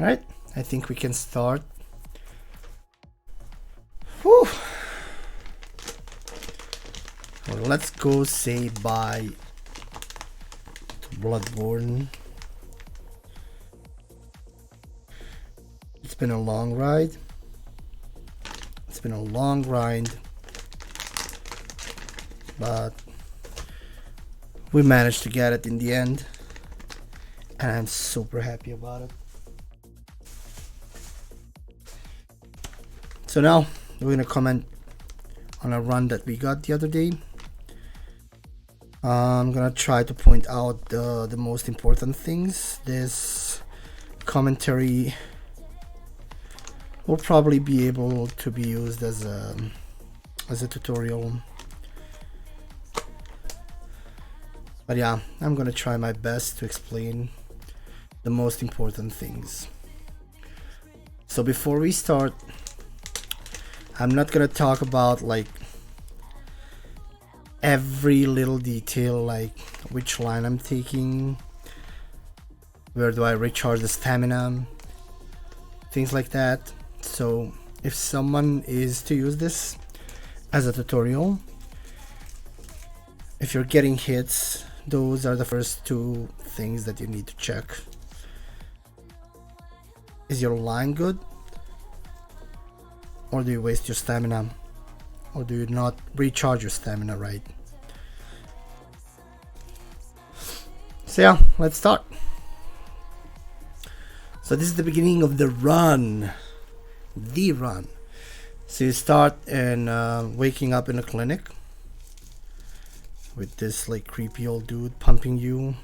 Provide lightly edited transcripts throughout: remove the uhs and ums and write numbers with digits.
All right, I think we can start. Whew. Well, let's go say bye to Bloodborne. It's been a long ride. It's been a long grind, but we managed to get it in the end, and I'm super happy about it. So now we're gonna comment on a run that we got the other day. I'm gonna try to point out the most important things. This commentary will probably be able to be used as a tutorial, but yeah, I'm gonna try my best to explain the most important things. So before we start, I'm not gonna talk about like every little detail, like which line I'm taking, where do I recharge the stamina, things like that. So if someone is to use this as a tutorial, if you're getting hits, those are the first two things that you need to check. Is your line good? Or do you waste your stamina? Or do you not recharge your stamina right? So yeah, let's start. So this is the beginning of the run. The run. So you start in waking up in a clinic with this like creepy old dude pumping you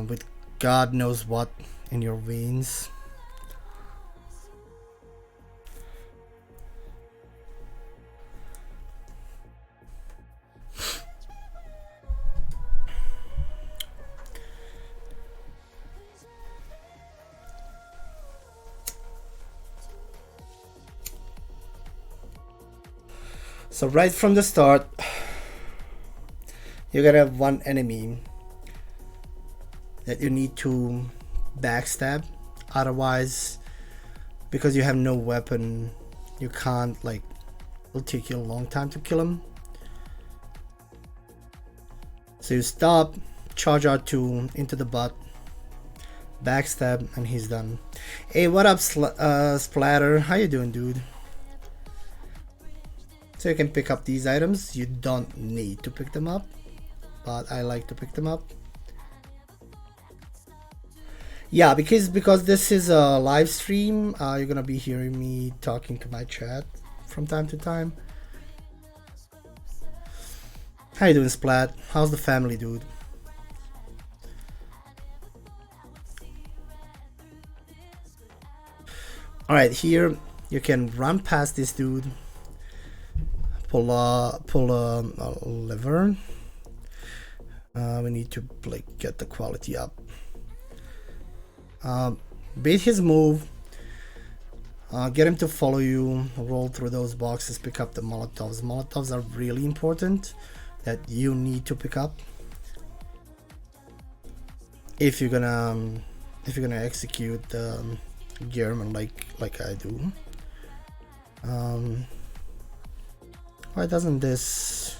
with God knows what in your veins. So right from the start, you're gonna have one enemy that you need to backstab. Otherwise, because you have no weapon, you can't, like, it'll take you a long time to kill him. So you stop, charge R2 into the butt, backstab, and he's done. Hey, what up, Splatter? How you doing, dude? So you can pick up these items. You don't need to pick them up, but I like to pick them up. Yeah, because this is a live stream, you're gonna be hearing me talking to my chat from time to time. How you doing, Splat? How's the family, dude? Alright, here you can run past this dude. Pull a lever. We need to like get the quality up. Bait his move. Get him to follow you. Roll through those boxes. Pick up the Molotovs. Molotovs are really important that you need to pick up if you're gonna execute German like I do. Why doesn't this...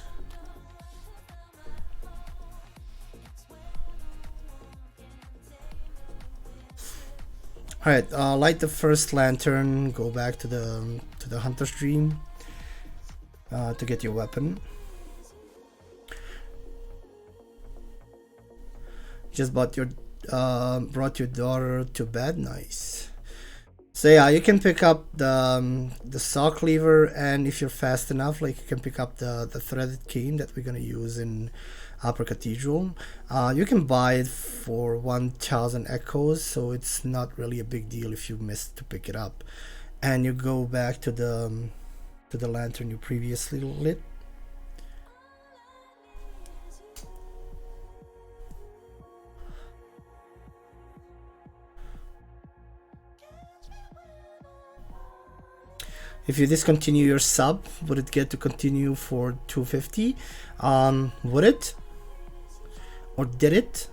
Alright, light the first lantern, go back to the hunter's dream to get your weapon. Just brought your daughter to bed. Nice. So yeah, you can pick up the saw cleaver, and if you're fast enough, like, you can pick up the threaded cane that we're gonna use in Upper Cathedral. You can buy it for 1000 echoes, so it's not really a big deal if you missed to pick it up. And you go back to the lantern you previously lit. If you discontinue your sub, would it get to continue for 250? Would it? Or did it?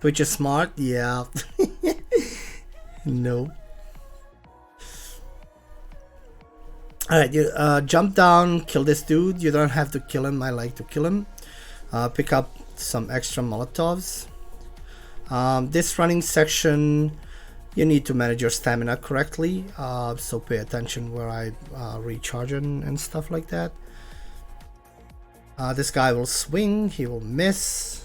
Twitch is smart? Yeah. No. Alright, you jump down, kill this dude. You don't have to kill him, I like to kill him. Pick up some extra Molotovs. This running section, you need to manage your stamina correctly, so pay attention where I recharge and stuff like that. This guy will swing, he will miss.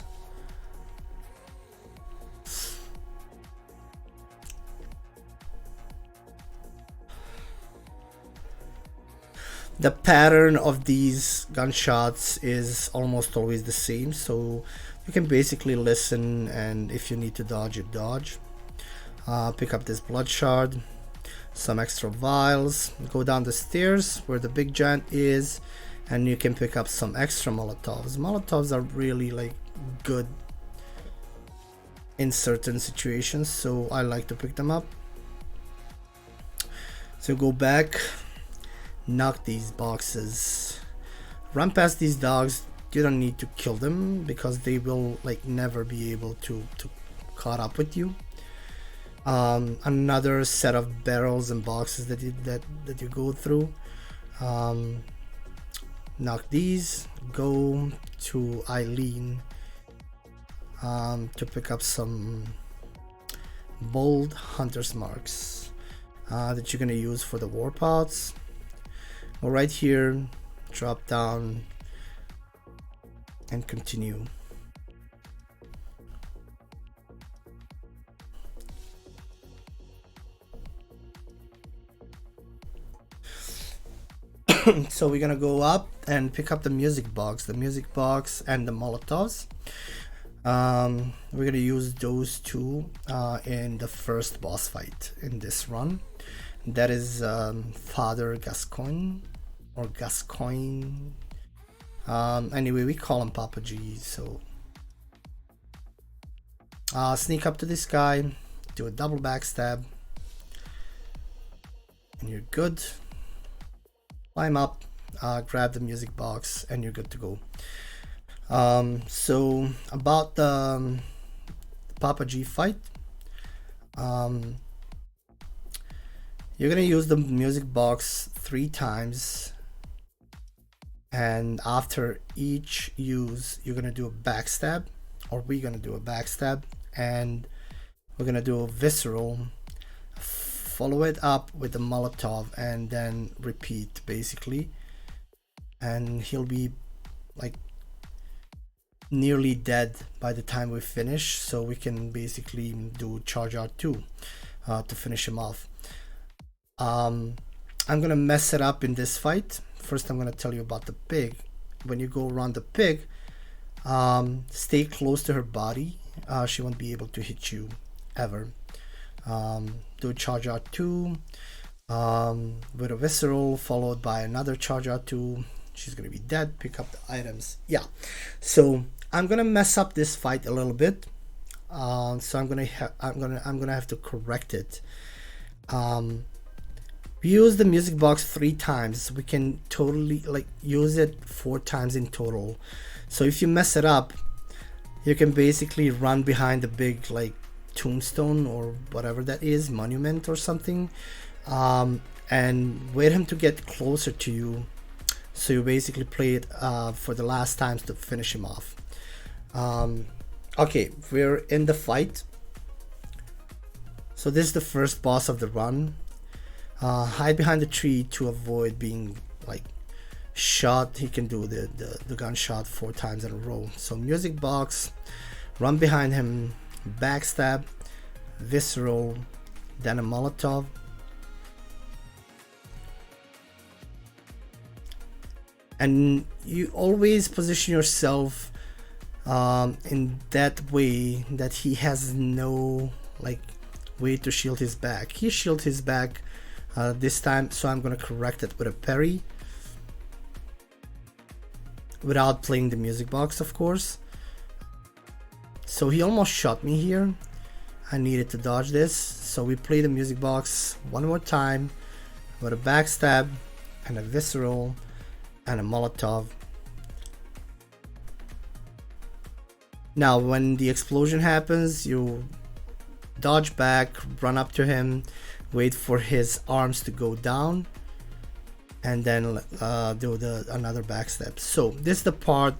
The pattern of these gunshots is almost always the same, so you can basically listen, and if you need to dodge, you dodge. Pick up this blood shard, some extra vials, go down the stairs where the big giant is, and you can pick up some extra Molotovs. Molotovs are really like good in certain situations, so I like to pick them up. So go back, knock these boxes, run past these dogs. You don't need to kill them because they will like never be able to caught up with you. Another set of barrels and boxes that you go through. Knock these, go to Eileen to pick up some bold hunter's marks that you're gonna use for the war pots. Go right here, drop down, and continue. So we're gonna go up and pick up the music box and the Molotovs. We're gonna use those two in the first boss fight in this run. That is Father Gascoigne or Gascoigne. Anyway, we call him Papa G. So sneak up to this guy, do a double backstab, and you're good. Climb up, grab the music box, and you're good to go. So about the Papa G fight, you're gonna use the music box 3 times, and after each use you're gonna do a backstab, or we're gonna do a backstab, and we're gonna do a visceral, follow it up with a Molotov, and then repeat basically, and he'll be like nearly dead by the time we finish, so we can basically do charge out 2 to finish him off. I'm gonna mess it up in this fight. First I'm gonna tell you about the pig. When you go around the pig, stay close to her body. She won't be able to hit you ever. Do charge out 2 with a visceral, followed by another charge out 2. She's gonna be dead. Pick up the items. Yeah, so I'm gonna mess up this fight a little bit, so I'm gonna have to correct it. We use the music box 3 times. We can totally like use it 4 times in total. So if you mess it up, you can basically run behind the big like tombstone or whatever that is, monument or something, and wait him to get closer to you, so you basically play it for the last times to finish him off. Okay, we're in the fight. So this is the first boss of the run. Hide behind the tree to avoid being like shot. He can do the gunshot 4 times in a row. So music box, run behind him, backstab, visceral, then a Molotov. And you always position yourself in that way that he has no like way to shield his back. He shielded his back this time, so I'm gonna correct it with a parry without playing the music box, of course. So he almost shot me here. I needed to dodge this, so we play the music box 1 more time with a backstab and a visceral and a Molotov. Now when the explosion happens, you dodge back, run up to him, wait for his arms to go down, and then do another backstep. So this is the part,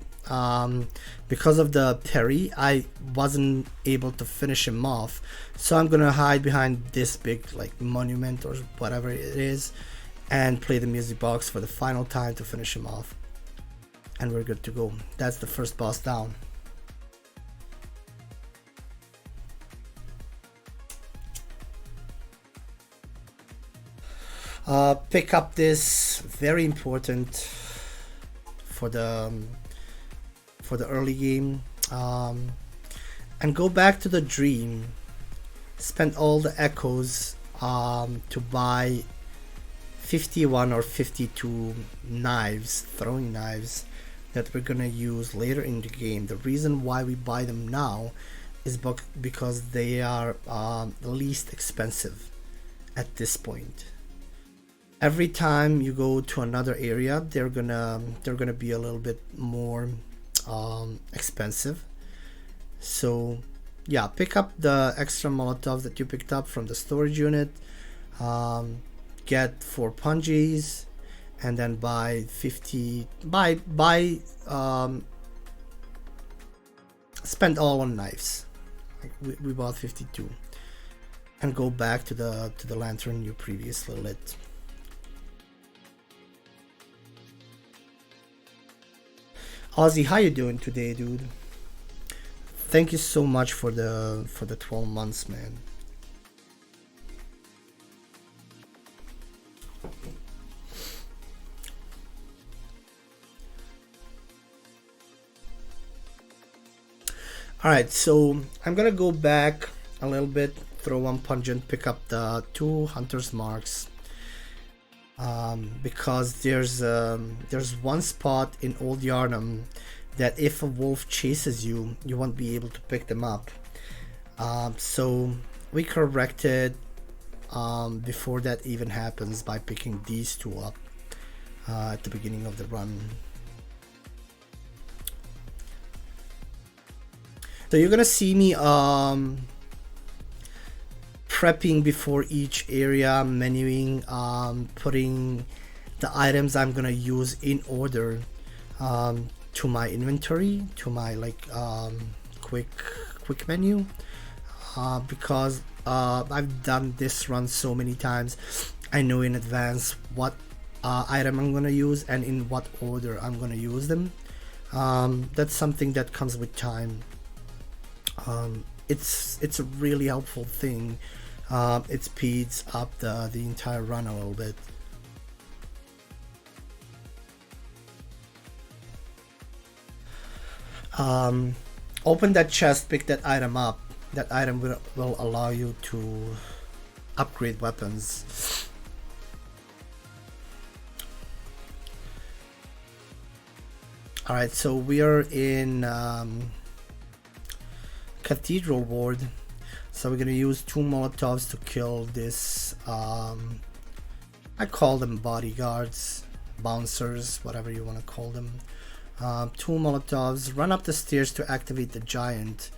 because of the parry, I wasn't able to finish him off, so I'm gonna hide behind this big like monument or whatever it is and play the music box for the final time to finish him off, and we're good to go. That's the first boss down. Pick up this, very important for the early game, and go back to the dream. Spend all the echoes to buy 51 or 52 knives, throwing knives, that we're gonna use later in the game. The reason why we buy them now is because they are the least expensive at this point. Every time you go to another area, they're gonna be a little bit more expensive. So yeah, pick up the extra Molotovs that you picked up from the storage unit, get 4 punjies, and then buy 50, spend all on knives. We bought 52, and go back to the lantern you previously lit. Ozzy, how you doing today, dude? Thank you so much for the 12 months, man. Alright, so I'm gonna go back a little bit, throw 1 pungent, pick up the 2 hunter's marks. Because there's one spot in Old Yarnum that if a wolf chases you, you won't be able to pick them up. So we corrected before that even happens by picking these 2 up at the beginning of the run. So you're gonna see me prepping before each area, menuing, putting the items I'm gonna use in order to my inventory, to my like quick menu, because I've done this run so many times. I know in advance what item I'm gonna use and in what order I'm gonna use them. That's something that comes with time. It's a really helpful thing. It speeds up the entire run a little bit. Open that chest, pick that item up. That item will allow you to upgrade weapons. Alright, so we are in Cathedral Ward. So we're gonna use 2 Molotovs to kill this, I call them bodyguards, bouncers, whatever you want to call them. 2 Molotovs, run up the stairs to activate the giant.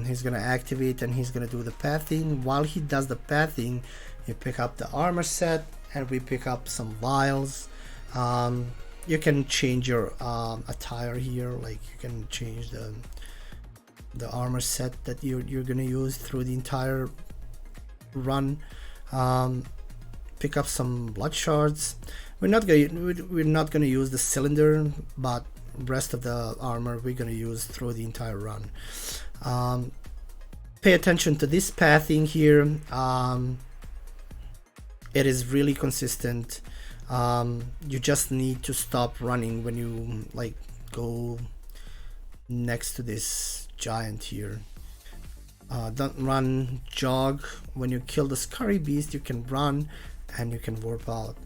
He's gonna activate and he's gonna do the pathing. While he does the pathing, you pick up the armor set and we pick up some vials. You can change your attire here, like you can change the armor set that you're gonna use through the entire run. Pick up some blood shards. We're not gonna use the cylinder, but rest of the armor we're gonna use through the entire run. Pay attention to this pathing here. It is really consistent. You just need to stop running when you like go next to this giant here. Don't run, jog. When you kill the scurry beast, you can run and you can warp out.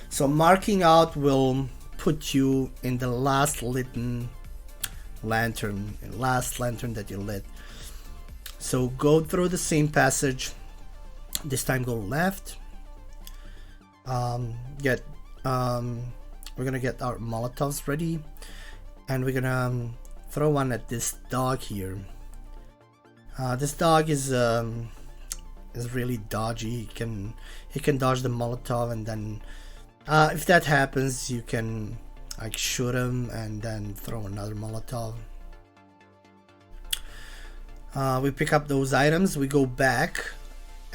So marking out will put you in the last lit lantern that you lit. So go through the same passage. This time go left. We're gonna get our Molotovs ready, and we're gonna throw one at this dog here. This dog is really dodgy. He can dodge the Molotov, and then if that happens, you can like shoot him and then throw another Molotov. We pick up those items, we go back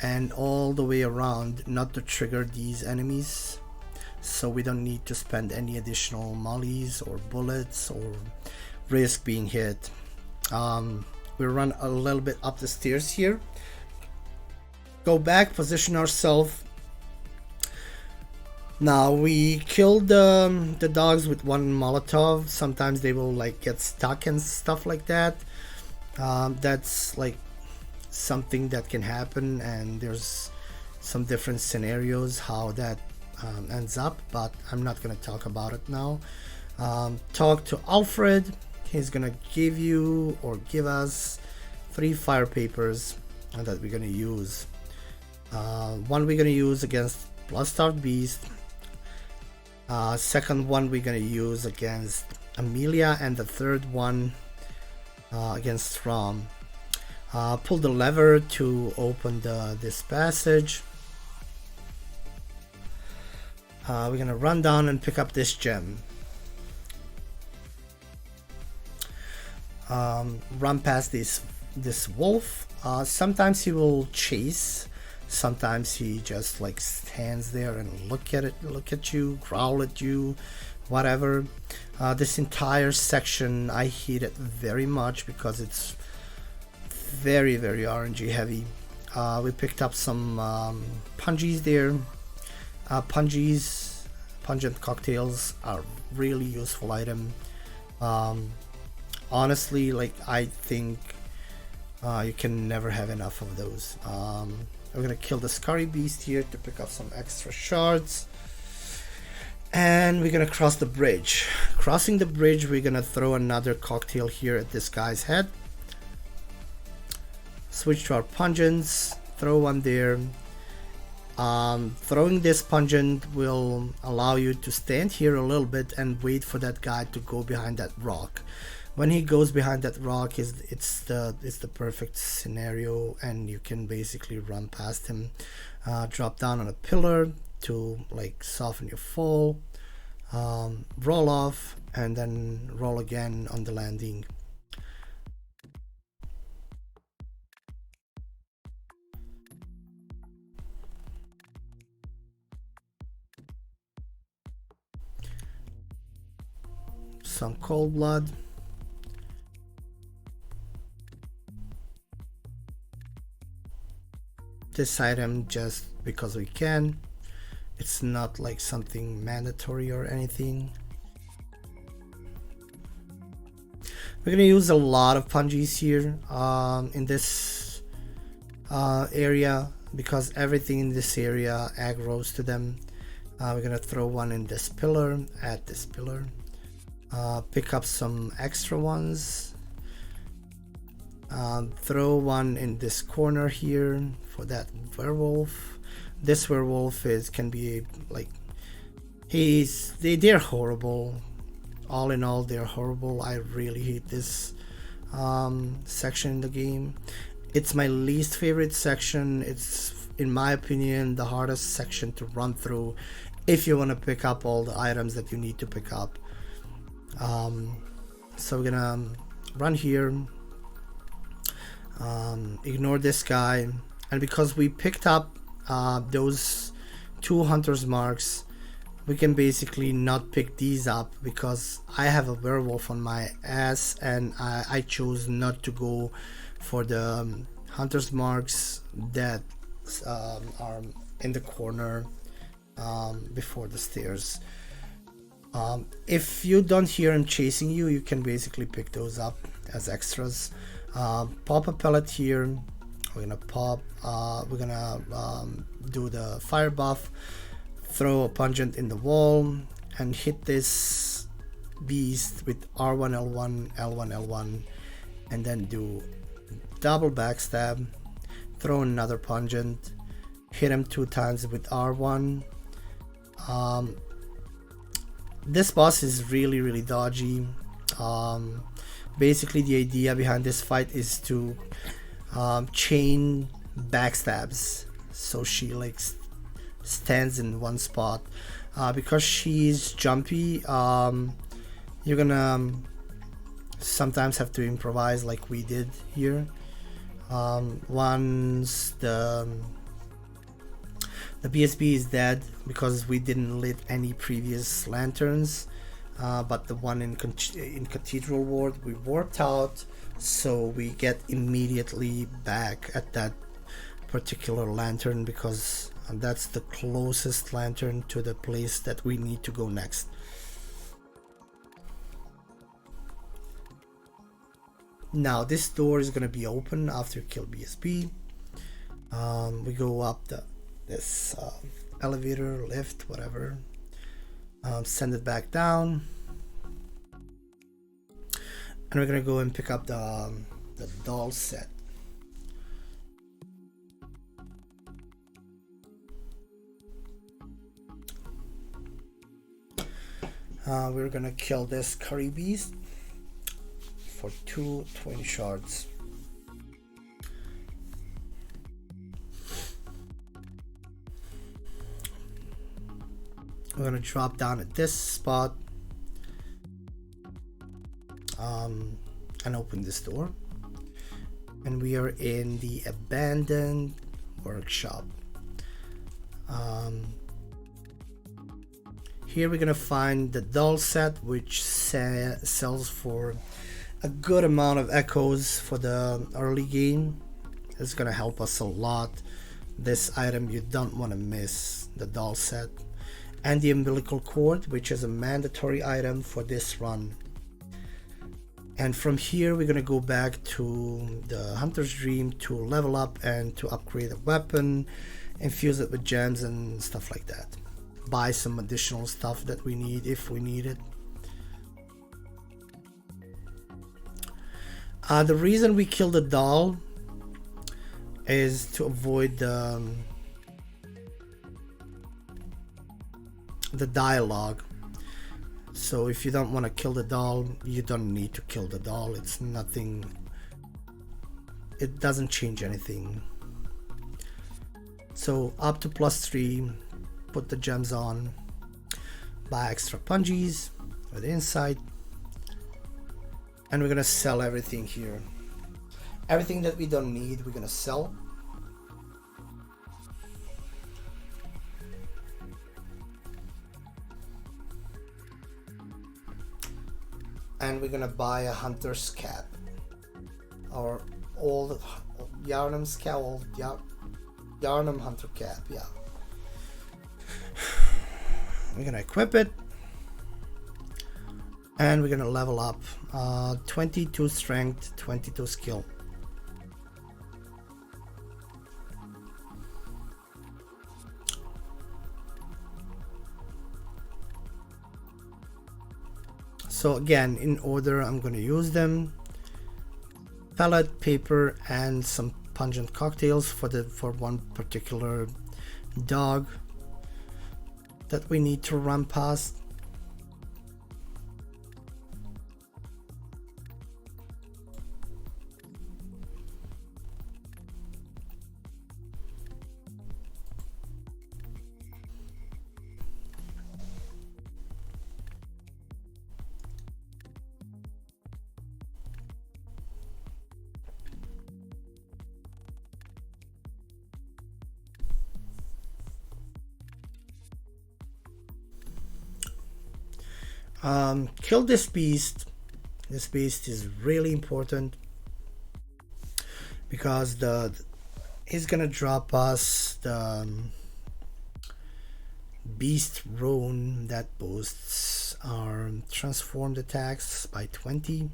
and all the way around, not to trigger these enemies, so we don't need to spend any additional mollies or bullets or risk being hit. We run a little bit up the stairs here, go back, position ourselves. Now we killed the dogs with one Molotov. Sometimes they will like get stuck and stuff like that. That's like something that can happen, and there's some different scenarios how that ends up, but I'm not gonna talk about it now. Talk to Alfred. He's gonna give you or give us 3 fire papers that we're gonna use. One we're gonna use against Blood-Starved Beast. Second one we're gonna use against Amelia, and the third one against Rom. Pull the lever to open this passage. We're gonna run down and pick up this gem. Run past this wolf. Sometimes he will chase. Sometimes he just like stands there and look at you, growl at you, whatever. This entire section I hate it very much because it's very RNG heavy. We picked up some pungies there. Pungent cocktails are really useful item. Honestly, like I think you can never have enough of those. We're gonna kill the Scurry Beast here to pick up some extra shards, and we're gonna cross the bridge. Crossing the bridge, we're gonna throw another cocktail here at this guy's head. Switch to our pungents, throw one there. Throwing this pungent will allow you to stand here a little bit and wait for that guy to go behind that rock. When he goes behind that rock, it's the perfect scenario, and you can basically run past him. Drop down on a pillar to like soften your fall. Roll off and then roll again on the landing. Some cold blood. This item just because we can. It's not like something mandatory or anything. We're gonna use a lot of pungies here in this area because everything in this area aggroes to them. We're gonna throw one in this pillar, at this pillar. Pick up some extra ones. Throw one in this corner here for that werewolf. This werewolf can be like they're horrible. All in all, they're horrible. I really hate this section in the game. It's my least favorite section. It's, in my opinion, the hardest section to run through if you want to pick up all the items that you need to pick up. So we're gonna run here, ignore this guy, and because we picked up those 2 hunters marks, we can basically not pick these up because I have a werewolf on my ass, and I chose not to go for the hunters marks that are in the corner before the stairs. If you don't hear him chasing you, you can basically pick those up as extras. Pop a pellet here. We're gonna do the fire buff, throw a pungent in the wall, and hit this beast with R1 L1 L1 L1, and then do double backstab, throw another pungent, hit him 2 times with R1. This boss is really dodgy. Basically the idea behind this fight is to chain backstabs, so she like stands in one spot. Because she's jumpy, you're gonna sometimes have to improvise like we did here. Once the BSB is dead, because we didn't lit any previous lanterns, but the one in Cathedral Ward we warped out, so we get immediately back at that particular lantern, because that's the closest lantern to the place that we need to go next. Now this door is gonna be open after you kill BSB. We go up this elevator, lift, whatever. Send it back down, and we're gonna go and pick up the doll set. We're gonna kill this curry beast for 220 shards. We're gonna drop down at this spot and open this door, and we are in the abandoned workshop. Here we're gonna find the doll set, which sells for a good amount of echoes for the early game. It's gonna help us a lot. This item you don't want to miss, the doll set, and the umbilical cord, which is a mandatory item for this run. And from here we're gonna go back to the Hunter's Dream to level up and to upgrade a weapon, infuse it with gems and stuff like that. Buy some additional stuff that we need if we need it. The reason we kill the doll is to avoid the dialogue. So if you don't want to kill the doll, you don't need to kill the doll. It's nothing, it doesn't change anything. So up to +3, put the gems on, buy extra pungies with insight, and we're gonna sell everything here. Everything that we don't need, we're gonna sell. And we're gonna buy a hunter's cap, or old Yarnum's cap, old Yarnum hunter cap, yeah. We're gonna equip it, and we're gonna level up 22 strength, 22 skill. So again, in order I'm going to use them: pellet, paper, and some pungent cocktails for one particular dog that we need to run past. Kill this beast. This beast is really important because he's gonna drop us the beast rune that boosts our transformed attacks by 20.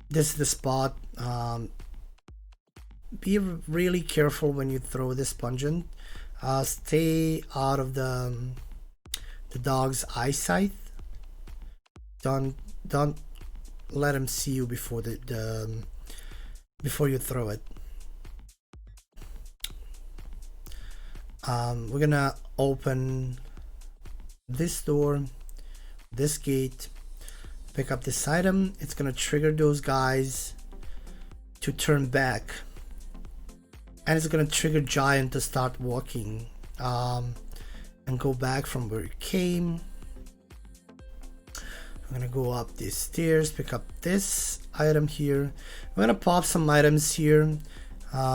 This is the spot. Be really careful when you throw this pungent. Stay out of the dog's eyesight. Don't let him see you before the before you throw it. We're gonna open this door, this gate, pick up this item. It's gonna trigger those guys to turn back, and it's gonna trigger Giant to start walking and go back from where it came. I'm gonna go up these stairs, pick up this item here. I'm gonna pop some items here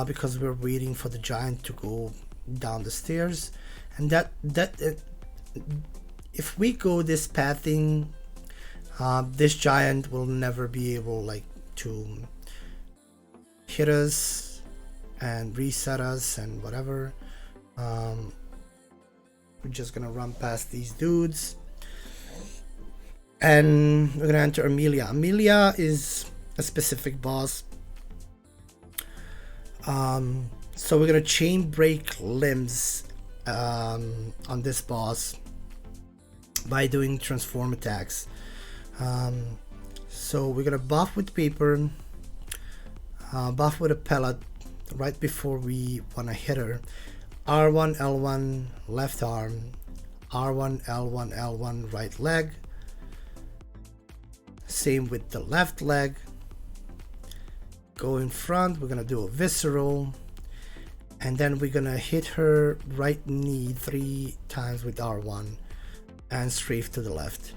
because we're waiting for the Giant to go down the stairs, and if we go this pathing, this Giant will never be able like to hit us and reset us and whatever. We're just gonna run past these dudes, and we're gonna enter Amelia. Amelia is a specific boss. So we're gonna chain break limbs on this boss by doing transform attacks. So we're gonna buff with paper, buff with a pellet right before we wanna hit her. R1 L1 left arm, R1 L1 L1 right leg. Same with the left leg. Go in front, we're gonna do a visceral, and then we're gonna hit her right knee 3 times with R1 and strafe to the left.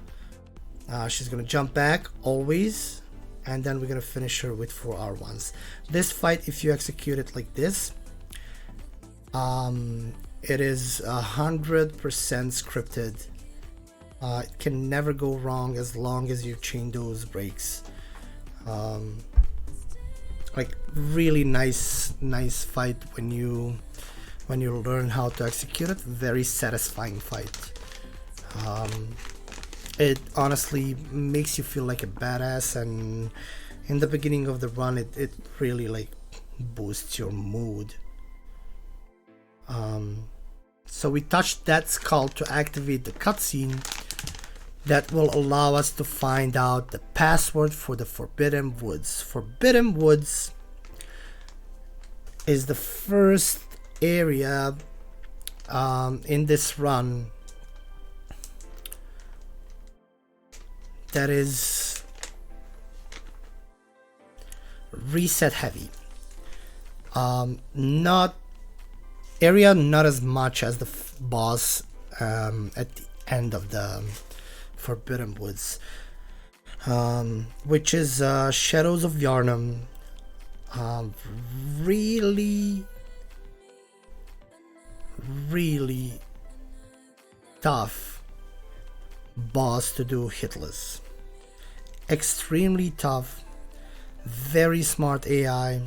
She's gonna jump back always, and then we're gonna finish her with 4 R1s. This fight, if you execute it like this, it is 100% scripted. It can never go wrong as long as you chain those breaks. Like really nice fight when you learn how to execute it. Very satisfying fight. It honestly makes you feel like a badass, and in the beginning of the run it really like boosts your mood. So we touched that skull to activate the cutscene that will allow us to find out the password for the Forbidden Woods. Forbidden Woods is the first area in this run that is reset heavy. Not as much as the boss at the end of the Forbidden Woods, which is Shadows of Yharnam. Really tough boss to do hitless. Extremely tough, very smart AI.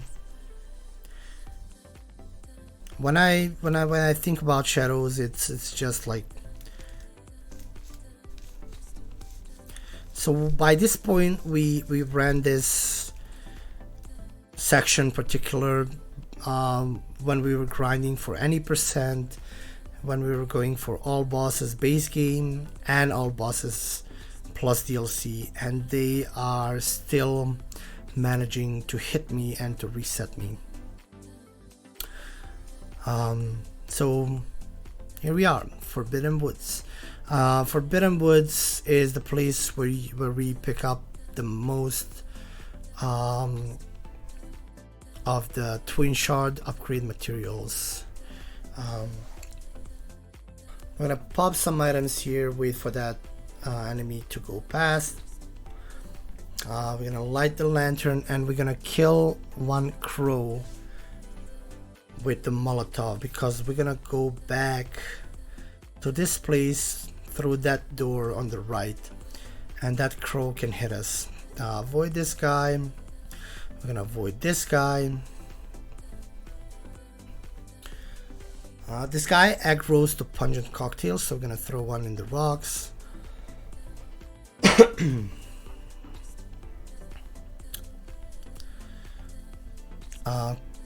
When I think about Shadows, it's just like. So by this point, we ran this section particular when we were grinding for any percent, when we were going for all bosses base game and all bosses plus DLC, and they are still managing to hit me and to reset me. So here we are, Forbidden Woods. Forbidden Woods is the place where we pick up the most of the Twin Shard upgrade materials. I'm gonna pop some items here, wait for that enemy to go past. We're gonna light the lantern, and we're gonna kill one crow with the Molotov, because we're gonna go back to this place through that door on the right, and that crow can hit us. Avoid this guy. We're gonna avoid this guy. This guy aggroes to pungent cocktails, so we're gonna throw one in the rocks.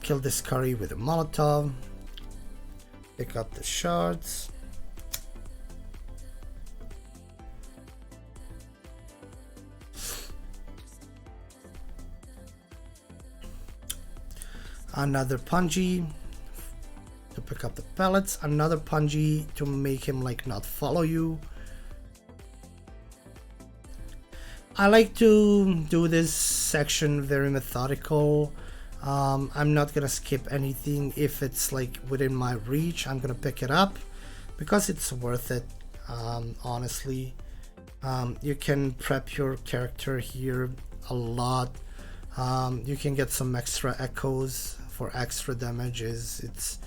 Kill this curry with a Molotov. Pick up the shards. Another punji to pick up the pellets, another punji to make him like not follow you. I like to do this section very methodical. I'm not gonna skip anything. If it's like within my reach, I'm gonna pick it up because it's worth it. Honestly, you can prep your character here a lot. You can get some extra echoes for extra damages. It's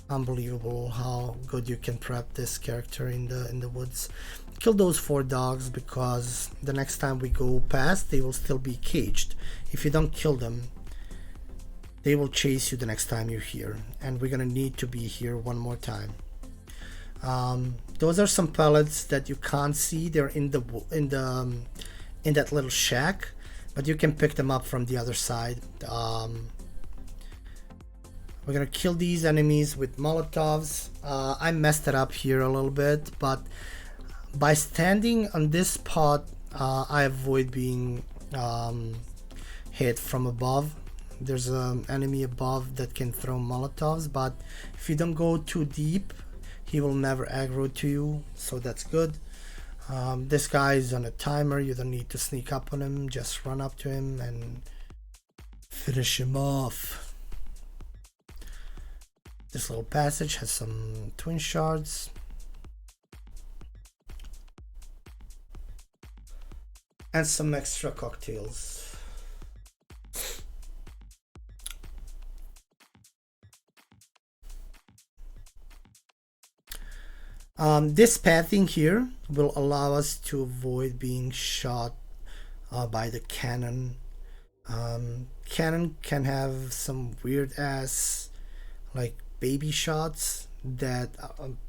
unbelievable how good you can prep this character in the woods. Kill those 4 dogs because the next time we go past, they will still be caged. If you don't kill them, they will chase you the next time you're here, and we're gonna need to be here one more time. Those are some pellets that you can't see. They're in that little shack, but you can pick them up from the other side. We're gonna kill these enemies with Molotovs. I messed it up here a little bit, but by standing on this spot, I avoid being hit from above. There's an enemy above that can throw Molotovs, but if you don't go too deep, he will never aggro to you, so that's good. This guy is on a timer. You don't need to sneak up on him. Just run up to him and finish him off. This little passage has some twin shards. And some extra cocktails. This pathing here will allow us to avoid being shot by the cannon. Cannon can have some weird ass like baby shots that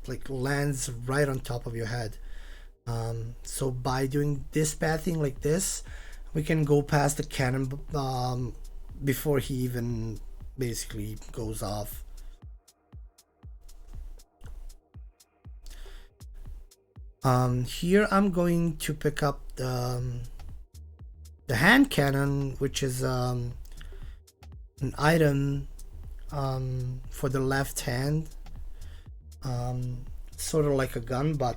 like lands right on top of your head. So by doing this pathing like this, we can go past the cannon before he even basically goes off. Here I'm going to pick up the hand cannon, which is an item for the left hand, sort of like a gun, but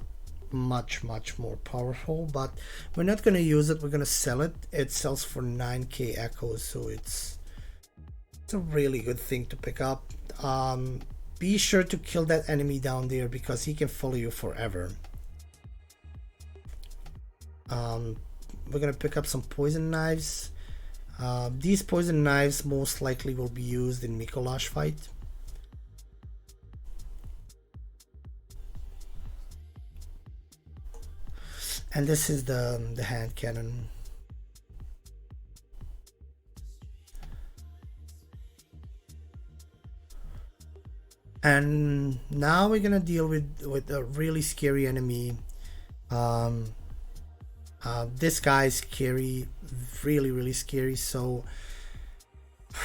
much more powerful. But we're not going to use it. We're going to sell it. It sells for 9k echoes, so it's a really good thing to pick up. Be sure to kill that enemy down there because he can follow you forever. We're gonna pick up some poison knives. These poison knives most likely will be used in Mikolash fight. And this is the hand cannon. And now we're gonna deal with a really scary enemy. This guy's scary, really scary, so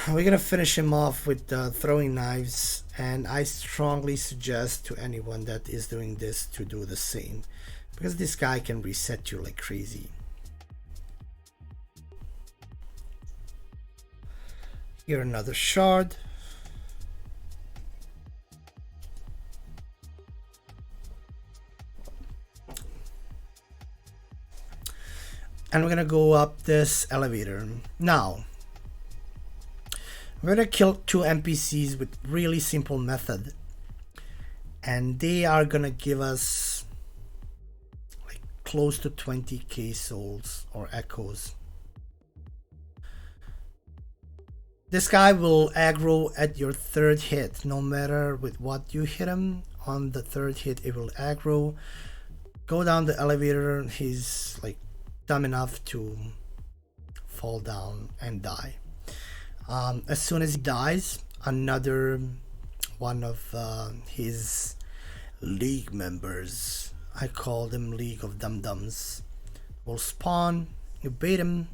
we're gonna finish him off with throwing knives, and I strongly suggest to anyone that is doing this to do the same, because this guy can reset you like crazy. Here another shard. And we're gonna go up this elevator. Now, we're gonna kill 2 NPCs with really simple method. And they are gonna give us like close to 20k souls or echoes. This guy will aggro at your 3rd hit. No matter with what you hit him, on the 3rd hit it will aggro. Go down the elevator, he's like dumb enough to fall down and die. As soon as he dies, another one of his league members, I call them League of Dum-Dums, will spawn. You bait him,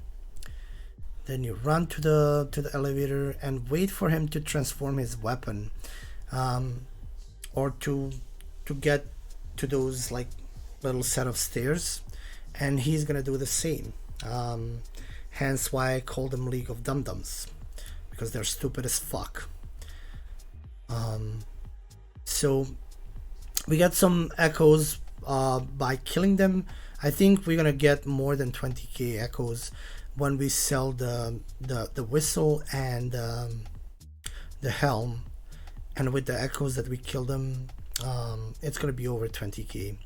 then you run to the elevator and wait for him to transform his weapon, or to get to those like little set of stairs, and he's gonna do the same. Hence why I call them League of Dum-Dums, because they're stupid as fuck. So we got some echoes by killing them. I think we're gonna get more than 20k echoes when we sell the whistle and the helm, and with the echoes that we kill them, it's gonna be over 20k.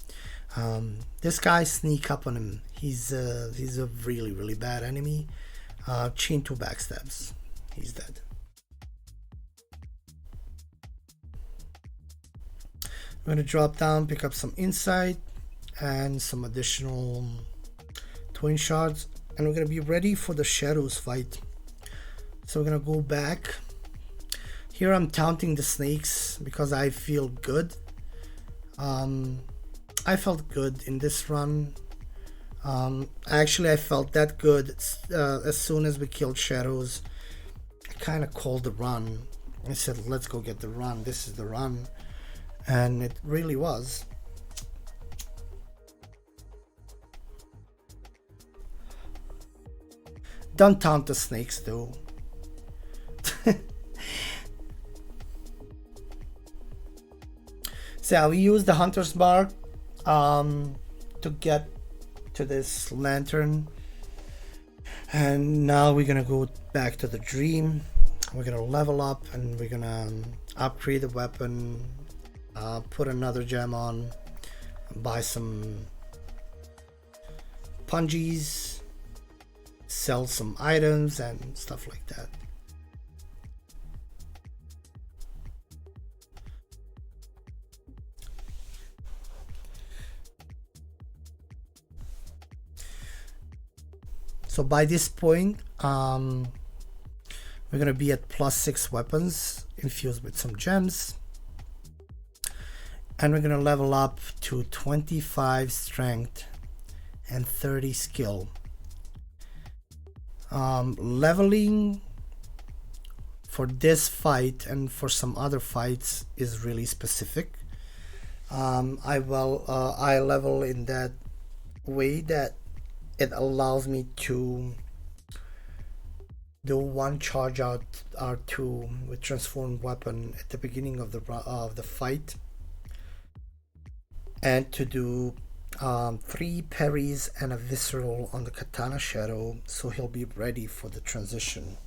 This guy, sneak up on him. He's a really bad enemy. Chain 2 backstabs. He's dead. I'm gonna drop down, pick up some insight and some additional twin shards, and we're gonna be ready for the shadows fight. So we're gonna go back. Here I'm taunting the snakes because I feel good. I felt good in this run. Actually, I felt that good as soon as we killed shadows. I kind of called the run. I said, let's go get the run. This is the run. And it really was. Don't taunt the snakes though. So we use the hunter's bar to get to this lantern, and now we're gonna go back to the dream. We're gonna level up and we're gonna upgrade the weapon, put another gem on, buy some pungies, sell some items and stuff like that. So by this point, we're gonna be at +6 weapons infused with some gems, and we're gonna level up to 25 strength and 30 skill. Leveling for this fight and for some other fights is really specific. I level in that way that it allows me to do one charge out R2 with transformed weapon at the beginning of the fight, and to do 3 parries and a visceral on the katana shadow, so he'll be ready for the transition.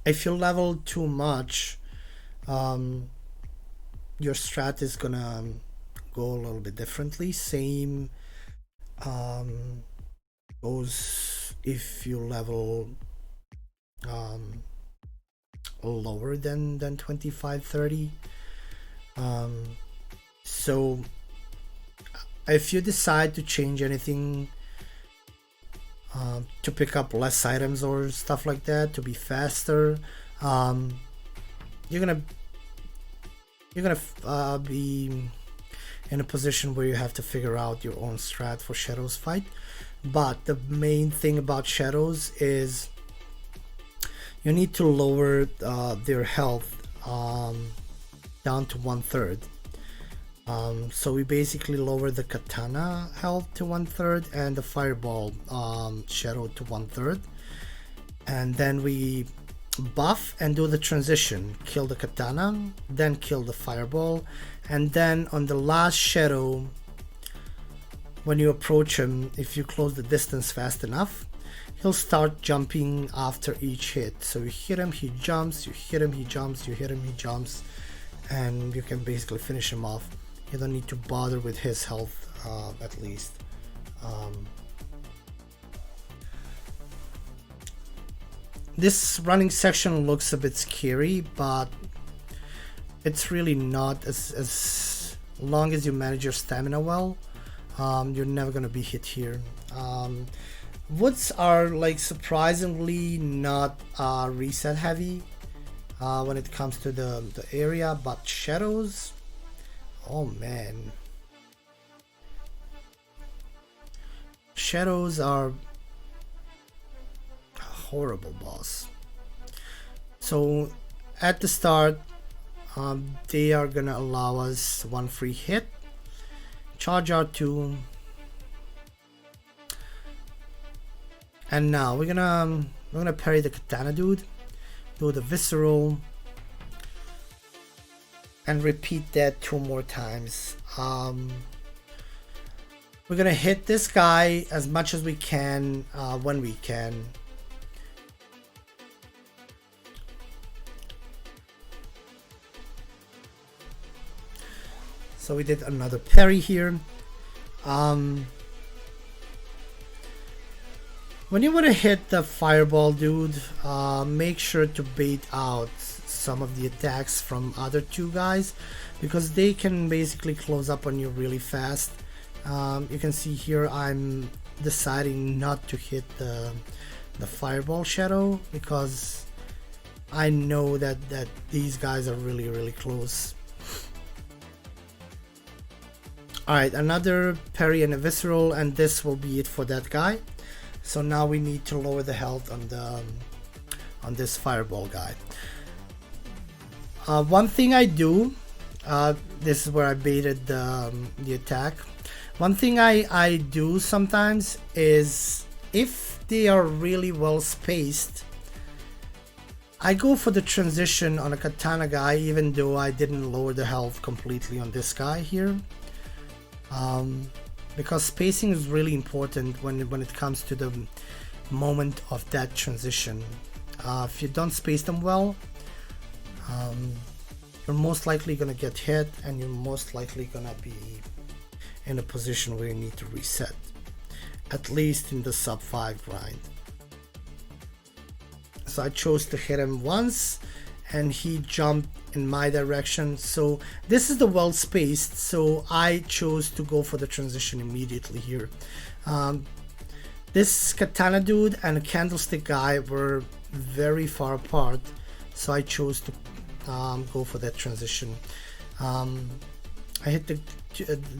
If you level too much, your strat is gonna go a little bit differently. Same goes if you level lower than 25-30. So if you decide to change anything, to pick up less items or stuff like that, to be faster, you're gonna be in a position where you have to figure out your own strat for shadows fight. But the main thing about shadows is you need to lower their health down to 1/3. So we basically lower the katana health to 1/3 and the fireball shadow to 1/3, and then we buff and do the transition, kill the katana, then kill the fireball, and then on the last shadow, when you approach him, if you close the distance fast enough, he'll start jumping after each hit. So you hit him, he jumps, you hit him, he jumps, you hit him, he jumps, and you can basically finish him off. You don't need to bother with his health, at least. This running section looks a bit scary, but it's really not. As long as you manage your stamina well, you're never gonna be hit here. Woods are like surprisingly not reset heavy when it comes to the area, but shadows, oh man, shadows are a horrible boss. So at the start, they are gonna allow us 1 free hit, charge R2, and now we're gonna parry the katana dude. do the visceral, and repeat that 2 more times. We're gonna hit this guy as much as we can when we can. So we did another parry here. When you want to hit the fireball dude, make sure to bait out some of the attacks from other 2 guys, because they can basically close up on you really fast. You can see here I'm deciding not to hit the fireball shadow because I know that these guys are really close. Alright, another parry and a visceral, and this will be it for that guy. So now we need to lower the health on this fireball guy. One thing I do, this is where I baited the attack. One thing I do sometimes is, if they are really well spaced, I go for the transition on a katana guy, even though I didn't lower the health completely on this guy here. Because spacing is really important when it comes to the moment of that transition. If you don't space them well, you're most likely gonna get hit, and you're most likely gonna be in a position where you need to reset, at least in the sub 5 grind. So I chose to hit him once, and he jumped in my direction. So this is the well spaced, so I chose to go for the transition immediately here. This katana dude and a candlestick guy were very far apart, so I chose to go for that transition. I hit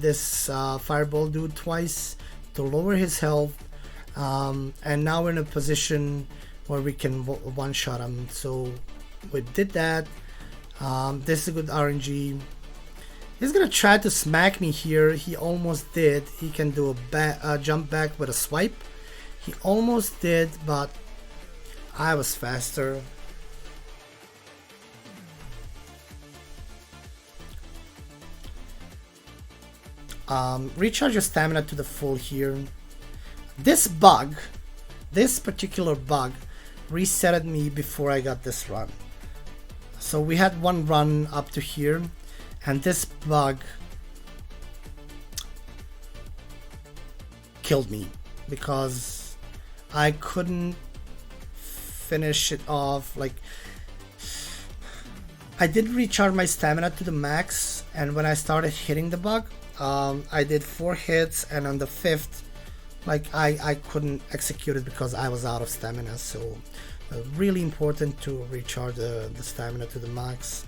this fireball dude twice to lower his health, and now we're in a position where we can one-shot him. So we did that. This is a good RNG. He's gonna try to smack me here. He almost did. He can do a jump back with a swipe. He almost did, but I was faster. Recharge your stamina to the full here. This particular bug resetted me before I got this run. So we had one run up to here, and this bug killed me because I couldn't finish it off. Like, I did recharge my stamina to the max, and when I started hitting the bug, I did 4 hits, and on the 5th, like, I couldn't execute it because I was out of stamina. So really important to recharge the stamina to the max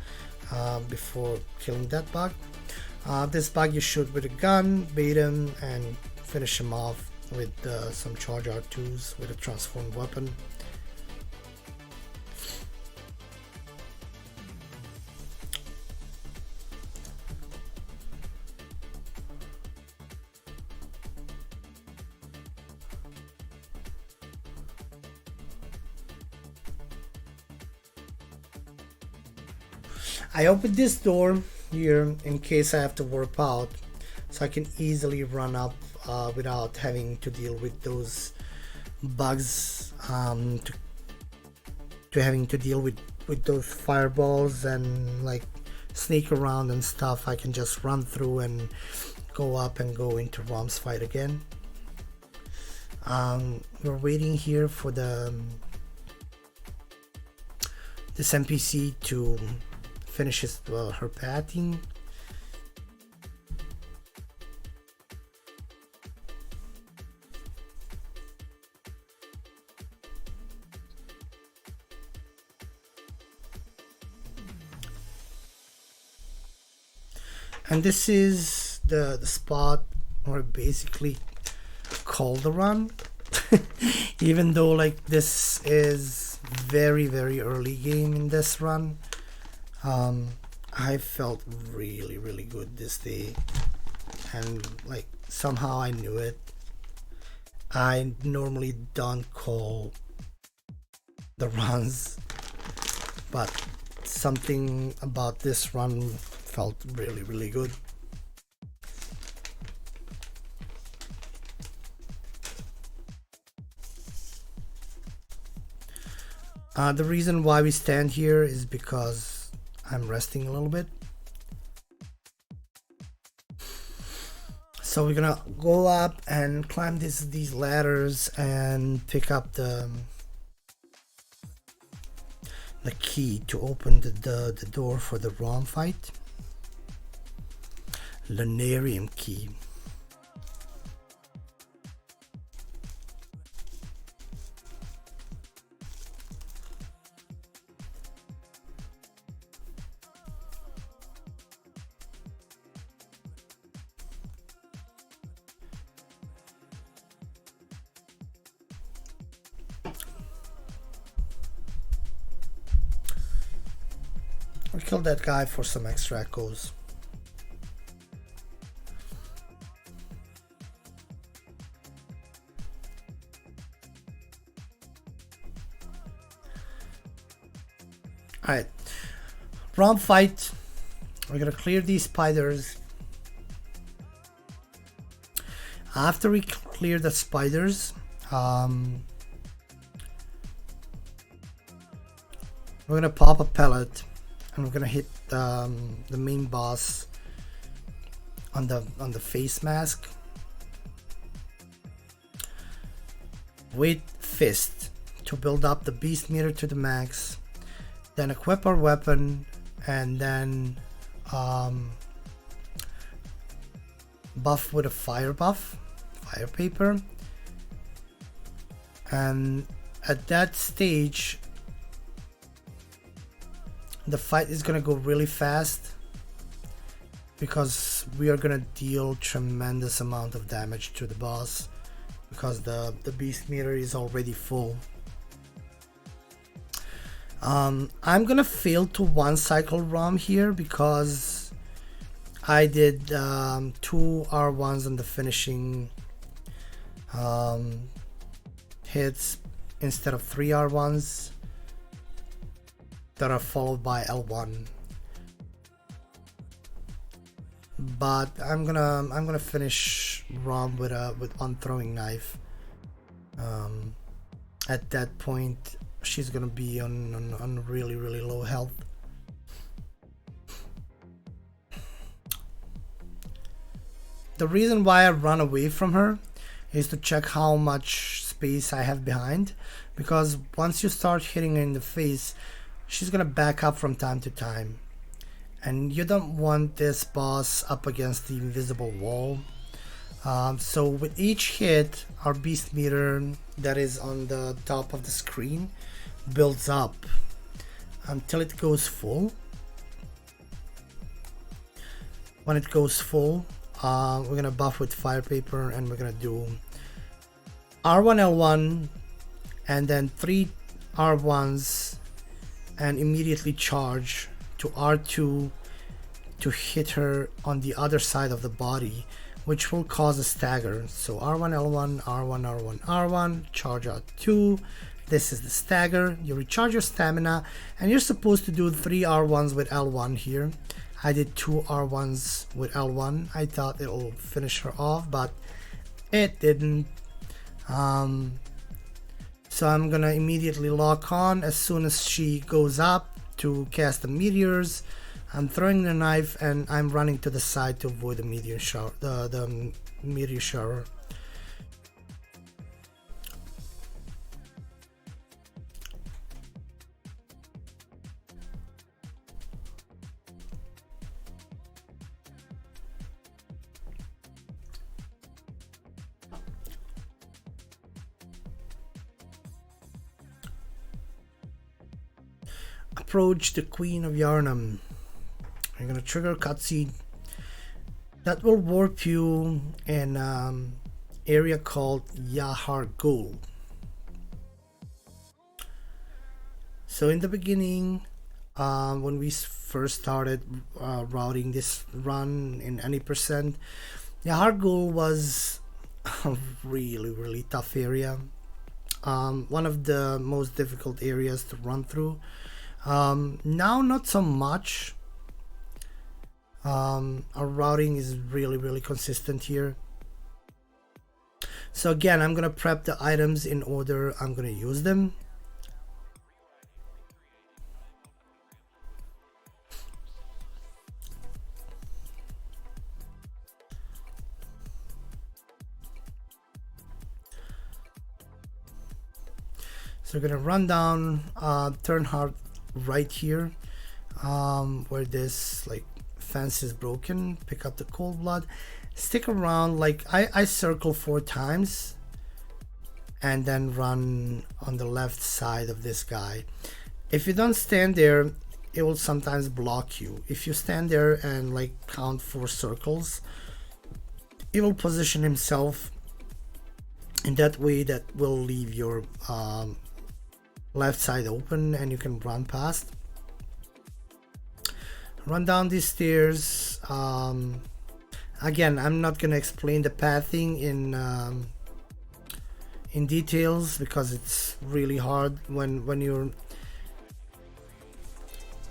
before killing that bug. This bug you shoot with a gun, bait him, and finish him off with some charge R2s with a transformed weapon. I opened this door here in case I have to warp out, so I can easily run up without having to deal with those bugs, to having to deal with those fireballs and like sneak around and stuff. I can just run through and go up and go into Rom's fight again. We're waiting here for this NPC to finishes her batting. And this is the spot where basically call the run. Even though like this is very early game in this run, I felt really good this day, and like somehow I knew it. I normally don't call the runs but something about this run felt really good. The reason why we stand here is because I'm resting a little bit. So we're gonna go up and climb these ladders and pick up the key to open the door for the ROM fight. Lunarium key. We killed that guy for some extra echoes. Alright, ROM fight. We're gonna clear these spiders. After we clear the spiders, we're gonna pop a pellet and we're gonna hit the main boss on the face mask with fist to build up the beast meter to the max, then equip our weapon, and then buff with a fire paper. And at that stage the fight is gonna go really fast because we are gonna deal tremendous amount of damage to the boss because the beast meter is already full. I'm gonna fail to one cycle ROM here because I did 2 R1s on the finishing hits instead of 3 R1s that are followed by L1. But I'm gonna finish ROM with one throwing knife. At that point she's gonna be on really low health. The reason why I run away from her is to check how much space I have behind, because once you start hitting her in the face she's gonna back up from time to time, and you don't want this boss up against the invisible wall. So with each hit our beast meter that is on the top of the screen builds up until it goes full. When it goes full, we're gonna buff with fire paper and we're gonna do R1 L1 and then 3 R1s and immediately charge to R2 to hit her on the other side of the body, which will cause a stagger. So R1 L1 R1 R1 R1, charge R2. This is the stagger. You recharge your stamina and you're supposed to do 3 R1s with L1 here. I did 2 R1s with L1. I thought it'll finish her off, but it didn't. So I'm gonna immediately lock on as soon as she goes up to cast the meteors. I'm throwing the knife and I'm running to the side to avoid the meteor shower. The meteor shower. Approach the Queen of Yarnam. I'm gonna trigger a cutscene that will warp you in area called Yahar Gul. So in the beginning, when we first started routing this run in any percent, Yahar Gul was a really tough area. One of the most difficult areas to run through. Now not so much. Our routing is really consistent here. So again, I'm gonna prep the items in order I'm gonna use them. So we're gonna run down, turn hard right here, where this like fence is broken. Pick up the cold blood, stick around. Like I circle 4 times, and then run on the left side of this guy. If you don't stand there, it will sometimes block you. If you stand there and like count 4 circles, it will position himself in that way that will leave your left side open and you can run past. Run down these stairs. Again, I'm not gonna explain the pathing in details because it's really hard when you're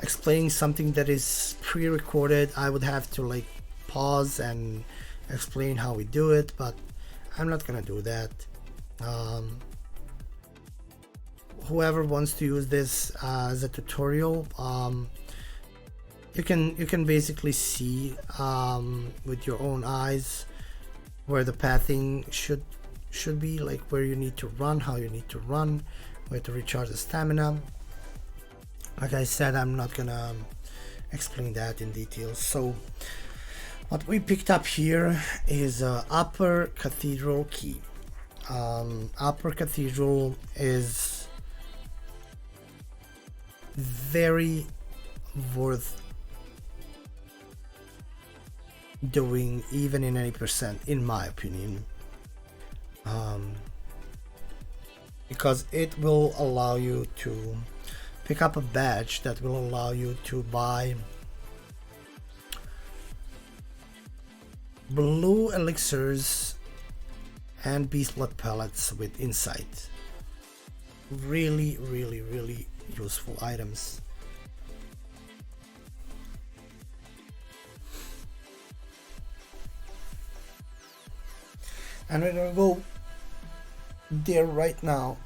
explaining something that is pre-recorded. I would have to like pause and explain how we do it, but I'm not gonna do that. Whoever wants to use this as a tutorial, you can basically see with your own eyes where the pathing should be, like where you need to run, how you need to run, where to recharge the stamina. Like I said, I'm not gonna explain that in detail. So what we picked up here is Upper Cathedral key. Upper Cathedral is very worth doing, even in any percent, in my opinion, because it will allow you to pick up a badge that will allow you to buy blue elixirs and beast blood pellets with insight. Really useful items. And we're gonna go there right now.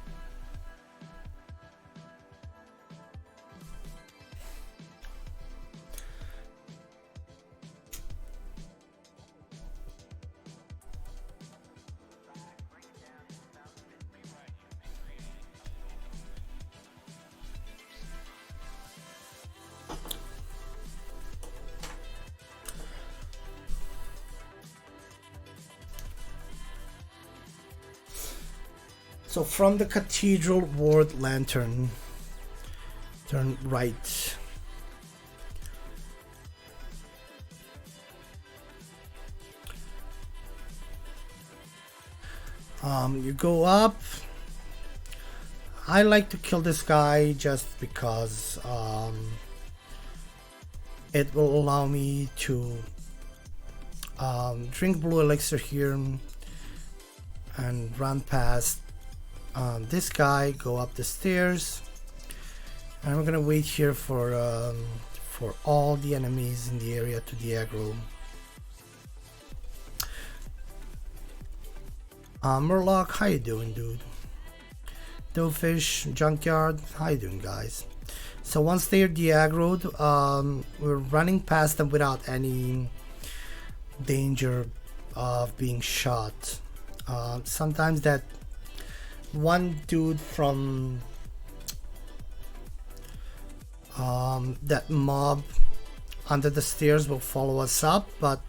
So from the Cathedral Ward Lantern, turn right. You go up. I like to kill this guy just because it will allow me to drink blue elixir here and run past this guy, go up the stairs, and we're gonna wait here for all the enemies in the area to de-aggro. Murloc, how you doing, dude? Doughfish, Junkyard, how you doing, guys? So once they're de-aggroed, we're running past them without any danger of being shot. Sometimes that one dude from that mob under the stairs will follow us up, but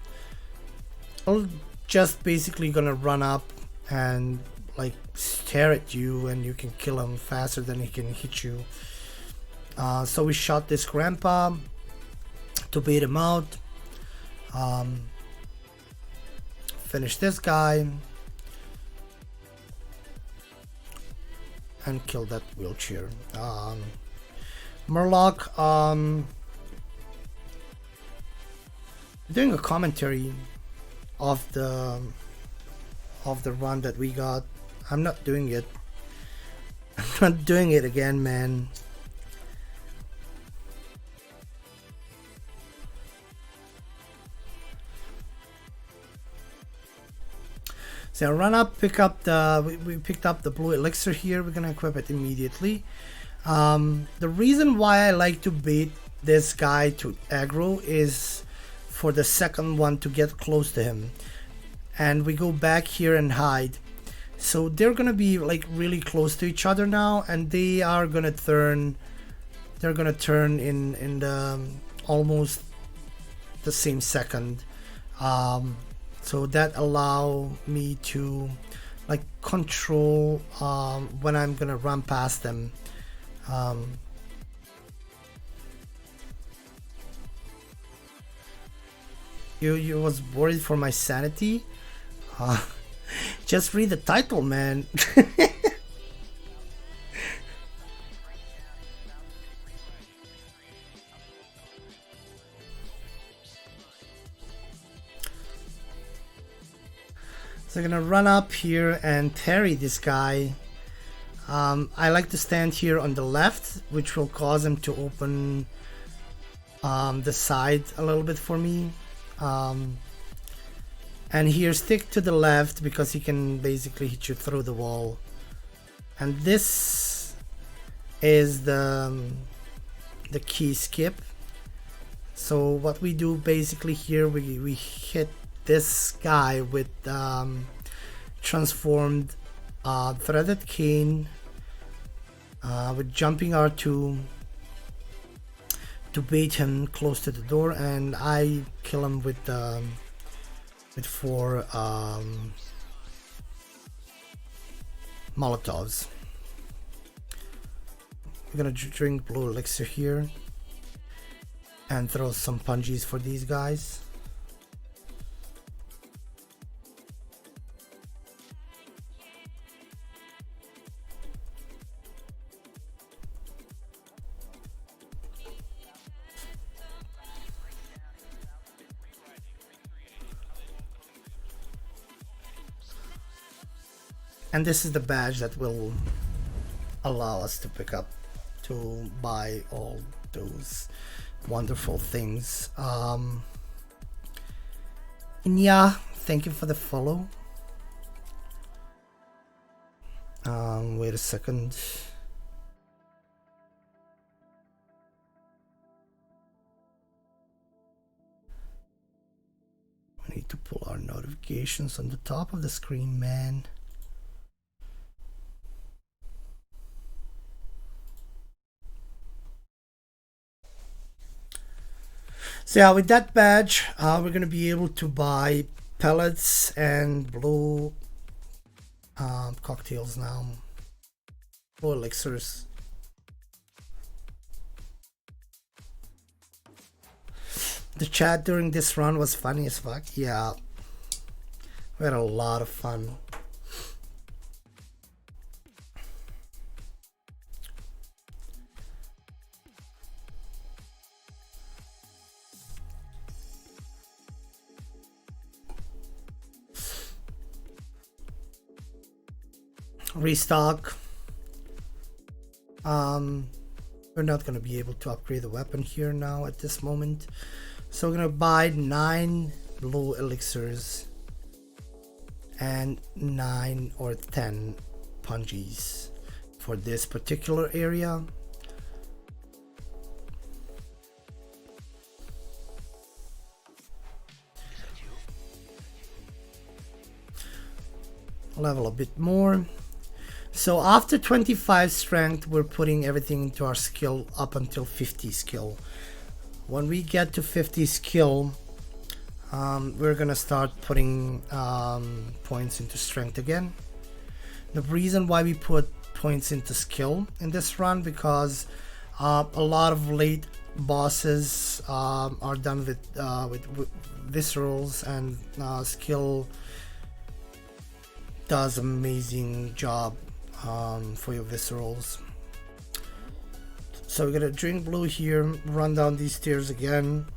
we're just basically gonna run up and like stare at you, and you can kill him faster than he can hit you. So we shot this grandpa to bait him out. Finish this guy and kill that wheelchair. Murloc, doing a commentary of the run that we got. I'm not doing it. I'm not doing it again, man. So run up, pick up the, we picked up the blue elixir here. We're gonna equip it immediately. The reason why I like to bait this guy to aggro is for the second one to get close to him. And we go back here and hide. So they're gonna be like really close to each other now, and they are gonna turn, they're gonna turn in the almost the same second. So that allow me to like control when I'm gonna run past them. You was worried for my sanity? Just read the title, man. So I'm gonna run up here and parry this guy. I like to stand here on the left, which will cause him to open the side a little bit for me. And here stick to the left because he can basically hit you through the wall. And this is the key skip. So what we do basically here, we hit this guy with transformed threaded cane with jumping R2 to bait him close to the door, and I kill him with 4 Molotovs. We're gonna drink blue elixir here and throw some punjies for these guys. And this is the badge that will allow us to pick up, to buy all those wonderful things. Inya, thank you for the follow. Wait a second. We need to pull our notifications on the top of the screen, man. So yeah, with that badge, we're gonna be able to buy pellets and blue cocktails now, blue elixirs. The chat during this run was funny as fuck. Yeah, we had a lot of fun. Restock. We're not gonna be able to upgrade the weapon here now at this moment, so we're gonna buy 9 blue elixirs and 9 or 10 punjies for this particular area. Level a bit more. So after 25 strength, we're putting everything into our skill up until 50 skill. When we get to 50 skill, we're gonna start putting points into strength again. The reason why we put points into skill in this run, because a lot of late bosses are done with viscerals, and skill does amazing job for your viscerals. So we're gonna drink blue here, run down these stairs again.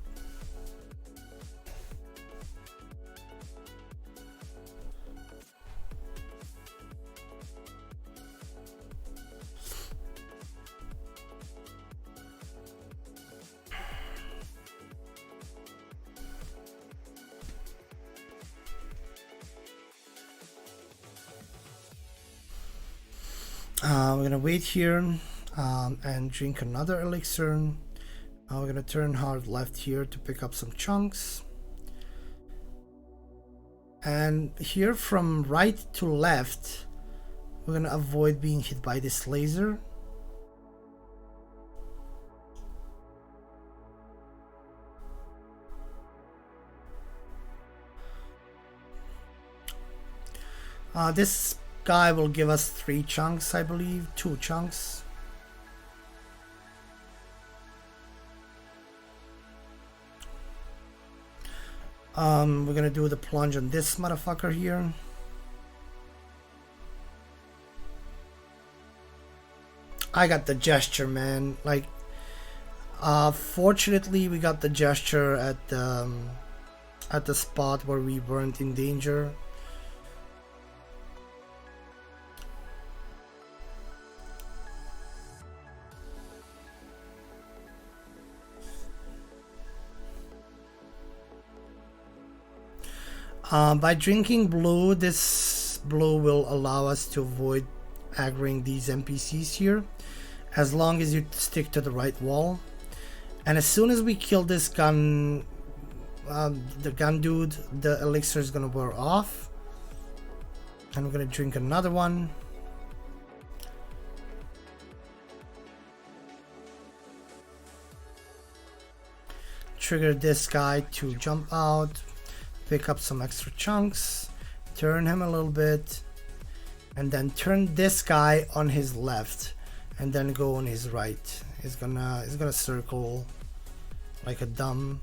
We're gonna wait here and drink another elixir. We're gonna turn hard left here to pick up some chunks. And here from right to left, we're gonna avoid being hit by this laser. This guy will give us 3 chunks, I believe, 2 chunks. We're gonna do the plunge on this motherfucker here. I got the gesture, man. Like, fortunately, we got the gesture at the spot where we weren't in danger. By drinking blue, this blue will allow us to avoid aggroing these NPCs here, as long as you stick to the right wall. And as soon as we kill this gun, the gun dude, the elixir is gonna wear off. And we're gonna drink another one. Trigger this guy to jump out. Pick up some extra chunks, turn him a little bit, and then turn this guy on his left, and then go on his right. He's gonna circle like a dum.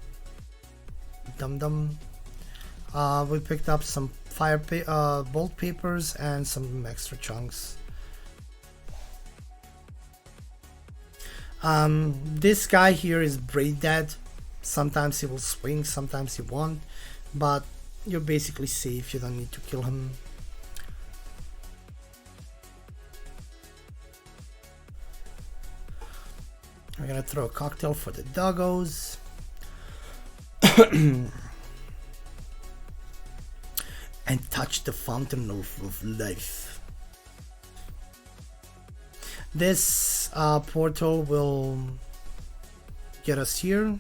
We picked up some bolt papers and some extra chunks. This guy here is braid dead. Sometimes he will swing, sometimes he won't. But you're basically safe, you don't need to kill him. We're gonna throw a cocktail for the doggos. And touch the fountain of life. This portal will get us here.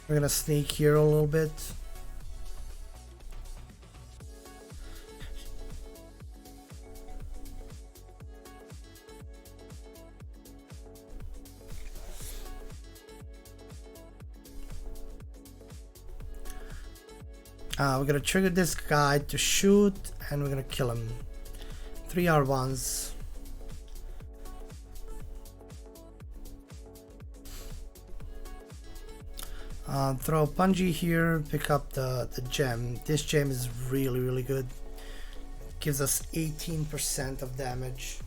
We're gonna sneak here a little bit. We're gonna trigger this guy to shoot, and we're gonna kill him. 3 R1s. Throw a punji here, pick up the gem. This gem is really good. Gives us 18% of damage.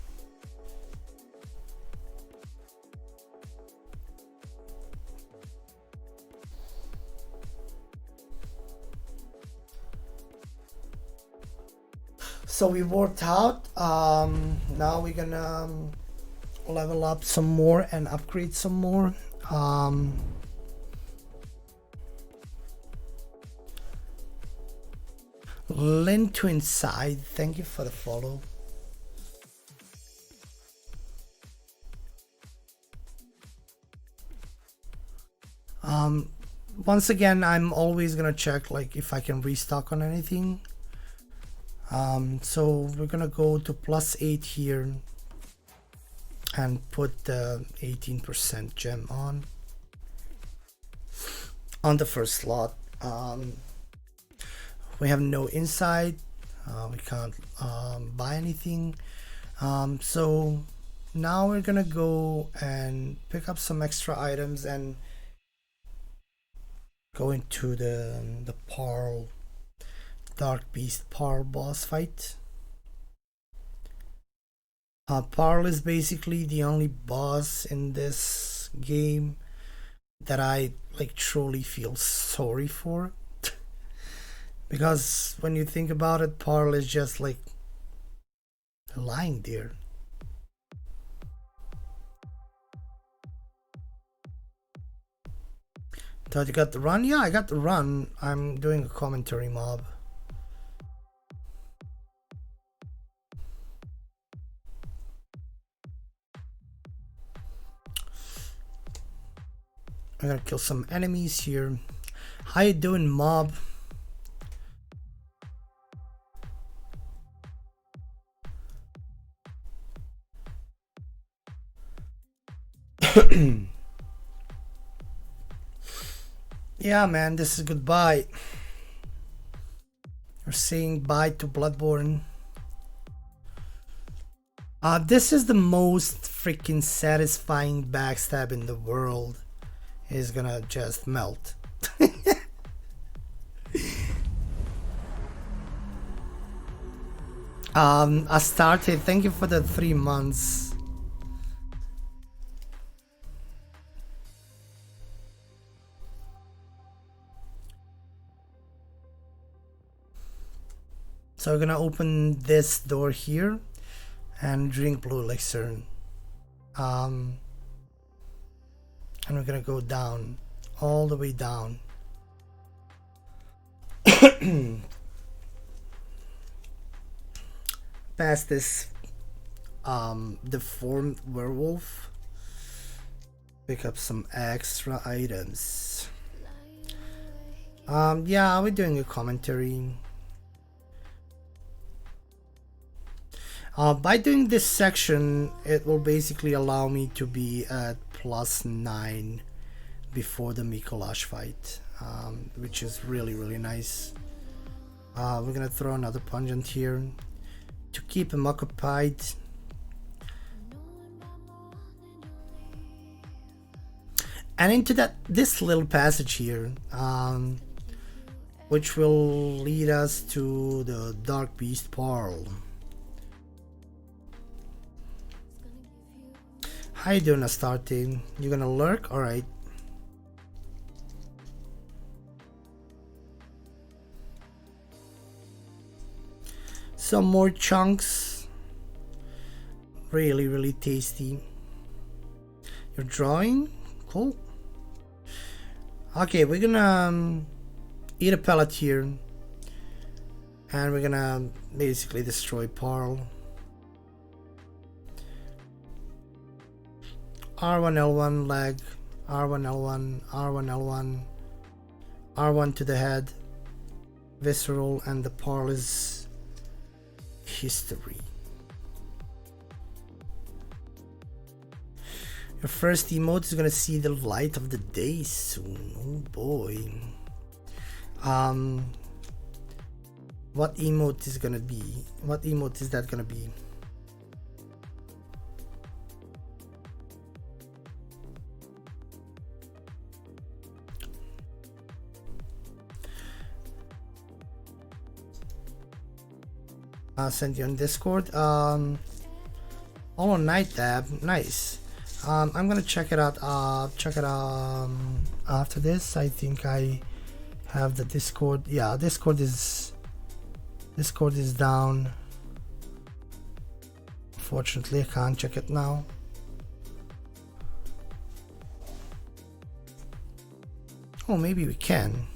So we worked out. Now we're gonna level up some more and upgrade some more. Link to inside, thank you for the follow. Once again, I'm always gonna check like if I can restock on anything. So we're gonna go to +8 here and put the 18% gem on the first slot. We have no inside, we can't buy anything. So now we're gonna go and pick up some extra items and go into the Parl Dark Beast Parl boss fight. Parl is basically the only boss in this game that I like truly feel sorry for. Because when you think about it, Parl is just like lying there. Thought you got the run? Yeah, I got the run. I'm doing a commentary mob. I'm gonna kill some enemies here. How you doing, mob? Yeah, man, this is goodbye. We're saying bye to Bloodborne. This is the most freaking satisfying backstab in the world. It's gonna just melt. Astarte, thank you for the 3 months. So we're gonna open this door here and drink blue elixir. And we're gonna go down, all the way down. Past this deformed werewolf. Pick up some extra items. Yeah, we're doing a commentary. By doing this section, it will basically allow me to be at +9 before the Mikolash fight, which is really nice. We're gonna throw another pungent here to keep him occupied. And into this little passage here, which will lead us to the Dark Beast Pearl. How you doing, Astarte? You gonna lurk? Alright. Some more chunks. Really tasty. You're drawing? Cool. Okay, we're gonna eat a pellet here. And we're gonna basically destroy Pearl. R1L1 leg, R1L1, R1L1, R1 to the head, visceral, and the Pearl is history. Your first emote is gonna see the light of the day soon. Oh boy. What emote is gonna be? What emote is that gonna be? Send you on Discord. Hollow Knight tab, nice. I'm gonna check it out. After this. I think I have the Discord. Yeah, Discord is down. Unfortunately, I can't check it now. Oh, maybe we can.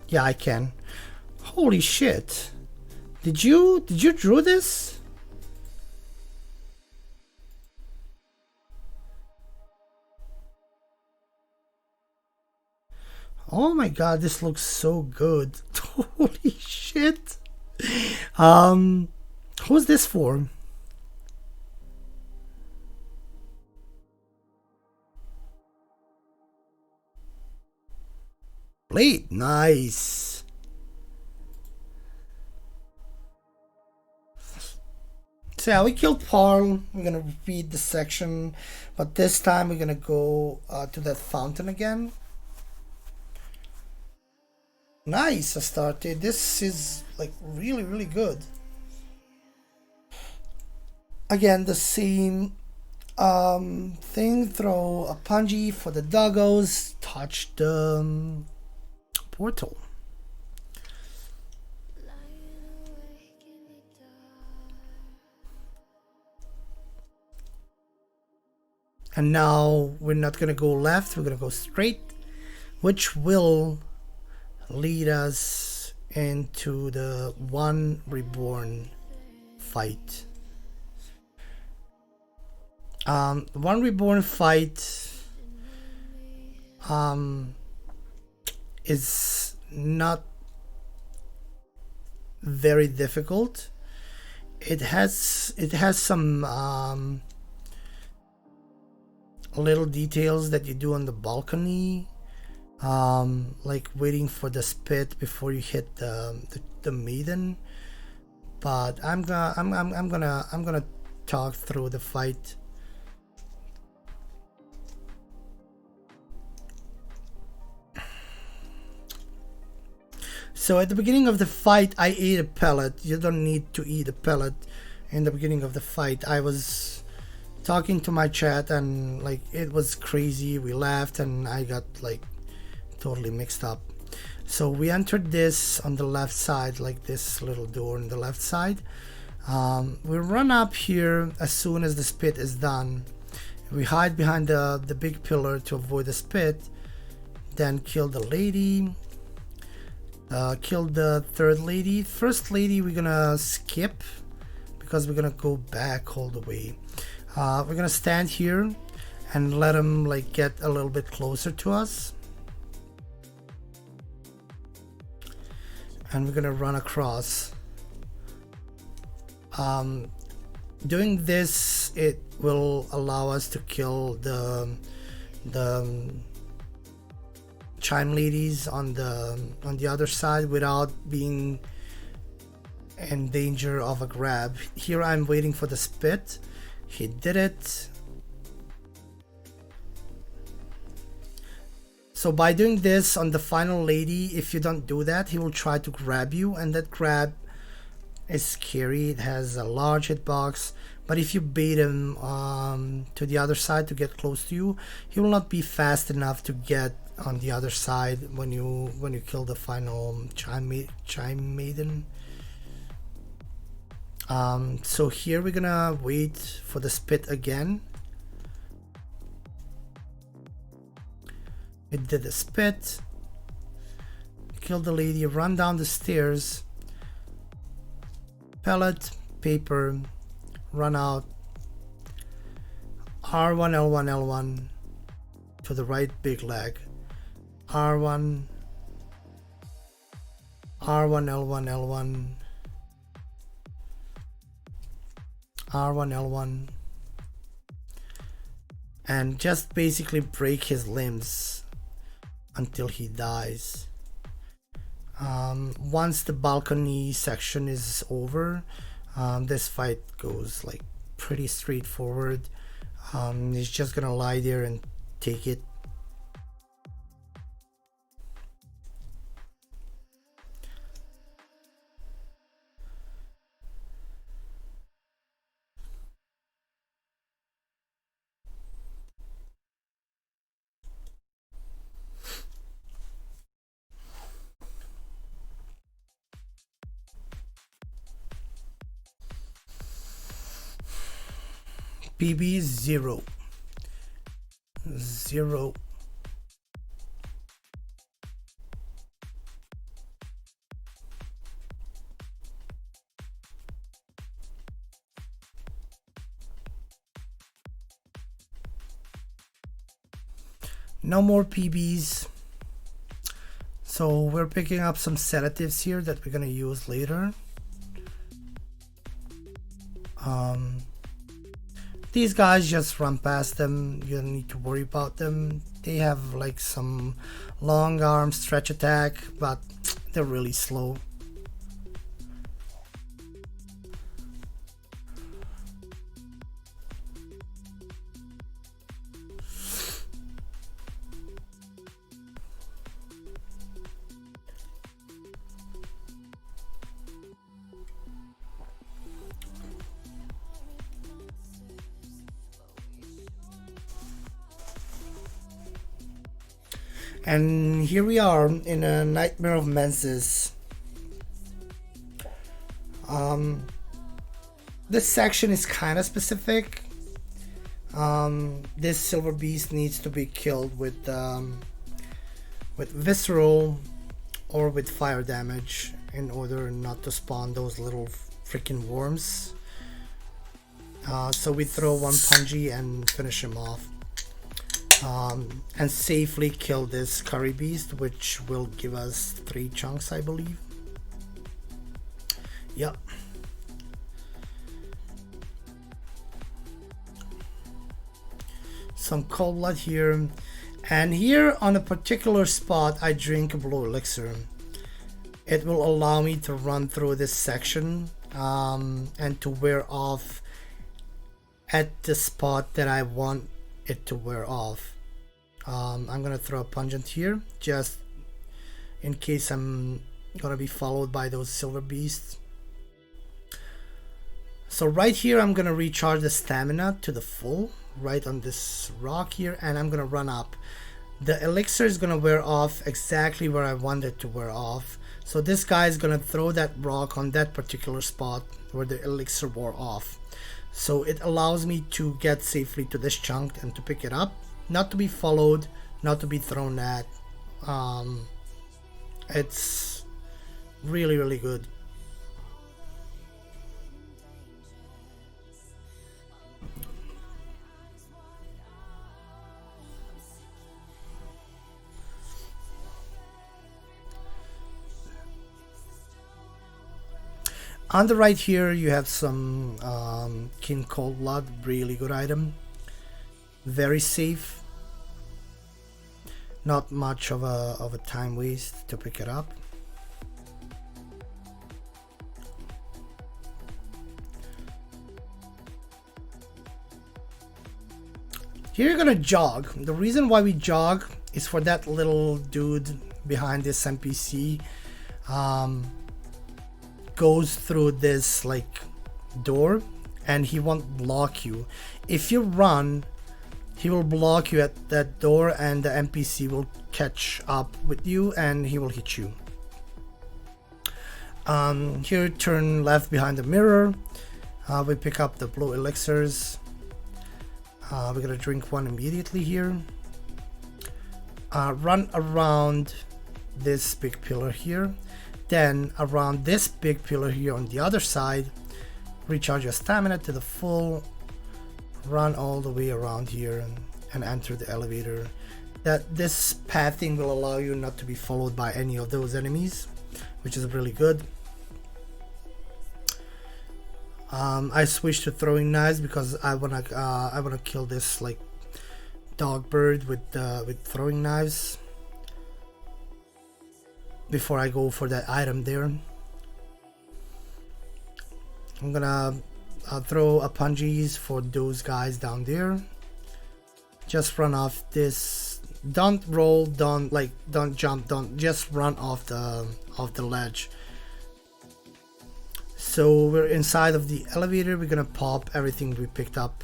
Yeah, I can. Holy shit. Did you draw this? Oh my god, this looks so good. Holy shit. Who's this for? Blade, nice. So yeah, we killed Pearl. We're gonna repeat the section, but this time we're gonna go to that fountain again. Nice, Astarte. This is like really good. Again, the same thing. Throw a punji for the doggos. Touch the portal. And now we're not gonna go left, we're gonna go straight, which will lead us into the One Reborn fight. One Reborn fight is not very difficult. It has some little details that you do on the balcony, like waiting for the spit before you hit the maiden. But I'm gonna talk through the fight. So at the beginning of the fight, I ate a pellet. You don't need to eat a pellet in the beginning of the fight. I was talking to my chat and like it was crazy. We laughed and I got like totally mixed up. So we entered this on the left side, like this little door on the left side. We run up here as soon as the spit is done. We hide behind the big pillar to avoid the spit. Then kill the lady. Kill the third lady. First lady we're gonna skip because we're gonna go back all the way. We're gonna stand here and let him like get a little bit closer to us, and we're gonna run across. Doing this, it will allow us to kill the chime ladies on the other side without being in danger of a grab. Here I'm waiting for the spit. He did it. So by doing this on the final lady, if you don't do that, he will try to grab you, and that grab is scary. It has a large hitbox, but if you bait him to the other side to get close to you, he will not be fast enough to get on the other side when you kill the final chime maiden. So here we're gonna wait for the spit again. It did the spit. Kill the lady, run down the stairs. Pellet, paper, run out. R1, L1, L1 to the right big leg. R1, R1, L1, L1, R1, L1, and just basically break his limbs until he dies. Once the balcony section is over, this fight goes like pretty straightforward. He's just gonna lie there and take it. PB 0. No more PBs. So we're picking up some sedatives here that we're gonna use later. These guys, just run past them. You don't need to worry about them. They have like some long arm stretch attack, but they're really slow. And here we are in a Nightmare of Menses. This section is kind of specific. This silver beast needs to be killed with visceral or with fire damage in order not to spawn those little freaking worms. So we throw one punji and finish him off. And safely kill this curry beast, which will give us 3 chunks, I believe. Yep. Some cold blood here, and here on a particular spot I drink a blue elixir. It will allow me to run through this section and to wear off at the spot that I want it to wear off. I'm gonna throw a pungent here just in case I'm gonna be followed by those silver beasts. So right here I'm gonna recharge the stamina to the full right on this rock here, and I'm gonna run up. The elixir is gonna wear off exactly where I want it to wear off. So this guy is gonna throw that rock on that particular spot where the elixir wore off. So it allows me to get safely to this chunk and to pick it up, not to be followed, not to be thrown at. It's really, really good. On the right here you have some King Cold Blood, really good item, very safe, not much of a time waste to pick it up. Here you're gonna jog. The reason why we jog is for that little dude behind this NPC. Goes through this like door and he won't block you. If you run, he will block you at that door and the NPC will catch up with you and he will hit you. Here turn left behind the mirror. We pick up the blue elixirs. We're gonna drink one immediately here. Run around this big pillar here. Then around this big pillar here on the other side, recharge your stamina to the full, run all the way around here and enter the elevator. This pathing will allow you not to be followed by any of those enemies, which is really good. I switched to throwing knives because I wanna kill this like dog bird with throwing knives before I go for that item there. I'm gonna throw a punjies for those guys down there. Just run off this. Don't roll, don't jump, don't just run off the ledge. So we're inside of the elevator. We're gonna pop everything we picked up.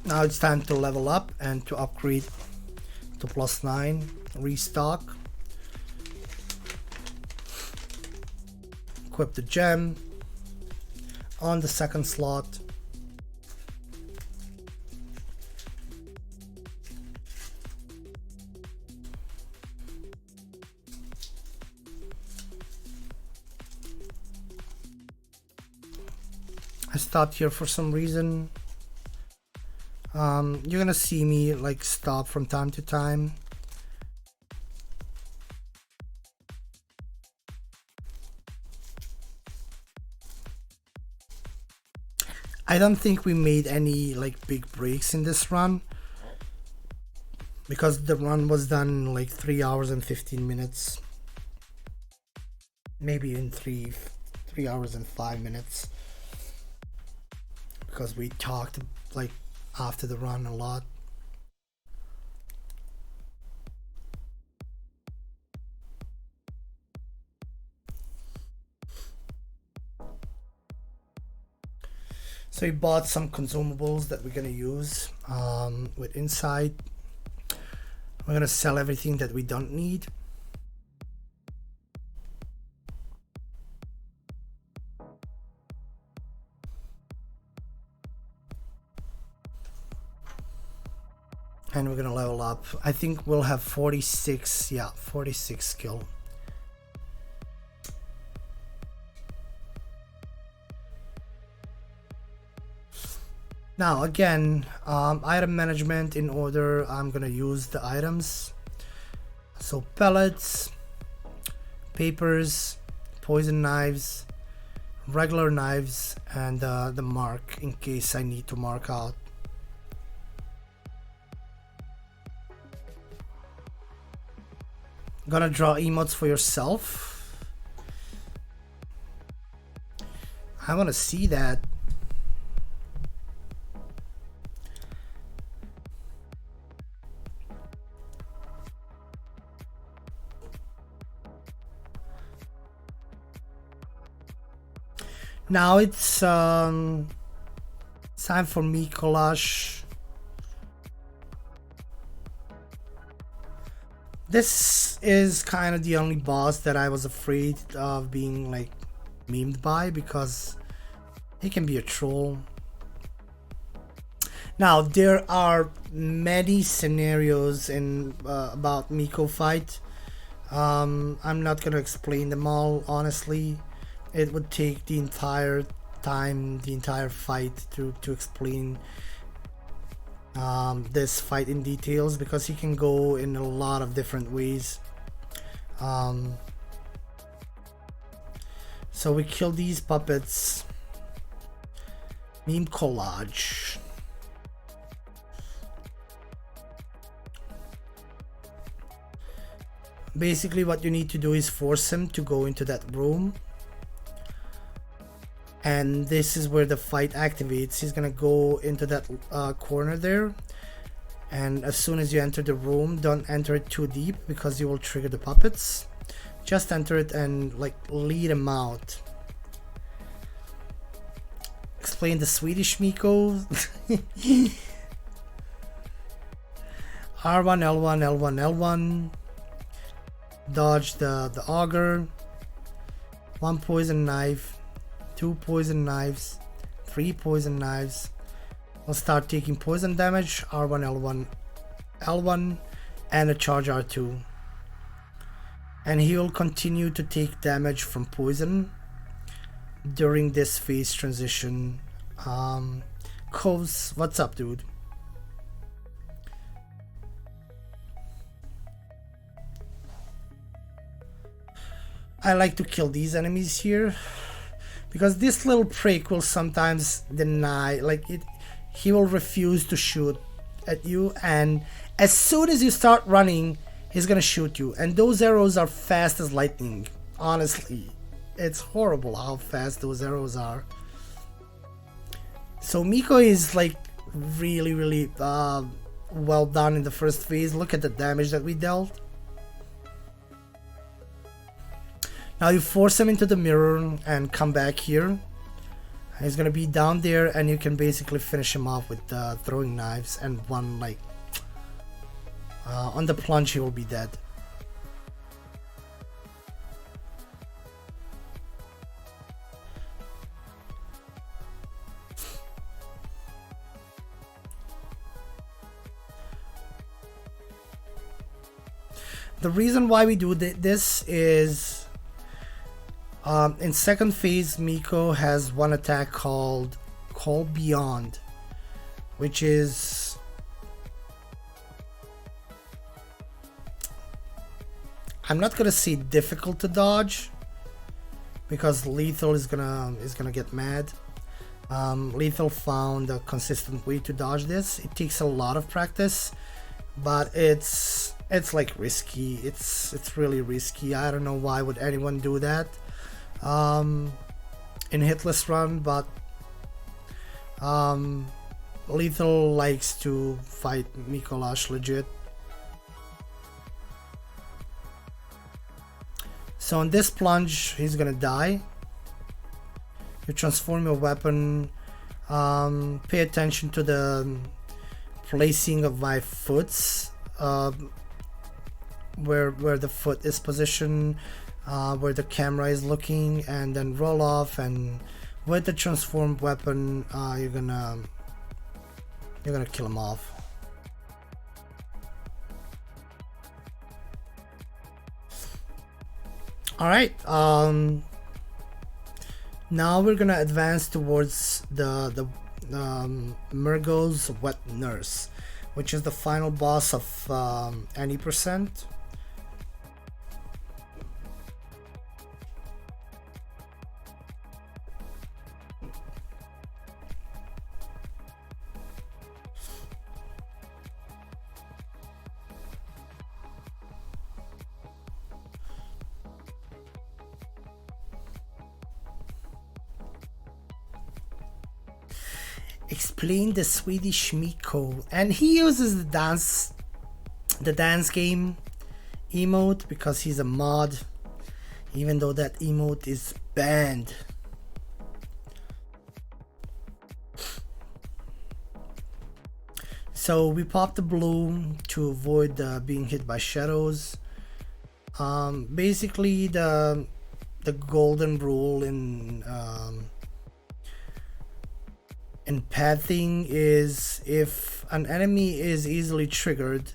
Now it's time to level up and to upgrade to +9, restock, equip the gem on the second slot. I stopped here for some reason. You're gonna see me like stop from time to time. I don't think we made any like big breaks in this run because the run was done in like 3 hours and 15 minutes, maybe in 3 hours and 5 minutes, because we talked like after the run a lot. So we bought some consumables that we're gonna use with inside. We're gonna sell everything that we don't need. And we're gonna level up. I think we'll have 46, yeah, 46 skill. Now again, item management in order. I'm gonna use the items. So pellets, papers, poison knives, regular knives, and the mark in case I need to mark out. Gonna draw emotes for yourself. I wanna see that. Now it's time for me collage. This is kind of the only boss that I was afraid of being like memed by, because he can be a troll. Now there are many scenarios in about Miko fight. I'm not gonna explain them all, honestly. It would take the entire time, the entire fight to explain this fight in details, because he can go in a lot of different ways. So we kill these puppets. Meme collage. Basically what you need to do is force him to go into that room. And this is where the fight activates. He's gonna go into that corner there, and as soon as you enter the room, don't enter it too deep because you will trigger the puppets. Just enter it and like lead him out. Explain the Swedish Miko. R1, L1, L1, L1. Dodge the auger. 1 poison knife. 2 poison knives, 3 poison knives. We'll start taking poison damage. R1, L1, L1, and a charge R2. And he will continue to take damage from poison during this phase transition. Coves, what's up, dude? I like to kill these enemies here, because this little prick will sometimes deny, like he will refuse to shoot at you, and as soon as you start running, he's gonna shoot you, and those arrows are fast as lightning. Honestly, it's horrible how fast those arrows are. So Miko is like really well done in the first phase. Look at the damage that we dealt. Now you force him into the mirror and come back here. He's gonna be down there, and you can basically finish him off with throwing knives, and one like on the plunge he will be dead. The reason why we do this is in second phase, Miko has one attack called Call Beyond, which is I'm not gonna say difficult to dodge, because Lethal is gonna get mad. Lethal found a consistent way to dodge this. It takes a lot of practice, but it's like risky. It's really risky. I don't know why would anyone do that in hitless run, but Lethal likes to fight Mikolash legit. So on this plunge, he's gonna die. You transform your weapon Pay attention to the placing of my foots, where the foot is positioned, where the camera is looking, and then roll off. And with the transformed weapon, you're gonna kill him off. All right. Now we're gonna advance towards the Murgo's Wet Nurse, which is the final boss of any percent. Explain the Swedish Miko, and he uses the dance game emote because he's a mod, even though that emote is banned. So we pop the blue to avoid being hit by shadows. Basically the golden rule in pathing is, if an enemy is easily triggered,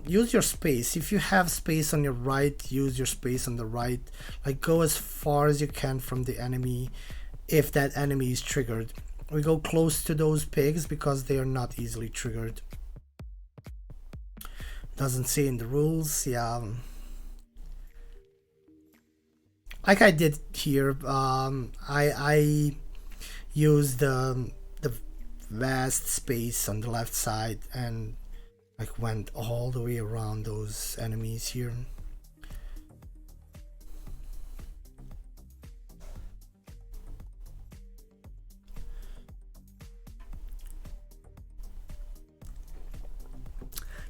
use your space. If you have space on your right, use your space on the right. Like, go as far as you can from the enemy if that enemy is triggered. We go close to those pigs because they are not easily triggered. Doesn't say in the rules, yeah. Like I did here, I used the vast space on the left side and like went all the way around those enemies here.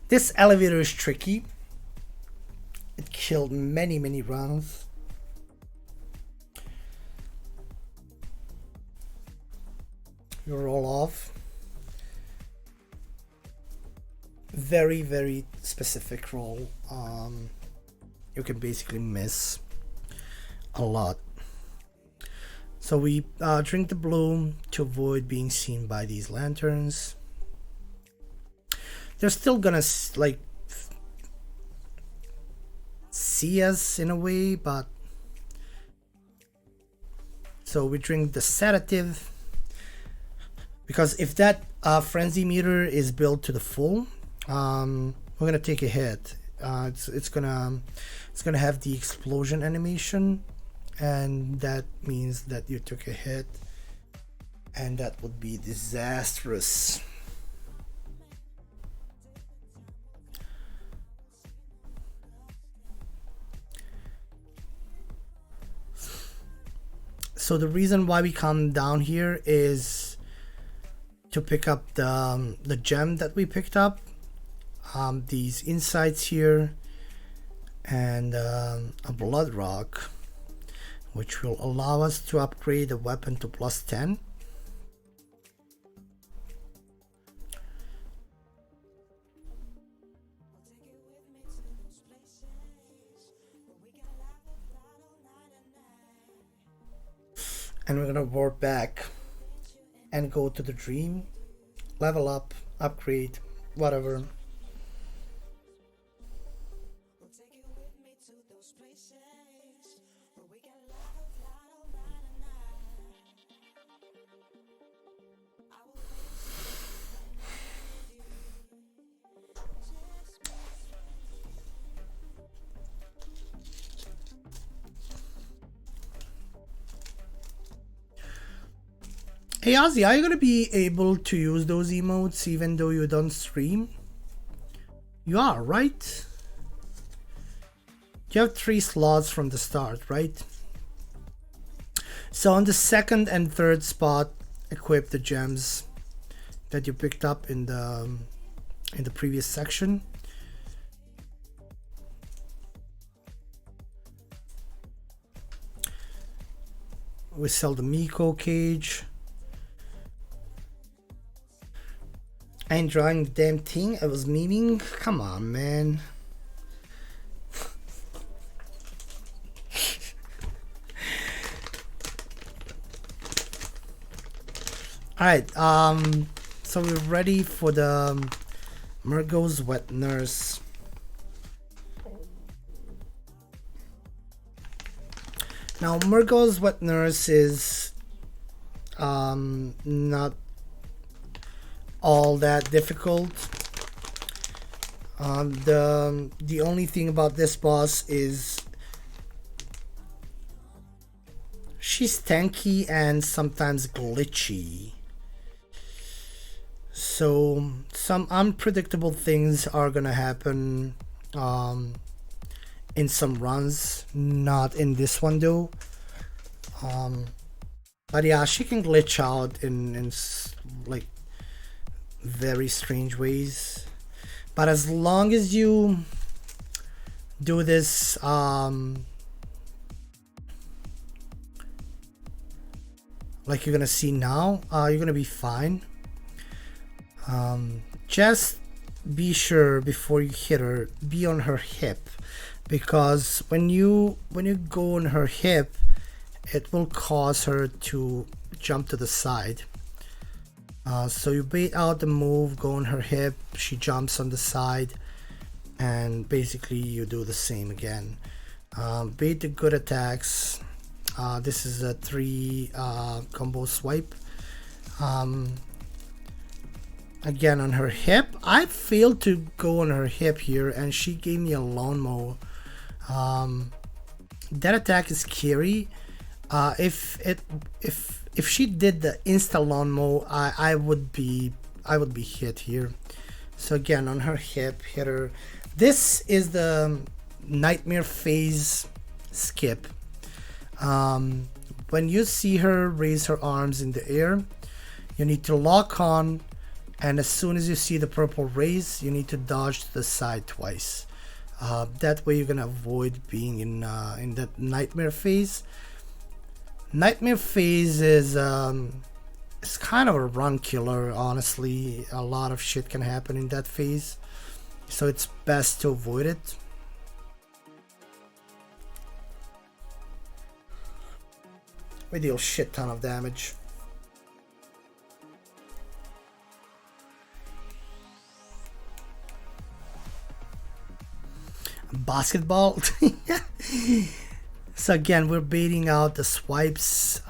This elevator is tricky. It killed many rounds. You roll off. Very specific roll. You can basically miss a lot. So we drink the blue to avoid being seen by these lanterns. They're still gonna like see us in a way, but so we drink the sedative, because if that frenzy meter is built to the full, we're gonna take a hit. It's gonna have the explosion animation, and that means that you took a hit, and that would be disastrous. So the reason why we come down here is to pick up the gem that we picked up, these insights here, and a blood rock, which will allow us to upgrade the weapon to +10. And we're gonna warp back and go to the dream, level up, upgrade, whatever. Hey Ozzy, are you gonna be able to use those emotes even though you don't stream? You are, right? You have 3 slots from the start, right? So on the second and third spot, equip the gems that you picked up in the previous section. We sell the Miko cage. I ain't drawing the damn thing. I was memeing. Come on, man. Alright, so we're ready for the Murgo's Wet Nurse. Now, Murgo's Wet Nurse is not all that difficult. The only thing about this boss is she's tanky and sometimes glitchy. So some unpredictable things are gonna happen in some runs, not in this one though. But yeah, she can glitch out in like very strange ways. But as long as you do this like you're gonna see now, you're gonna be fine. Just be sure before you hit her, be on her hip, because when you go on her hip, it will cause her to jump to the side. So you bait out the move, go on her hip, she jumps on the side, and basically you do the same again. Bait the good attacks. This is a 3 combo swipe. Again on her hip. I failed to go on her hip here and she gave me a lawnmower. That attack is scary. If she did the insta lawnmower, I would be hit here. So again on her hip, hit her. This is the nightmare phase skip. When you see her raise her arms in the air, you need to lock on, and as soon as you see the purple raise, you need to dodge to the side twice. That way you're gonna avoid being in that nightmare phase. Nightmare phase is it's kind of a run killer, honestly. A lot of shit can happen in that phase, so it's best to avoid it. We deal shit ton of damage. Basketball. So again, we're baiting out the swipes.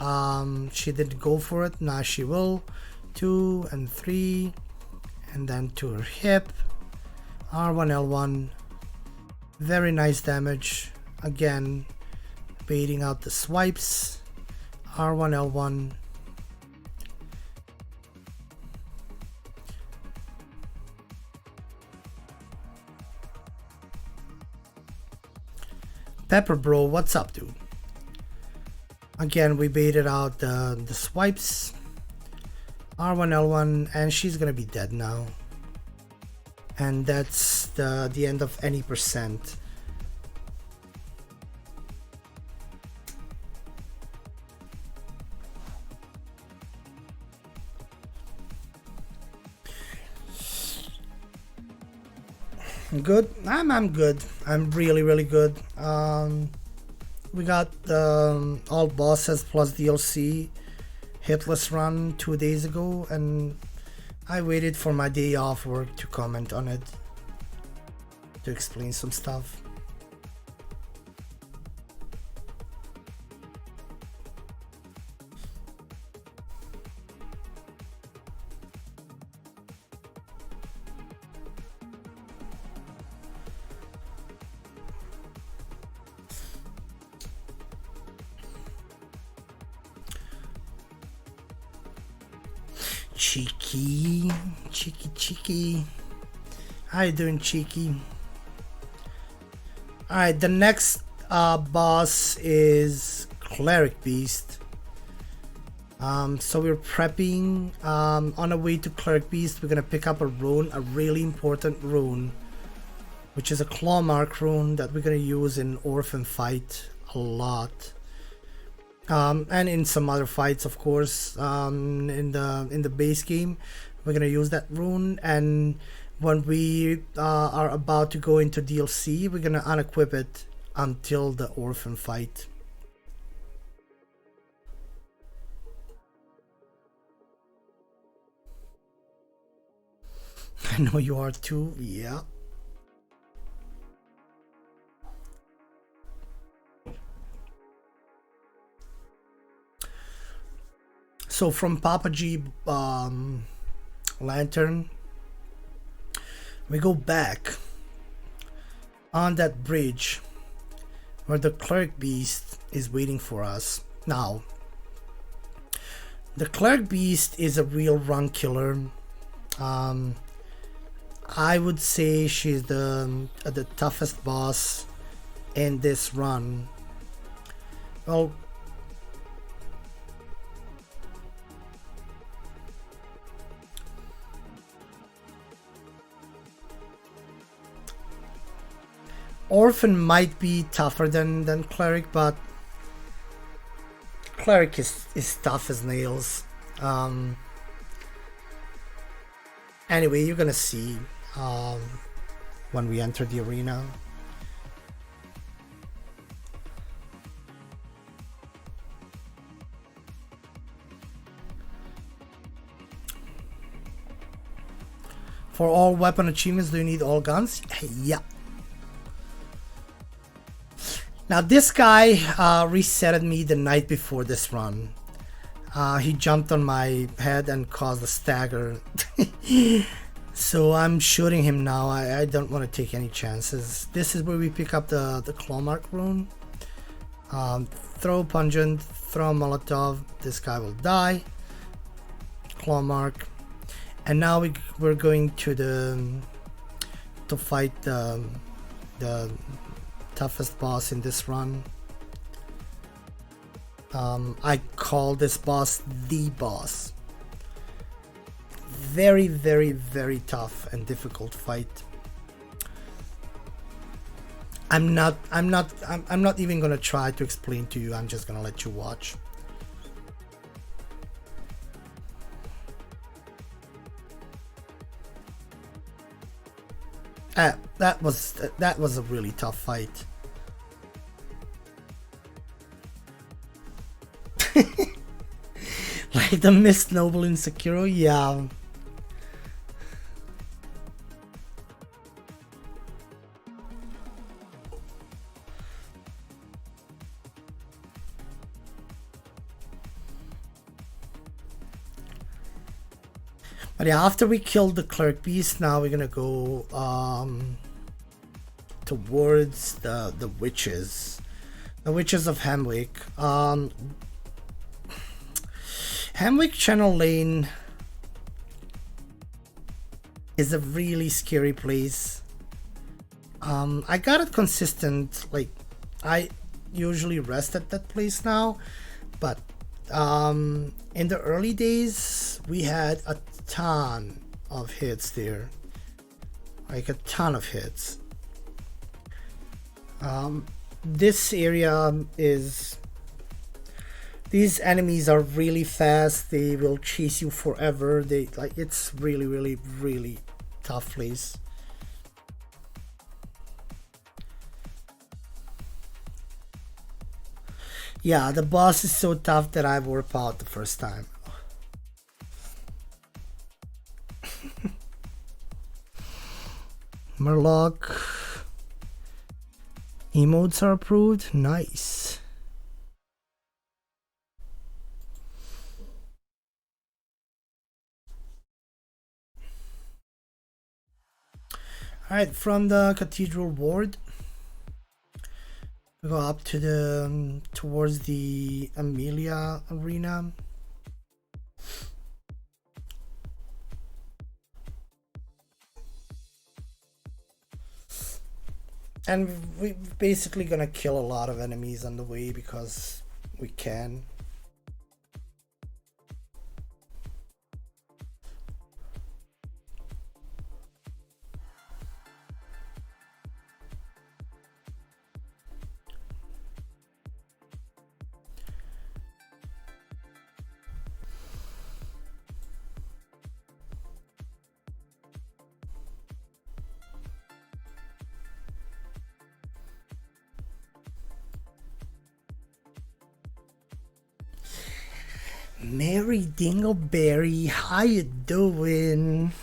She didn't go for it. Now she will. 2 and 3, and then to her hip. R1 L1. Very nice damage. Again, baiting out the swipes. R1 L1. Pepper bro, what's up, dude? Again, we baited out the swipes. R1 L1, and she's gonna be dead now. And that's the end of any percent. Good. I'm good. I'm really good. We got all bosses plus DLC hitless run 2 days ago, and I waited for my day off work to comment on it, to explain some stuff. Cheeky. How you doing, Cheeky? Alright, the next boss is Cleric Beast. So we're prepping. On our way to Cleric Beast, we're gonna pick up a rune, a really important rune, which is a claw mark rune that we're gonna use in Orphan fight a lot. And in some other fights, of course. In the base game, We're gonna use that rune, and when we are about to go into DLC, we're gonna unequip it until the orphan fight. I know you are too, yeah. So from Papa G Lantern, we go back on that bridge where the Cleric Beast is waiting for us. Now, the Cleric Beast is a real run killer. I would say she's the toughest boss in this run. Well, Orphan might be tougher than Cleric, but Cleric is tough as nails. Anyway, you're gonna see when we enter the arena. For all weapon achievements, do you need all guns? Yeah. Now this guy resetted me the night before this run. He jumped on my head and caused a stagger. So I'm shooting him now. I don't want to take any chances. This is where we pick up the claw mark rune. Throw pungent, throw Molotov. This guy will die. Claw mark. And now we're going to fight the toughest boss in this run. I call this boss the boss. Very, very, very tough and difficult fight. I'm not even gonna try to explain to you. I'm just gonna let you watch. That was a really tough fight. Like the Miss Noble in Sekiro, yeah. But yeah, after we killed the Cleric Beast, now we're gonna go towards the witches. The Witches of Hamwick. Hamwick Channel Lane is a really scary place. I got it consistent, like I usually rest at that place now, but in the early days we had a ton of hits there, like a ton of hits. This area is, these enemies are really fast. They will chase you forever. They like, it's really, really, really tough place. Yeah, the boss is so tough that I warped out the first time. Murloc. Emotes are approved. Nice. Alright, from the Cathedral Ward, we go up to the towards the Amelia Arena. And we're basically gonna kill a lot of enemies on the way because we can. Mary Dingleberry, how you doing?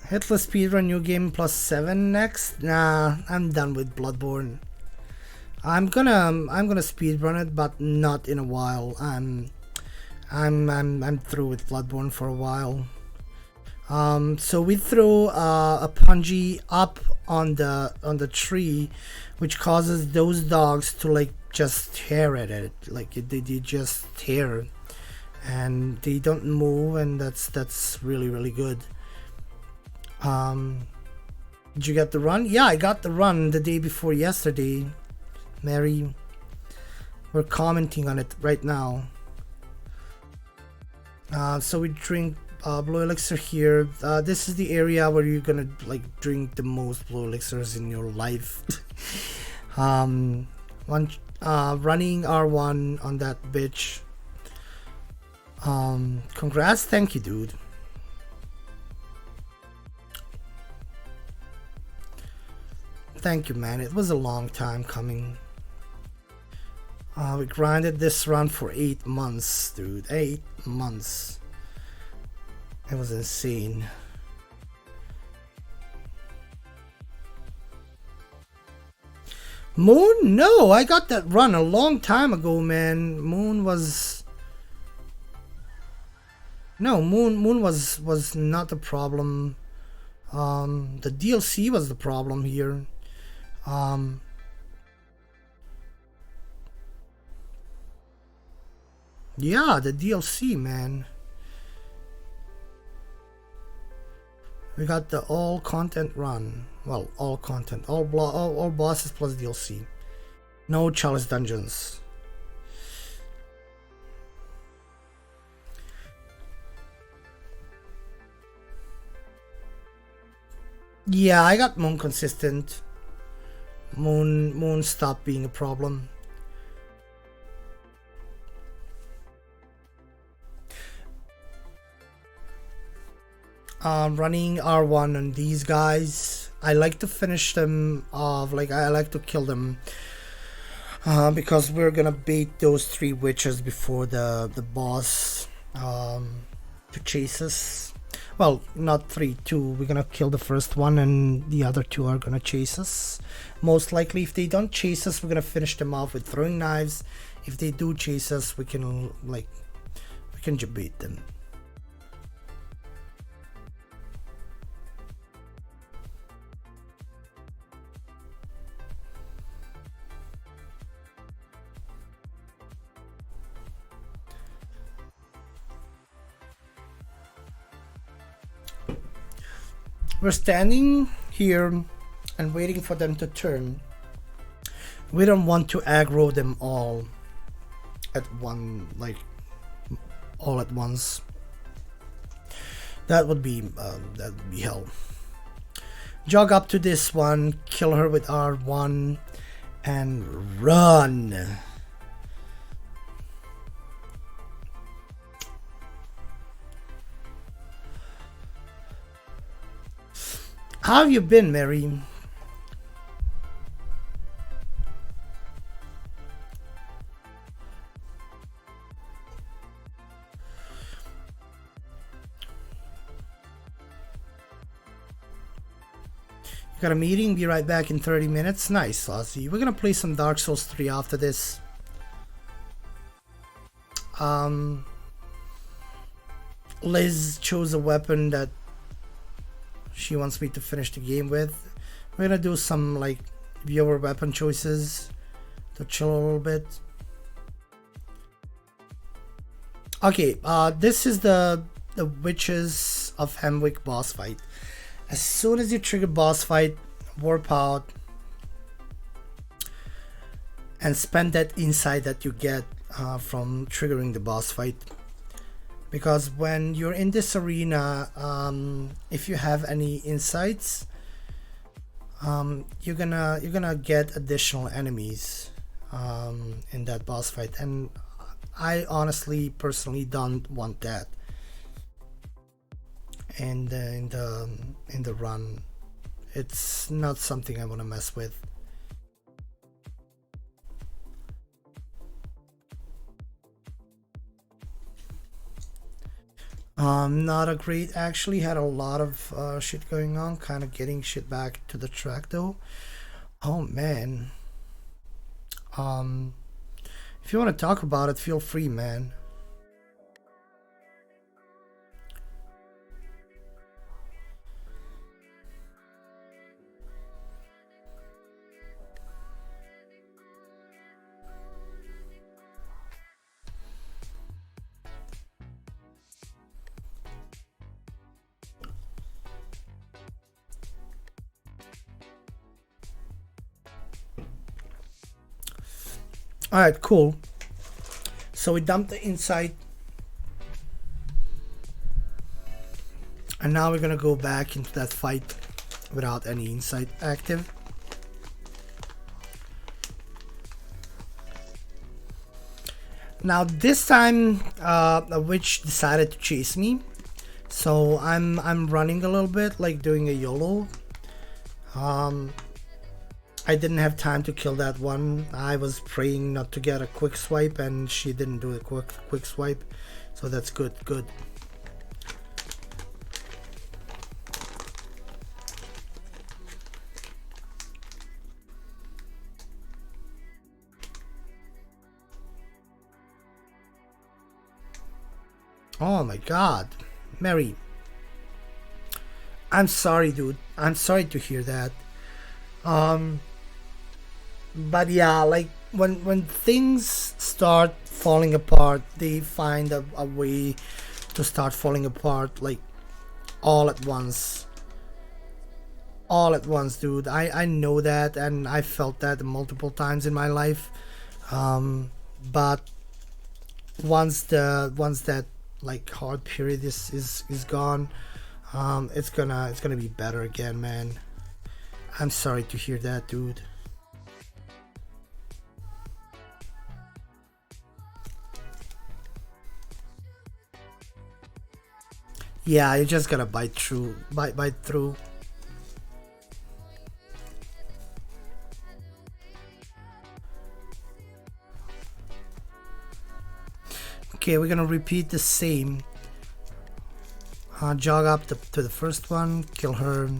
Hitless speedrun new game plus 7 next? Nah, I'm done with Bloodborne. I'm gonna speedrun it, but not in a while. I'm through with Bloodborne for a while. So we threw a punji up on the tree, which causes those dogs to like just tear at it, like they just tear, and they don't move, and that's really good. Did you get the run? Yeah, I got the run the day before yesterday, Mary. We're commenting on it right now. So we drink blue elixir here. This is the area where you're gonna like drink the most blue elixirs in your life. Running R1 on that bitch. Congrats, thank you, dude. Thank you, man. It was a long time coming. We grinded this run for 8 months, dude. 8 months. It was insane. Moon? No, I got that run a long time ago, man. Moon was... No, Moon was not the problem. The DLC was the problem here. Yeah, the DLC, man. We got the all content run. Well, all content, all bosses plus DLC. No chalice dungeons. Yeah, I got Moon consistent. Moon stopped being a problem. Running R1 on these guys. I like to finish them off, like I like to kill them. Because we're gonna bait those 3 witches before the boss to chase us. Well, not 3, 2. We're gonna kill the first one and the other 2 are gonna chase us. Most likely, if they don't chase us, we're gonna finish them off with throwing knives. If they do chase us, we can bait them. We're standing here and waiting for them to turn. We don't want to aggro them all at all at once. That would be hell. Jog up to this one, kill her with R1, and run. How have you been, Mary? You got a meeting? Be right back in 30 minutes. Nice, Ozzy. We're gonna play some Dark Souls 3 after this. Liz chose a weapon that she wants me to finish the game with. We're gonna do some like viewer weapon choices to chill a little bit. Okay, this is the Witches of Hemwick boss fight. As soon as you trigger boss fight, warp out and spend that insight that you get from triggering the boss fight. Because when you're in this arena, if you have any insights, you're gonna get additional enemies in that boss fight, and I honestly, personally, don't want that. And in the run, It's not something I want to mess with. Not a great, actually had a lot of shit going on, kind of getting shit back to the track though. Oh man. Um, if you want to talk about it, feel free, man. Alright, cool. So we dumped the inside. And now we're gonna go back into that fight without any insight active. Now this time a witch decided to chase me. So I'm running a little bit, like doing a YOLO. I didn't have time to kill that one. I was praying not to get a quick swipe and she didn't do a quick swipe. So that's good. Oh my god. Mary. I'm sorry, dude. I'm sorry to hear that. But yeah, like when things start falling apart, they find a way to start falling apart like all at once. All at once, dude. I know that, and I felt that multiple times in my life. But once that like hard period is gone, it's gonna be better again, man. I'm sorry to hear that, dude. Yeah, you just gotta bite through. Bite through. Okay, we're gonna repeat the same. Jog up to the first one, kill her.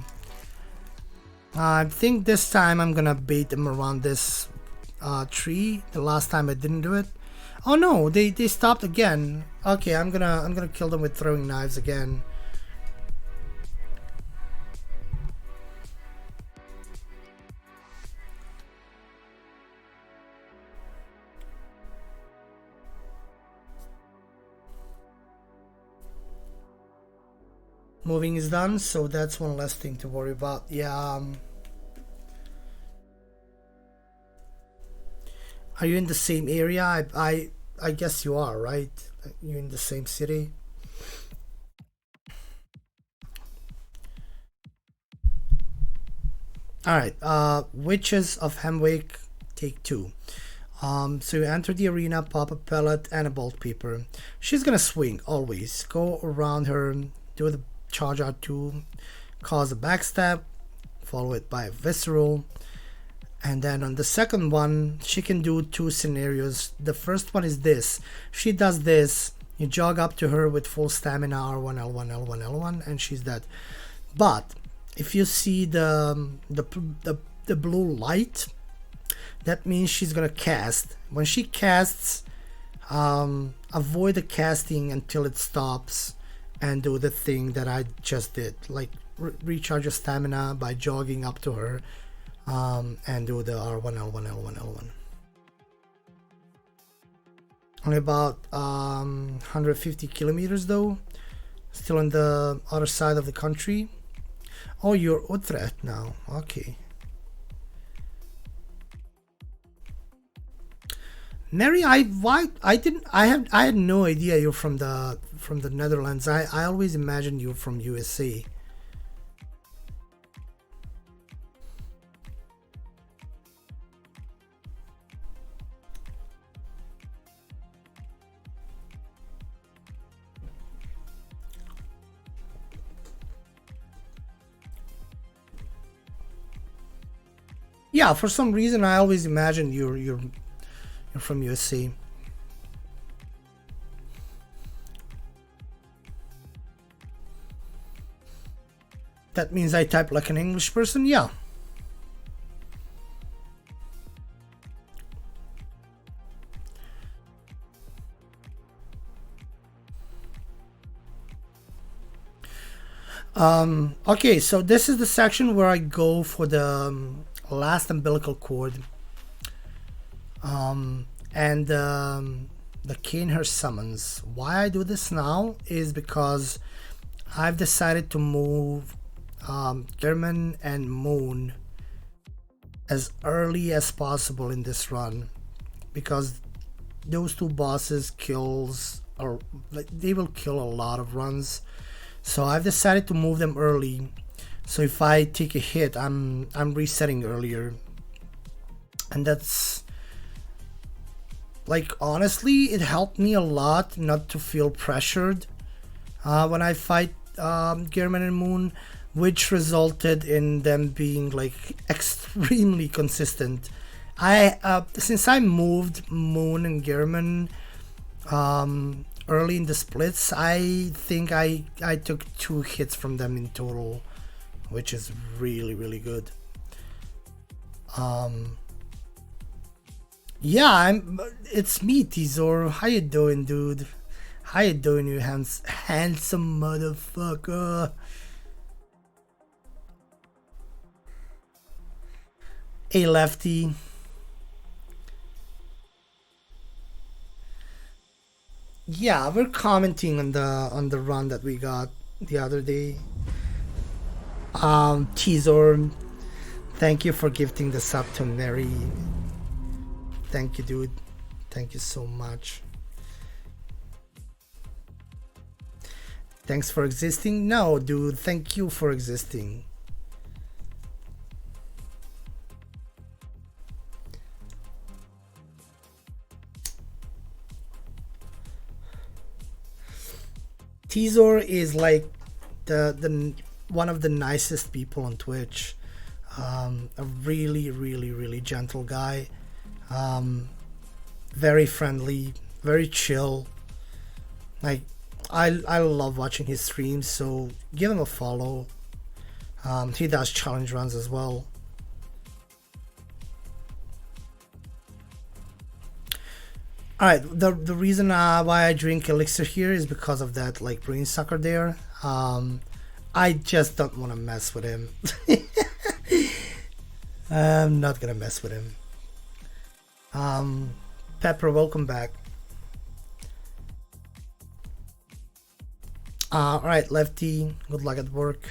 I think this time I'm gonna bait them around this tree. The last time I didn't do it. Oh no, they stopped again. Okay, I'm gonna kill them with throwing knives again. Moving is done, so that's one less thing to worry about. Yeah. Are you in the same area? I guess you are, right? You're in the same city. All right. Witches of Hemwick, take 2. So you enter the arena, pop a pellet and a bolt paper. She's gonna swing always. Go around her, do the charge out 2, cause a backstab, follow it by a visceral. And then on the second one, she can do 2 scenarios. The first one is this. She does this. You jog up to her with full stamina, R1, L1, L1, L1, and she's dead. But if you see the blue light, that means she's gonna cast. When she casts, avoid the casting until it stops and do the thing that I just did. Like recharge your stamina by jogging up to her. And do the R1, L1, L1, L1. Only about 150 kilometers though. Still on the other side of the country. Oh, you're Utrecht now. Okay. Mary, I had no idea you're from the Netherlands. I always imagined you from USA. Yeah, for some reason I always imagined you're from USA. That means I type like an English person? Yeah. Okay, so this is the section where I go for the last umbilical cord. And the Kanehurst summons. Why I do this now is because I've decided to move German and Moon as early as possible in this run, because those two bosses kills, or like, they will kill a lot of runs. So I've decided to move them early. So if I take a hit, I'm resetting earlier, and that's like, honestly, it helped me a lot not to feel pressured when I fight German and Moon, which resulted in them being like extremely consistent. Since I moved Moon and German early in the splits, I think I took 2 hits from them in total, which is really good. Yeah, it's me, Tizor. How you doing, dude? How you doing, you handsome motherfucker? Hey, Lefty. Yeah, we're commenting on the run that we got the other day. Tizor, thank you for gifting the sub to Mary. Thank you, dude. Thank you so much. Thanks for existing. No, dude, thank you for existing. Tizor is like the one of the nicest people on Twitch. A really gentle guy. Very friendly, very chill. Like, I love watching his streams, so give him a follow. He does challenge runs as well. Alright, the reason why I drink elixir here is because of that like brain sucker there. I just don't want to mess with him. I'm not gonna mess with him. Pepper, welcome back. Alright, Lefty, good luck at work.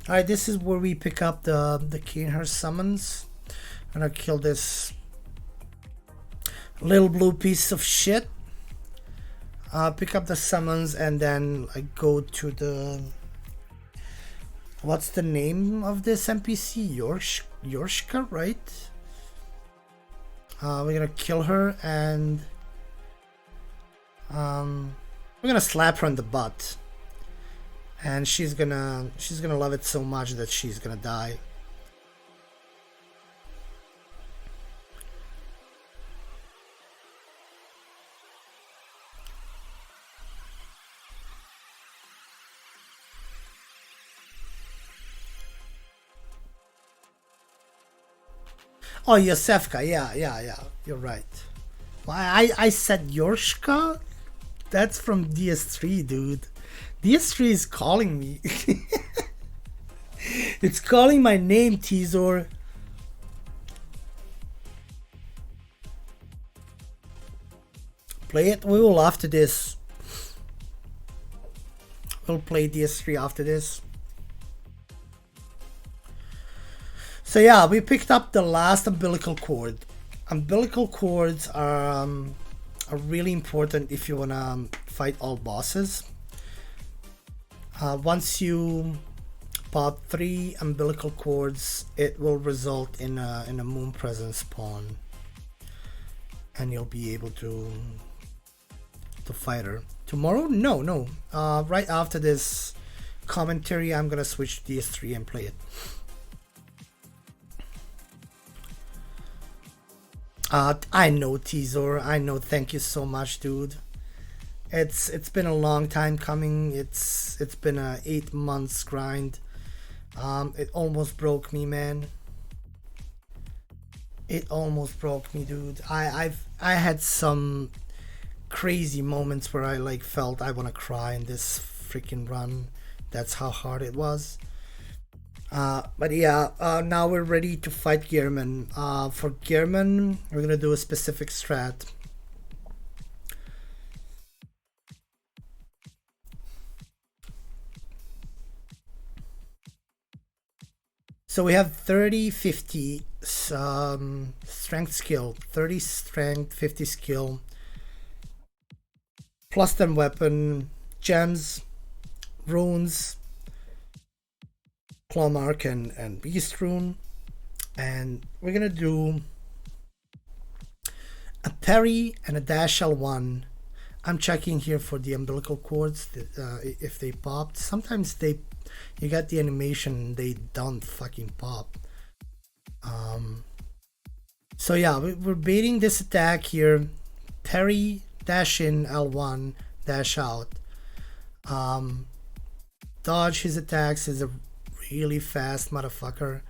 Alright, this is where we pick up the Kanehurst summons. I'm gonna kill this little blue piece of shit. Pick up the summons and then I go to the... What's the name of this NPC? Yorshka, right? We're gonna kill her and we're gonna slap her in the butt, and she's gonna love it so much that she's gonna die. Oh, Yosefka, yeah, you're right. Well, I said Yorshka? That's from DS3, dude. DS3 is calling me. It's calling my name, Tizor. Play it? We will after this. We'll play DS3 after this. So yeah, we picked up the last umbilical cord. Umbilical cords are really important if you wanna fight all bosses. Once you pop 3 umbilical cords, it will result in a moon presence spawn, and you'll be able to fight her. Tomorrow? No, no. Right after this commentary, I'm gonna switch to DS3 and play it. I know, Teasor. I know. Thank you so much, dude. It's been a long time coming. It's been a 8 months grind. It almost broke me, man. It almost broke me, dude. I had some crazy moments where I like felt I want to cry in this freaking run. That's how hard it was. But yeah, now we're ready to fight Gearman. For Gearman, we're gonna do a specific strat. So we have 30, 50 strength skill, 30 strength, 50 skill, plus 10 weapon, gems, runes, claw mark and beast rune. And we're gonna do a parry and a dash L1. I'm checking here for the umbilical cords, if they popped. Sometimes you get the animation, they don't fucking pop. So yeah, we're baiting this attack here. Parry, dash in, L1, dash out. Dodge his attacks is a really fast motherfucker.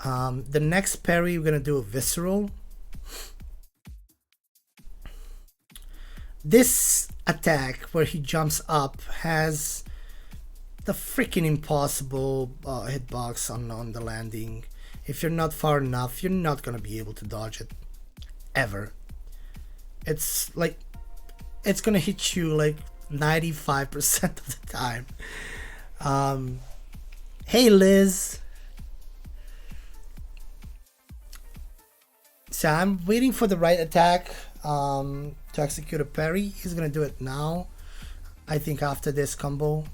The next parry, we're gonna do a visceral. This attack where he jumps up has the freaking impossible hitbox on the landing. If you're not far enough, you're not gonna be able to dodge it ever. It's like it's gonna hit you like 95% of the time. Hey Liz. So I'm waiting for the right attack to execute a parry. He's gonna do it now. I think after this combo.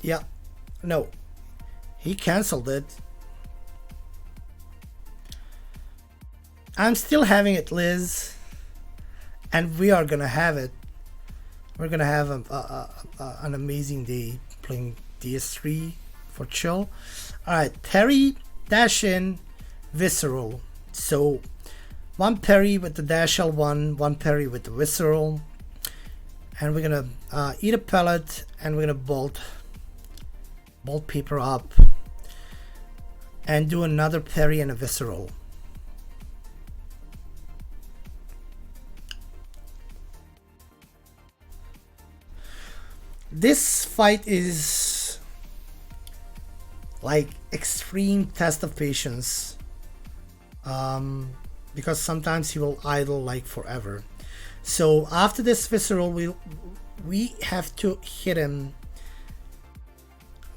Yeah, no, he cancelled it. I'm still having it, Liz, and we are gonna have it. We're gonna have an amazing day playing DS3 for chill. Alright, parry, dash in, visceral. So one parry with the dash L1, one parry with the visceral, and we're gonna eat a pellet, and we're gonna bolt paper up and do another parry and a visceral. This fight is like extreme test of patience, because sometimes he will idle like forever. So after this visceral, we have to hit him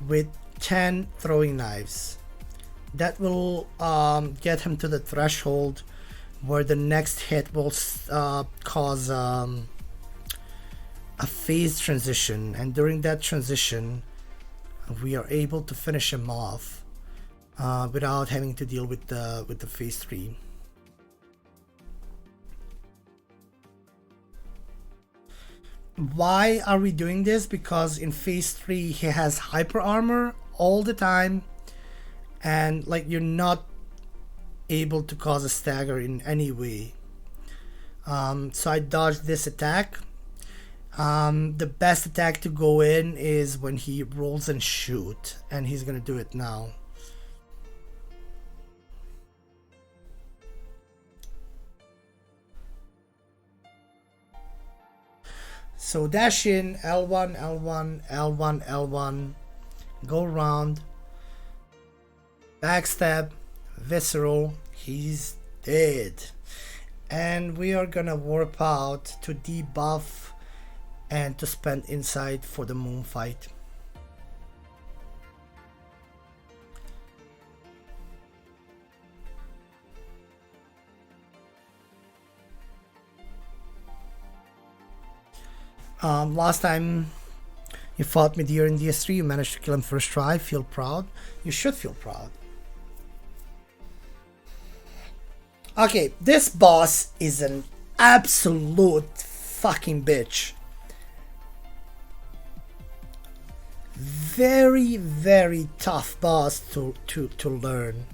with 10 throwing knives. That will get him to the threshold where the next hit will cause a phase transition, and during that transition we are able to finish him off without having to deal with the phase 3. Why are we doing this? Because in phase 3 he has hyper armor all the time, and like you're not able to cause a stagger in any way. So I dodged this attack. The best attack to go in is when he rolls and shoot, and he's gonna do it now. So dash in, L1, L1, L1, L1, go around, backstab, visceral, he's dead. And we are gonna warp out to debuff and to spend insight for the moon fight. Last time you fought me here in DS3, you managed to kill him first try. Feel proud? You should feel proud. Okay, this boss is an absolute fucking bitch. Very, very tough boss to learn.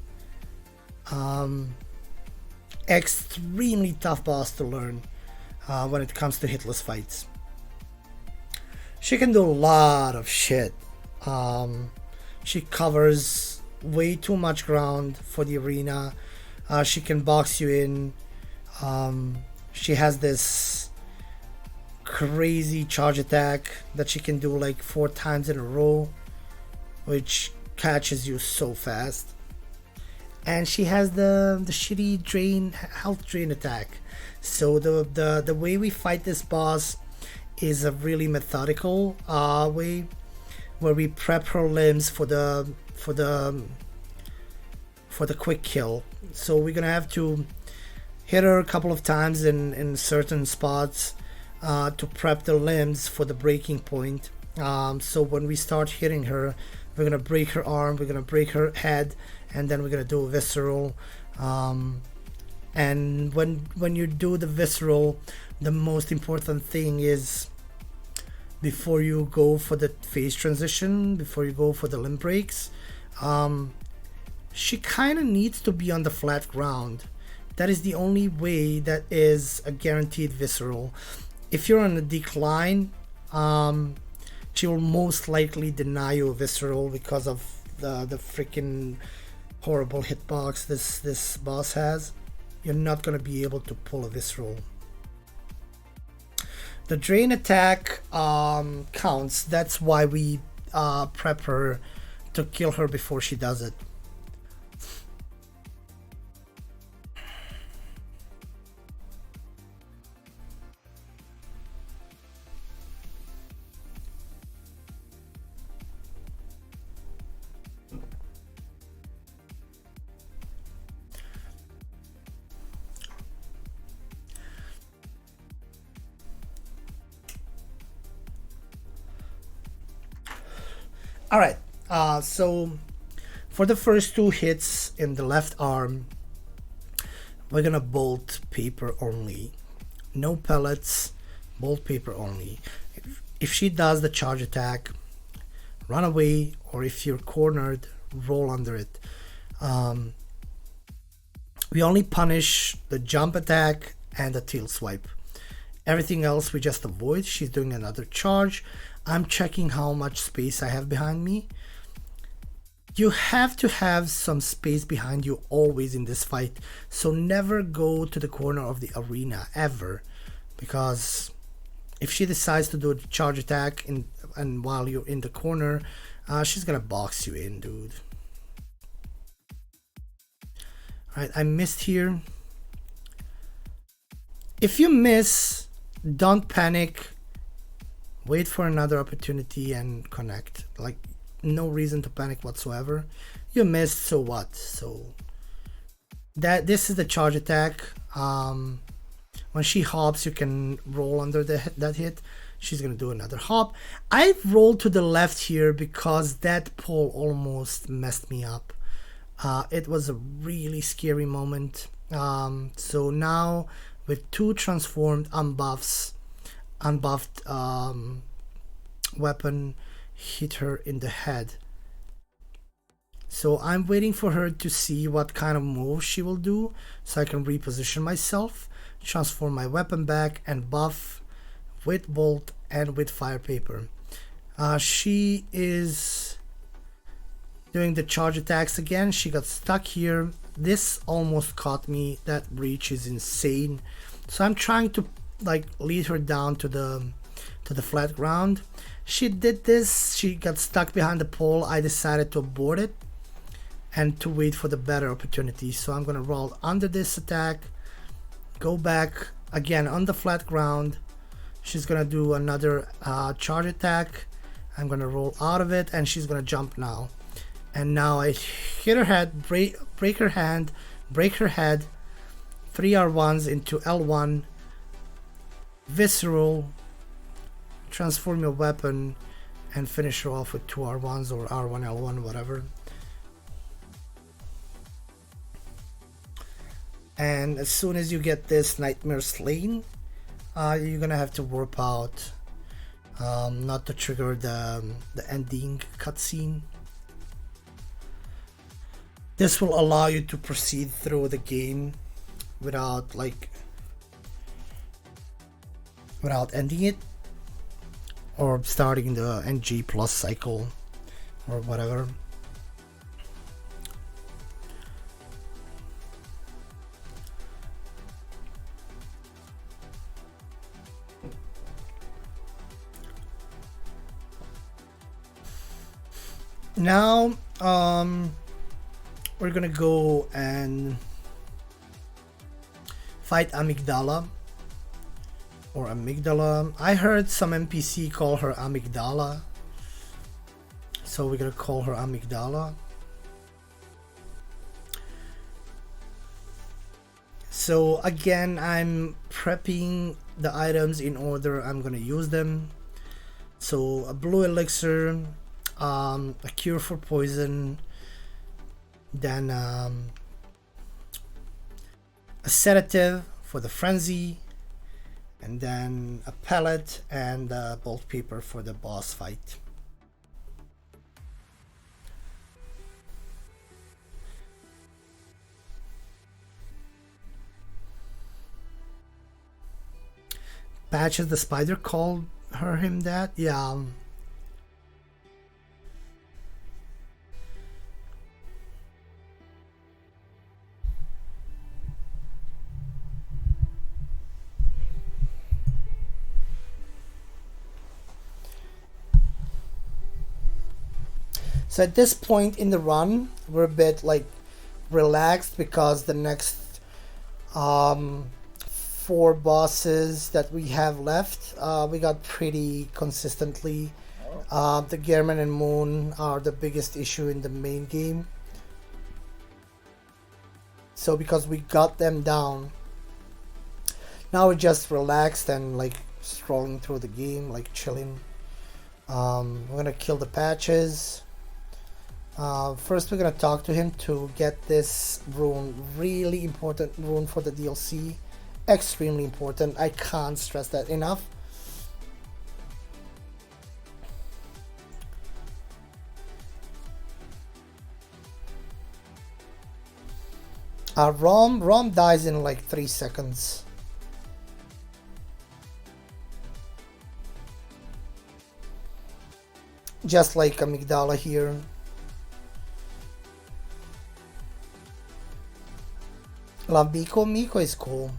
Extremely tough boss to learn when it comes to hitless fights. She can do a lot of shit. She covers way too much ground for the arena. She can box you in. She has this crazy charge attack that she can do like 4 times in a row, which catches you so fast. And she has the shitty health drain attack. So the way we fight this boss is a really methodical way, where we prep her limbs for the quick kill. So we're gonna have to hit her a couple of times in certain spots to prep the limbs for the breaking point. So when we start hitting her, we're gonna break her arm, we're gonna break her head, and then we're gonna do a visceral. And when you do the visceral, the most important thing is, before you go for the phase transition, before you go for the limb breaks, she kind of needs to be on the flat ground. That is the only way that is a guaranteed visceral. If you're on a decline, she will most likely deny you a visceral because of the freaking horrible hitbox this boss has. You're not going to be able to pull a visceral. The drain attack counts. That's why we prep her to kill her before she does it. Alright, so for the first 2 hits in the left arm, we're gonna bolt paper only. No pellets, bolt paper only. If she does the charge attack, run away, or if you're cornered, roll under it. We only punish the jump attack and the tail swipe. Everything else we just avoid. She's doing another charge. I'm checking how much space I have behind me. You have to have some space behind you always in this fight. So never go to the corner of the arena, ever. Because if she decides to do a charge attack and while you're in the corner, she's gonna box you in, dude. Alright, I missed here. If you miss, don't panic. Wait for another opportunity and connect. Like, no reason to panic whatsoever. You missed, so what? So this is the charge attack. When she hops, you can roll under that hit. She's gonna do another hop. I rolled to the left here because that pole almost messed me up. It was a really scary moment. So now with 2 transformed unbuffed weapon, hit her in the head. So I'm waiting for her to see what kind of move she will do, so I can reposition myself, transform my weapon back, and buff with bolt and with fire paper. She is doing the charge attacks again. She got stuck here. This almost caught me. That breach is insane. So I'm trying to like lead her down to the flat ground. She did this. She got stuck behind the pole. I decided to abort it and to wait for the better opportunity. So I'm gonna roll under this attack, go back again on the flat ground. She's gonna do another charge attack. I'm gonna roll out of it and she's gonna jump now. And now I hit her head, break her hand, break her head, 3 R1s into L1, visceral, transform your weapon, and finish her off with 2 R1s or R1 L1, whatever. And as soon as you get this nightmare slain, you're gonna have to warp out, not to trigger the ending cutscene. This will allow you to proceed through the game without ending it or starting the NG plus cycle or whatever. Now, we're gonna go and fight Amygdala or Amygdala. I heard some NPC call her Amygdala, so we're gonna call her Amygdala. So again, I'm prepping the items in order I'm gonna use them. So a blue elixir, a cure for poison, then a sedative for the frenzy, and then a pellet and a bolt paper for the boss fight. Patches the spider called him that? Yeah. So at this point in the run, we're a bit relaxed because the next 4 bosses that we have left, we got pretty consistently. The Gehrman and Moon are the biggest issue in the main game. So because we got them down, now we're just relaxed and strolling through the game, chilling. We're gonna kill the patches. First we're gonna talk to him to get this rune, really important rune for the DLC. Extremely important, I can't stress that enough. Rom dies in 3 seconds. Just like Amygdala here. Love Miko. Miko is cool.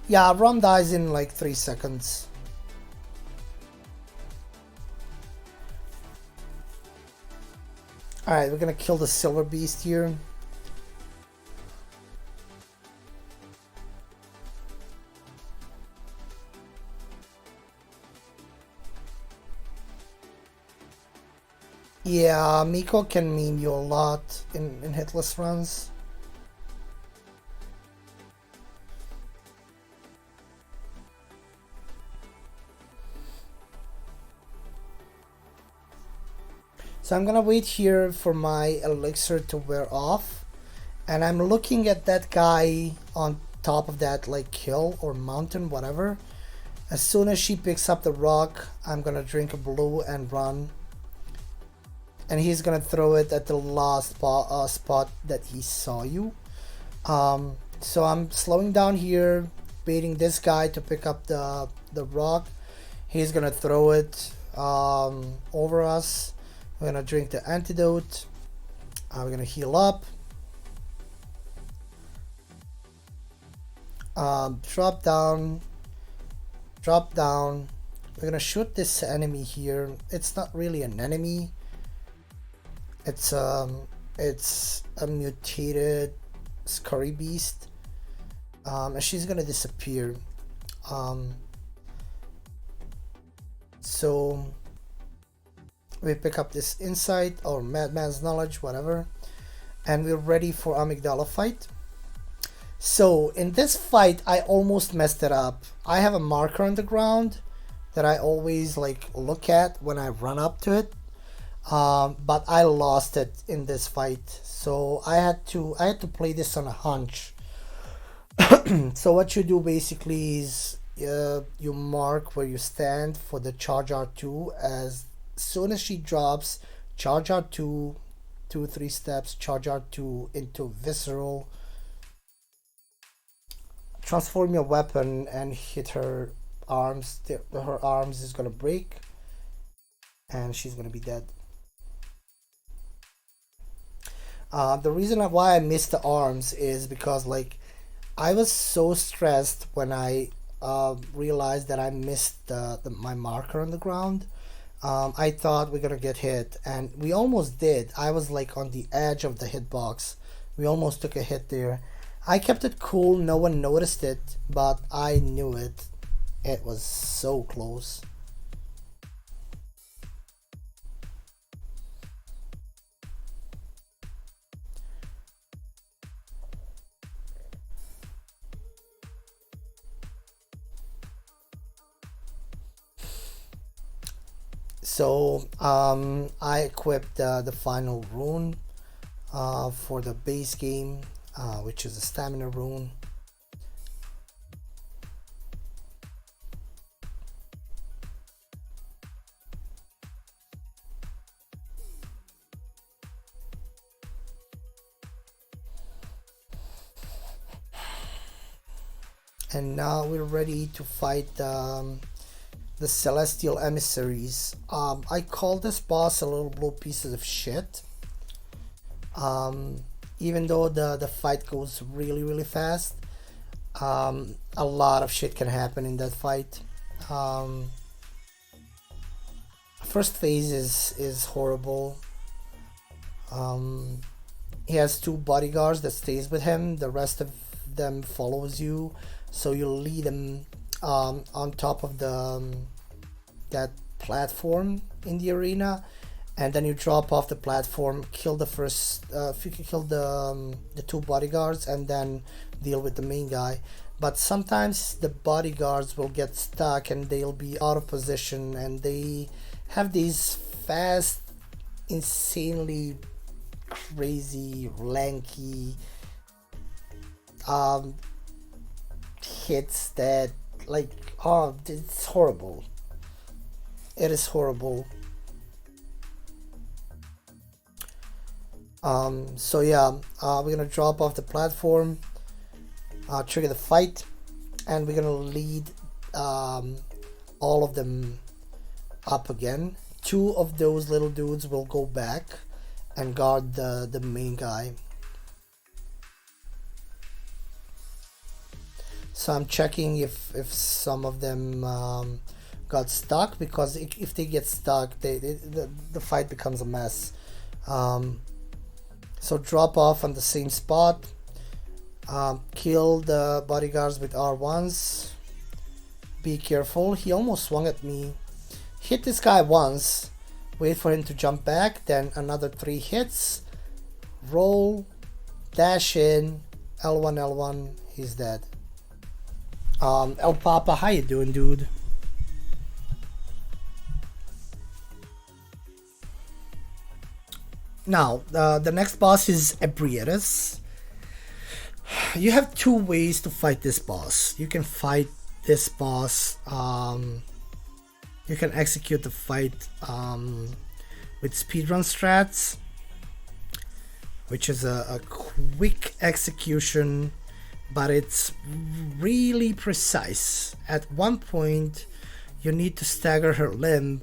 Yeah, Rom dies in 3 seconds. Alright, we're gonna kill the silver beast here. Yeah, Miko can meme you a lot in hitless runs. So I'm gonna wait here for my elixir to wear off, and I'm looking at that guy on top of that hill or mountain, whatever. As soon as she picks up the rock, I'm gonna drink a blue and run. And he's gonna throw it at the last spot that he saw you. So I'm slowing down here, baiting this guy to pick up the rock. He's gonna throw it over us. We're gonna drink the antidote. We're gonna heal up. Drop down. Drop down. We're gonna shoot this enemy here. It's not really an enemy. It's a mutated scurry beast. And she's gonna disappear. So we pick up this insight or madman's knowledge, whatever, and we're ready for Amygdala fight. So in this fight, I almost messed it up. I have a marker on the ground that I always like look at when I run up to it. But I lost it in this fight, so I had to play this on a hunch. So what you do basically is you mark where you stand for the charge R2. As soon as she drops, charge R2, 2 3 steps, charge R2 into visceral, transform your weapon and hit her arms. Her arms is gonna break and she's gonna be dead. The reason why I missed the arms is because like I was so stressed when I realized that I missed my marker on the ground. I thought we're gonna get hit, and we almost did. I was like on the edge of the hitbox. We almost took a hit there. I kept it cool. No one noticed it, but I knew it. It was so close. So I equipped the final rune for the base game, which is a stamina rune. And now we're ready to fight the celestial emissaries. I call this boss a little blue pieces of shit. Even though the fight goes really fast, a lot of shit can happen in that fight. Um, First phase is horrible. Um, he has two bodyguards that stays with him. The rest of them follows you, so you lead them on top of that platform in the arena, and then you drop off the platform, kill the first, kill the two bodyguards, and then deal with the main guy. But sometimes the bodyguards will get stuck and they'll be out of position, and they have these fast, insanely crazy, lanky um, hits that like, oh, it's horrible. It is horrible. So yeah, we're gonna drop off the platform, trigger the fight, and we're gonna lead um, all of them up again. Two of those little dudes will go back and guard the main guy. So I'm checking if some of them got stuck, because if they get stuck, the fight becomes a mess. Um, so drop off on the same spot, kill the bodyguards with R1s. Be careful, he almost swung at me. Hit this guy once, wait for him to jump back, then another 3 hits, roll, dash in, L1 L1, he's dead. El Papa, how you doing, dude? Now, the next boss is Ebrietas. You have two ways to fight this boss. You can fight this boss, you can execute the fight with speedrun strats, which is a quick execution, but it's really precise. At one point, you need to stagger her limb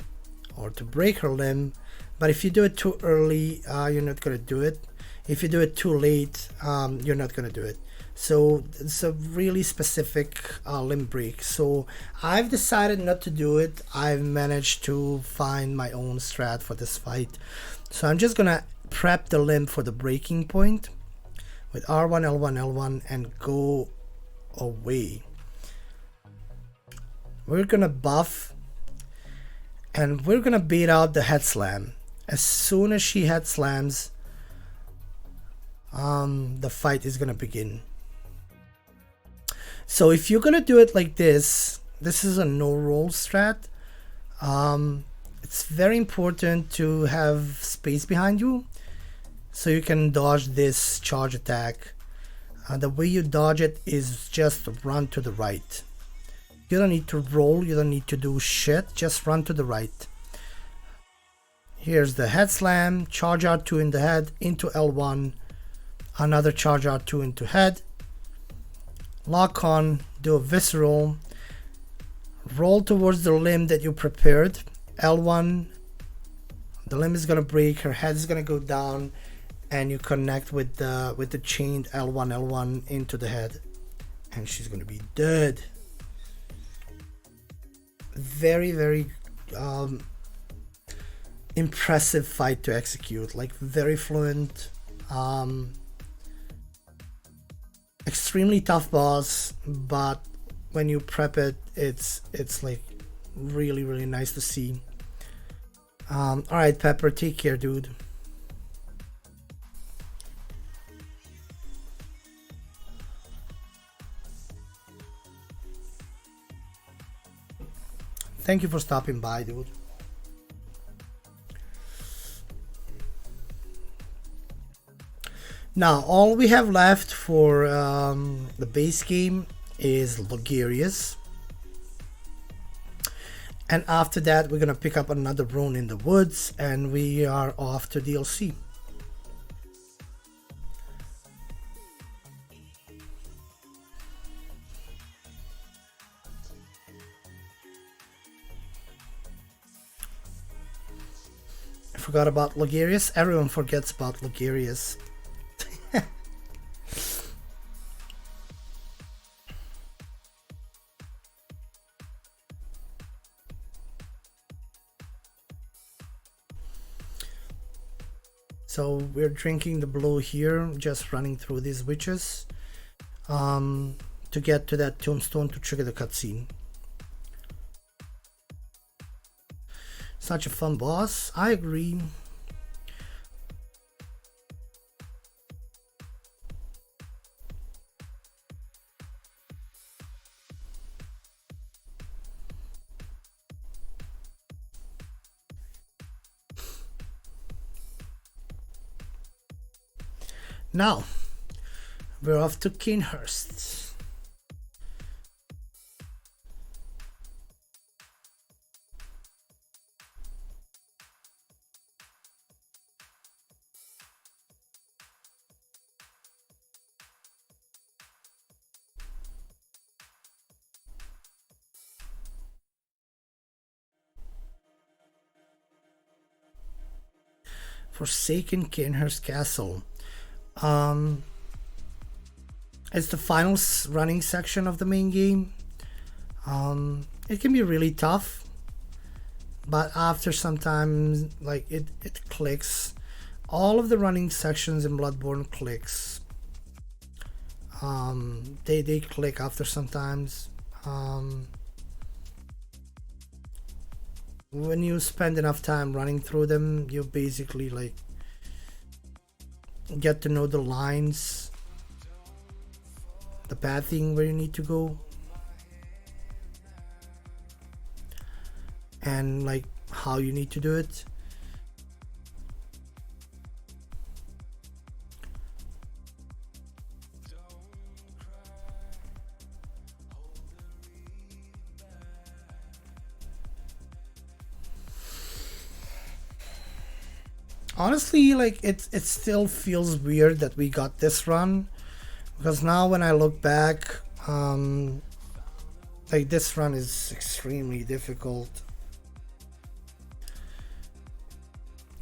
or to break her limb, but if you do it too early, you're not going to do it. If you do it too late, you're not going to do it. So it's a really specific limb break. So I've decided not to do it. I've managed to find my own strat for this fight. So I'm just gonna prep the limb for the breaking point with R1, L1, L1 and go away. We're gonna buff and we're gonna beat out the head slam. As soon as she head slams, the fight is gonna begin. So if you're gonna do it like this is a no roll strat. It's very important to have space behind you so you can dodge this charge attack. The way you dodge it is just run to the right. You don't need to roll, you don't need to do shit, just run to the right. Here's the head slam, charge R2 in the head, into L1, another charge R2 into head, lock on, do a visceral, roll towards the limb that you prepared, L1, the limb is gonna break, her head is gonna go down, and you connect with the chained L1 into the head, and she's gonna be dead. Very impressive fight to execute, like very fluent, extremely tough boss, but when you prep it, it's like really nice to see. All right, Pepper, take care, dude. Thank you for stopping by, dude. Now, all we have left for the base game is Logarius. And after that, we're gonna pick up another rune in the woods, and we are off to DLC. I forgot about Logarius. Everyone forgets about Logarius. So we're drinking the blue here, just running through these witches to get to that tombstone to trigger the cutscene. Such a fun boss, I agree. Now, we're off to Kinehurst. Forsaken Kinehurst Castle. It's the final running section of the main game. It can be really tough, but after some time, like it clicks. All of the running sections in Bloodborne clicks. They click after sometimes. When you spend enough time running through them, you basically like get to know the lines, the pathing where you need to go, and like how you need to do it. Honestly, like it still feels weird that we got this run, because now when I look back, like this run is extremely difficult,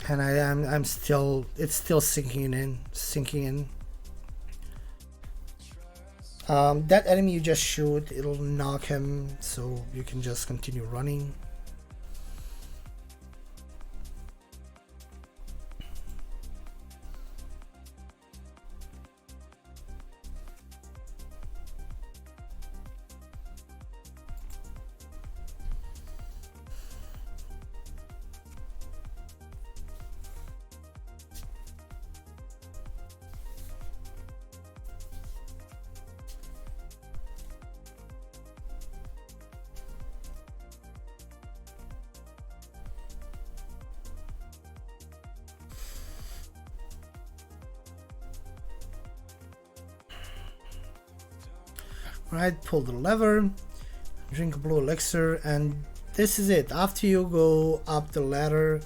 and I'm still, it's still sinking in. That enemy you just shoot, it'll knock him, so you can just continue running. Right, pull the lever, drink a blue elixir, and this is it. After you go up the ladder,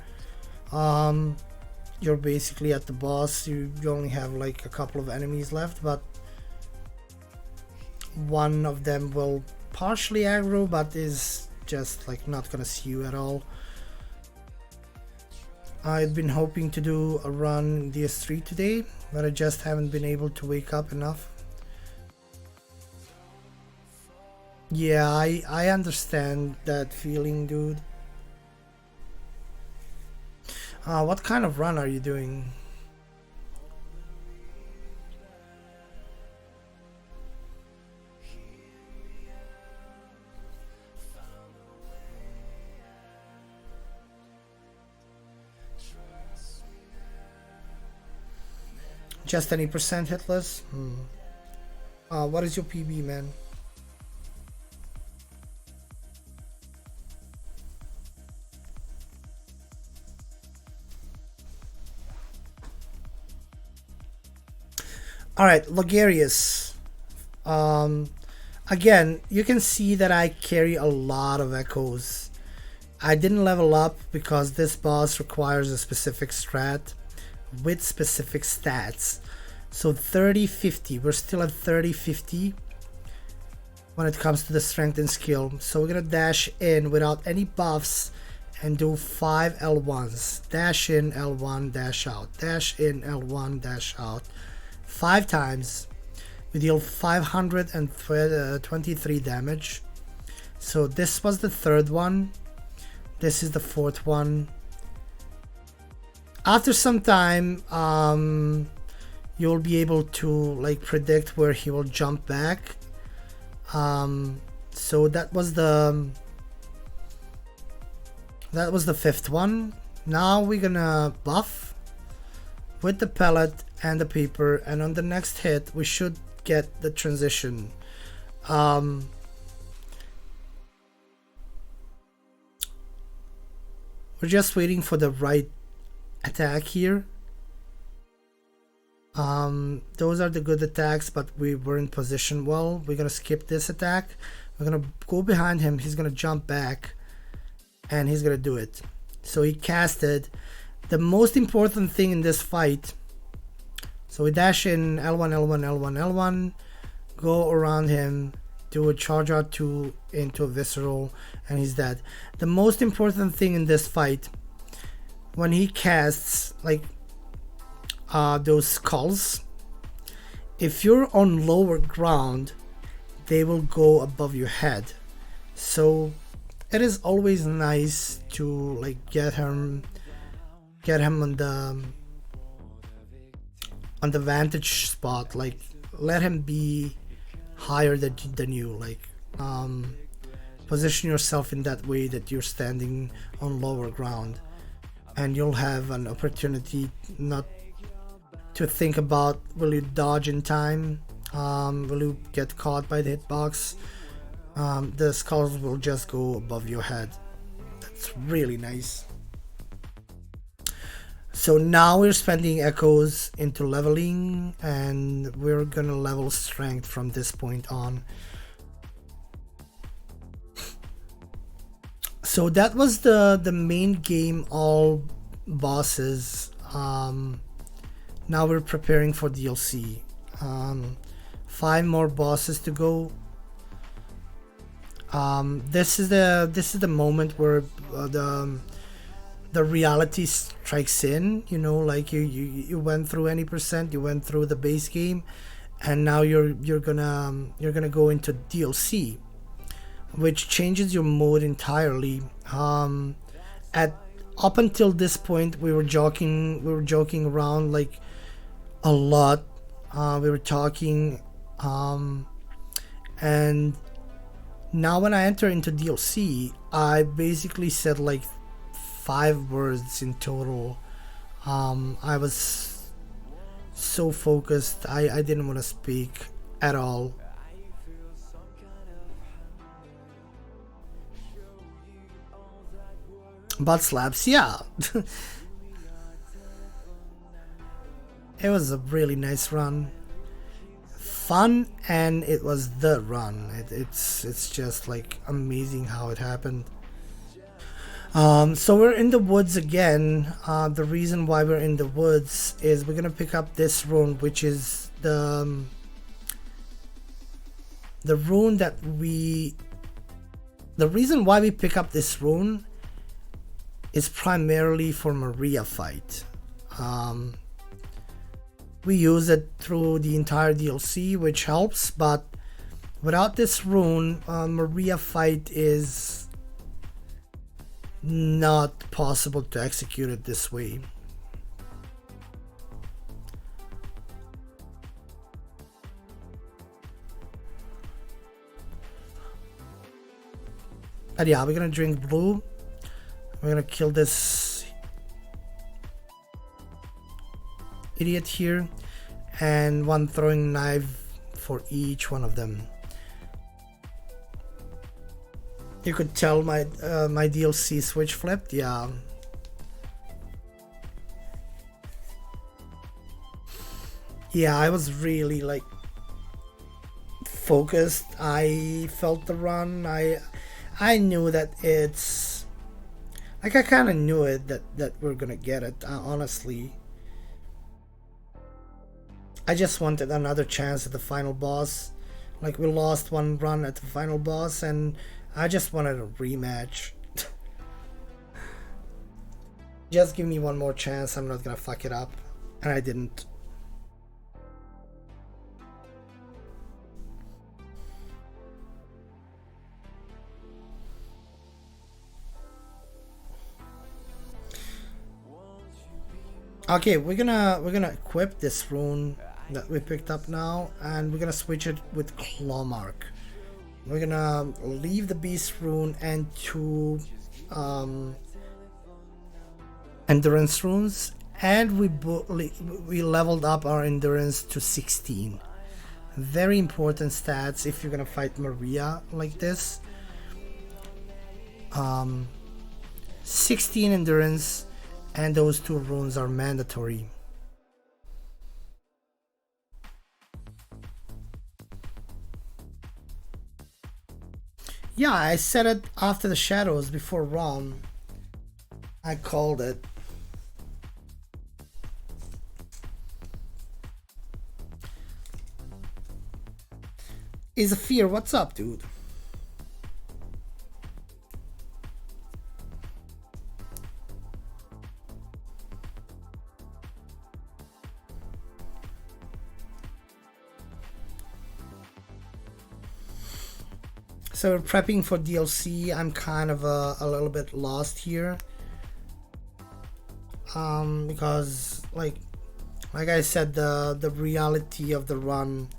you're basically at the boss. You only have like a couple of enemies left, but one of them will partially aggro, but is just like not gonna see you at all. I've been hoping to do a run DS3 today, but I just haven't been able to wake up enough. Yeah, I understand that feeling, dude. What kind of run are you doing? Just any percent hitless? What is your PB, man? Alright, Logarius. Again, you can see that I carry a lot of echoes. I didn't level up because this boss requires a specific strat with specific stats. So 30-50, we're still at 30-50 when it comes to the strength and skill. So we're gonna dash in without any buffs and do 5 L1s. Dash in, L1, dash out. Dash in, L1, dash out. 5 times. We deal 523 damage. So this was the third one. This is the fourth one. After some time, you'll be able to like predict where he will jump back. So that was the fifth one. Now we're gonna buff with the pellet and the paper, and on the next hit we should get the transition. We're just waiting for the right attack here. Those are the good attacks, but we weren't positioned well. We're gonna skip this attack. We're gonna go behind him. He's gonna jump back and he's gonna do it. So he casted the most important thing in this fight. So we dash in L1, L1, L1, L1, go around him, do a charge out 2 into a visceral, and he's dead. The most important thing in this fight, when he casts like those skulls, if you're on lower ground, they will go above your head. So it is always nice to like get him on the vantage spot, like let him be higher than you, like position yourself in that way that you're standing on lower ground, and you'll have an opportunity not to think about will you dodge in time, will you get caught by the hitbox. The skulls will just go above your head. That's really nice. So now we're spending echoes into leveling, and we're gonna level strength from this point on. So that was the main game, all bosses. Now we're preparing for DLC. 5 more bosses to go. This is the moment where the reality strikes in. You know, like you went through any percent, you went through the base game, and now you're gonna go into DLC, which changes your mode entirely. Up until this point, we were joking around like a lot. We were talking, and now when I enter into DLC, I basically said like 5 words in total. I was so focused, I didn't want to speak at all. Butt slaps, yeah. It was a really nice run. fun, and it was the run. It's just like amazing how it happened. So we're in the woods again. The reason why we're in the woods is we're gonna pick up this rune, which is the rune that the reason why we pick up this rune is primarily for Maria fight. We use it through the entire DLC, which helps, but without this rune, Maria fight is not possible to execute it this way. And yeah, we're gonna drink blue. We're gonna kill this idiot here, and one throwing knife for each one of them. You could tell my my DLC switch flipped. Yeah. Yeah, I was really like focused. I felt the run. I knew that it's like I kind of knew it that we're gonna get it. Honestly, I just wanted another chance at the final boss. Like, we lost one run at the final boss, and I just wanted a rematch. Just give me one more chance. I'm not gonna fuck it up, and I didn't. Okay, we're gonna equip this rune that we picked up now, and we're gonna switch it with Claw Mark. We're gonna leave the Beast rune and two endurance runes, and we leveled up our endurance to 16. Very important stats if you're gonna fight Maria like this. 16 endurance, and those two runes are mandatory. Yeah, I said it after the shadows before Rom. I called it. Is a fear, what's up, dude? So we're prepping for DLC. I'm kind of a little bit lost here, because like I said, the reality of the run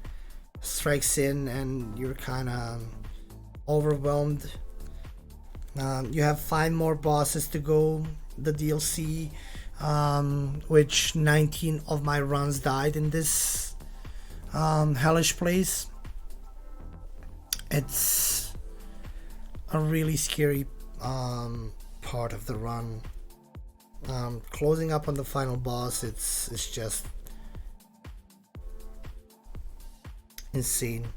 strikes in, and you're kind of overwhelmed. You have 5 more bosses to go. The DLC, which 19 of my runs died in this hellish place. It's a really scary part of the run. Closing up on the final boss, it's just insane.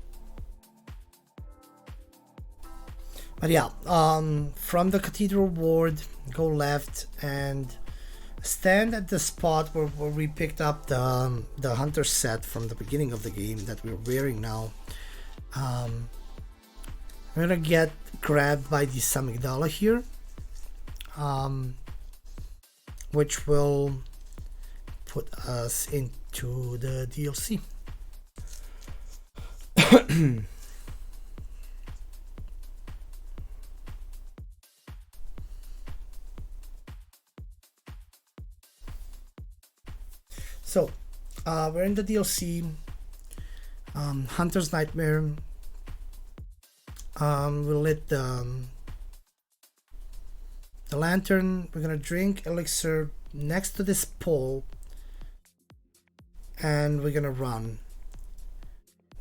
But yeah, from the Cathedral Ward, go left and stand at the spot where we picked up the hunter set from the beginning of the game that we're wearing now. We're gonna get grabbed by the Samigdala here, which will put us into the DLC. So we're in the DLC, Hunter's Nightmare. We lit the lantern. We're gonna drink elixir next to this pole, and we're gonna run.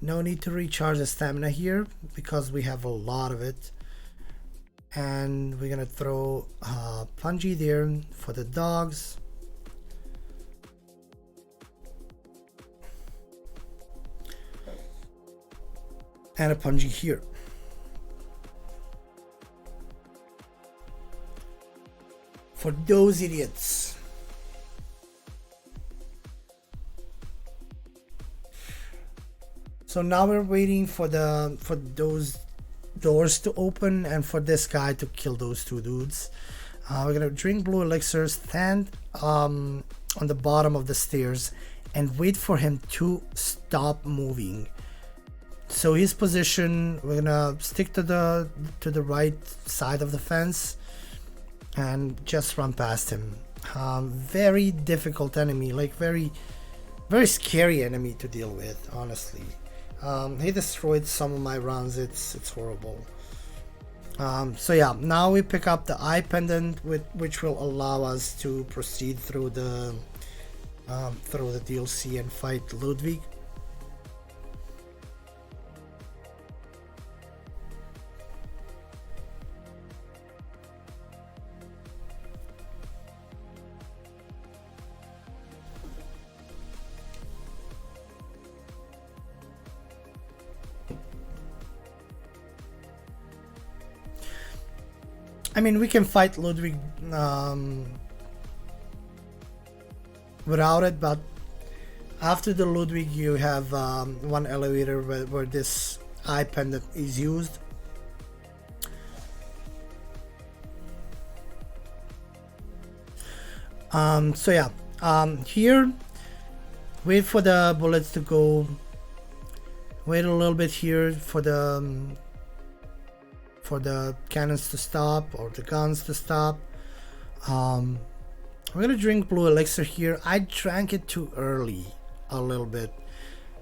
No need to recharge the stamina here because we have a lot of it. And we're gonna throw Punji there for the dogs. and a punji here. For those idiots. So now we're waiting for those doors to open and for this guy to kill those two dudes. We're gonna drink blue elixir, stand on the bottom of the stairs and wait for him to stop moving. So his position, we're gonna stick to the right side of the fence and just run past him. Very difficult enemy, like very scary enemy to deal with, honestly. He destroyed some of my runs. It's horrible. So yeah, now we pick up the eye pendant, which will allow us to proceed through the DLC and fight Ludwig. I mean, we can fight Ludwig without it, but after the Ludwig you have one elevator where this eye pendant is used. So yeah, here, wait for the bullets to go, wait a little bit here for the cannons to stop or the guns to stop. We're gonna drink blue elixir here. I drank it too early a little bit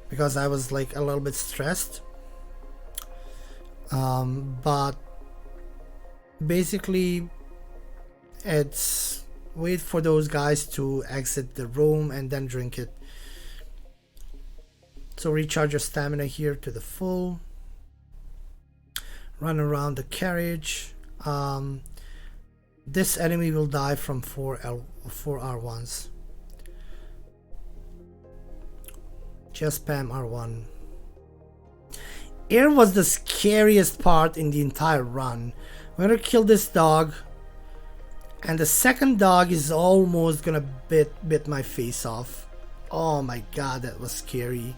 because I was like a little bit stressed, but basically it's wait for those guys to exit the room and then drink it. So recharge your stamina here to the full. Run around the carriage. This enemy will die from 4 R1s. Just spam R1. Air was the scariest part in the entire run. We're gonna kill this dog, and the second dog is almost gonna bit my face off. Oh my god, that was scary.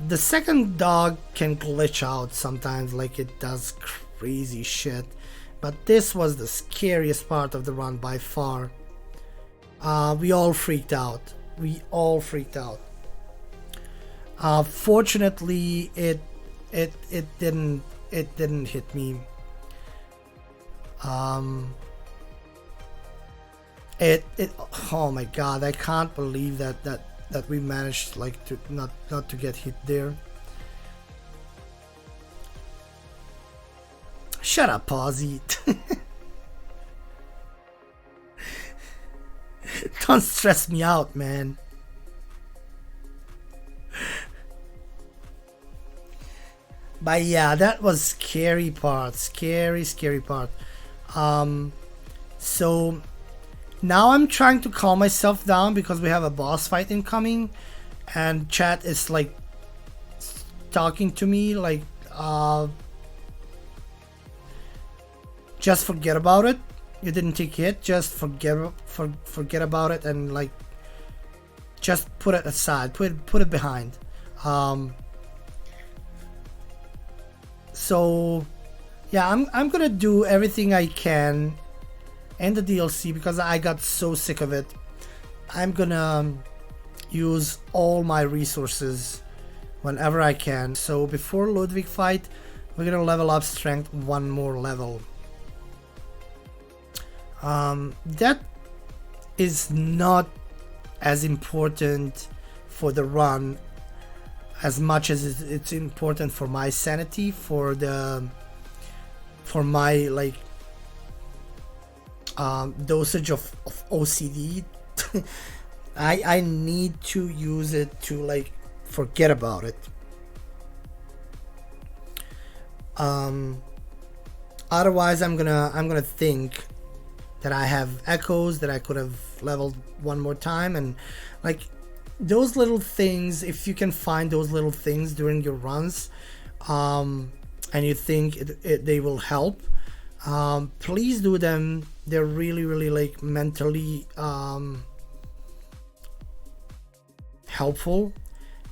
The second dog can glitch out sometimes, like it does crazy shit, but this was the scariest part of the run by far. We all freaked out. Fortunately, it didn't hit me. Oh my god, I can't believe that we managed like to not to get hit there. Shut up, Posy. Don't stress me out, man. But yeah, that was scary part. Scary part. So now I'm trying to calm myself down because we have a boss fight incoming and chat is like talking to me like just forget about it. You didn't take hit, just forget about it and like just put it aside, put it behind. So yeah, I'm gonna do everything I can in the DLC because I got so sick of it. I'm gonna use all my resources whenever I can. So before Ludwig fight, we're gonna level up strength one more level. That is not as important for the run as much as it's important for my sanity, for my like dosage of OCD. I need to use it to like forget about it. Otherwise I'm gonna think that I have echoes that I could have leveled one more time, and like those little things, if you can find those little things during your runs, and you think they will help, please do them. They're really, really like mentally helpful.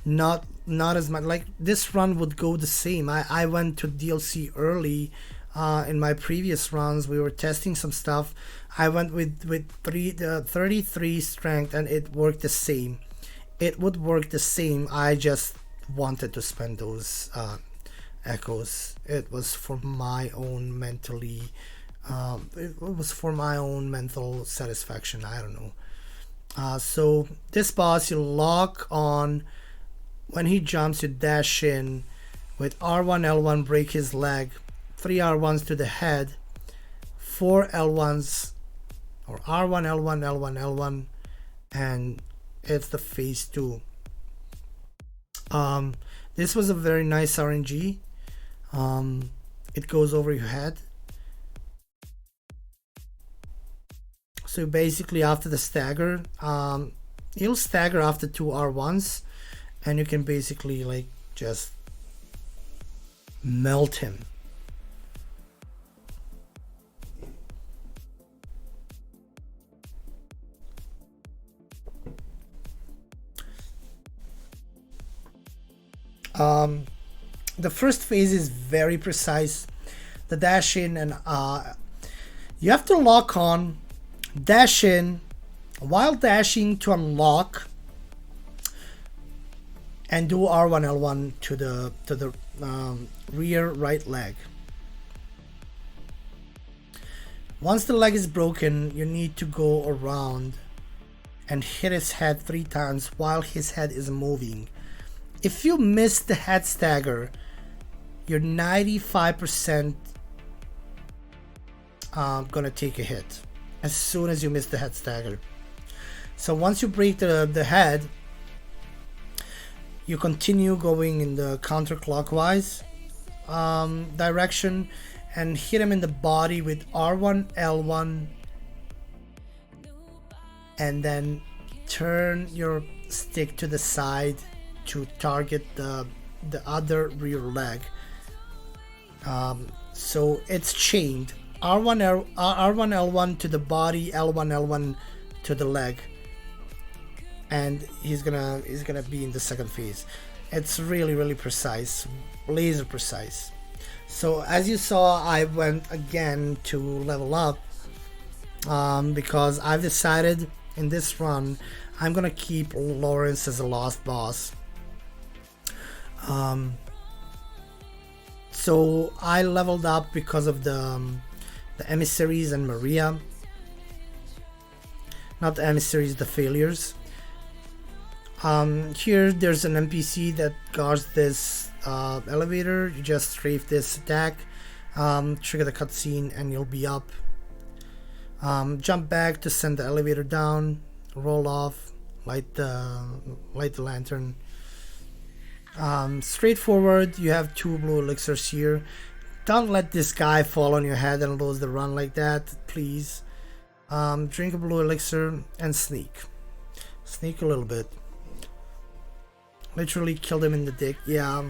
Not as much like this run would go the same. I went to DLC early. In my previous runs, we were testing some stuff. I went with 33 strength, and it worked the same. It would work the same. I just wanted to spend those echoes. It was for my own mentally. It was for my own mental satisfaction. I don't know. So this boss, you lock on. When he jumps, you dash in with R1 L1, break his leg. 3 R1s to the head, 4 L1s, or R1 L1 L1 L1, and it's the phase 2. This was a very nice RNG. It goes over your head. So basically after the stagger, he'll stagger after 2 R1s, and you can basically like just melt him. The first phase is very precise. The dash in, and you have to lock on, dash in while dashing to unlock, and do R1 L1 to the rear right leg. Once the leg is broken, you need to go around and hit his head 3 times while his head is moving. If you miss the head stagger, you're 95% gonna take a hit as soon as you miss the head stagger. So once you break the head, you continue going in the counterclockwise direction and hit him in the body with R1 L1, and then turn your stick to the side to target the other rear leg. So it's chained R1 L1 to the body, L1 L1 to the leg, and he's gonna be in the second phase. It's really, really precise, laser precise. So as you saw, I went again to level up because I've decided in this run I'm gonna keep Lawrence as a lost boss. So I leveled up because of the emissaries and Maria. Not the emissaries, the failures. Here there's an NPC that guards this elevator. You just strafe this attack, trigger the cutscene, and you'll be up. Jump back to send the elevator down, roll off, light the lantern. Straightforward. You have 2 blue elixirs here. Don't let this guy fall on your head and lose the run like that, please. Drink a blue elixir and sneak a little bit. Literally killed him in the dick. Yeah.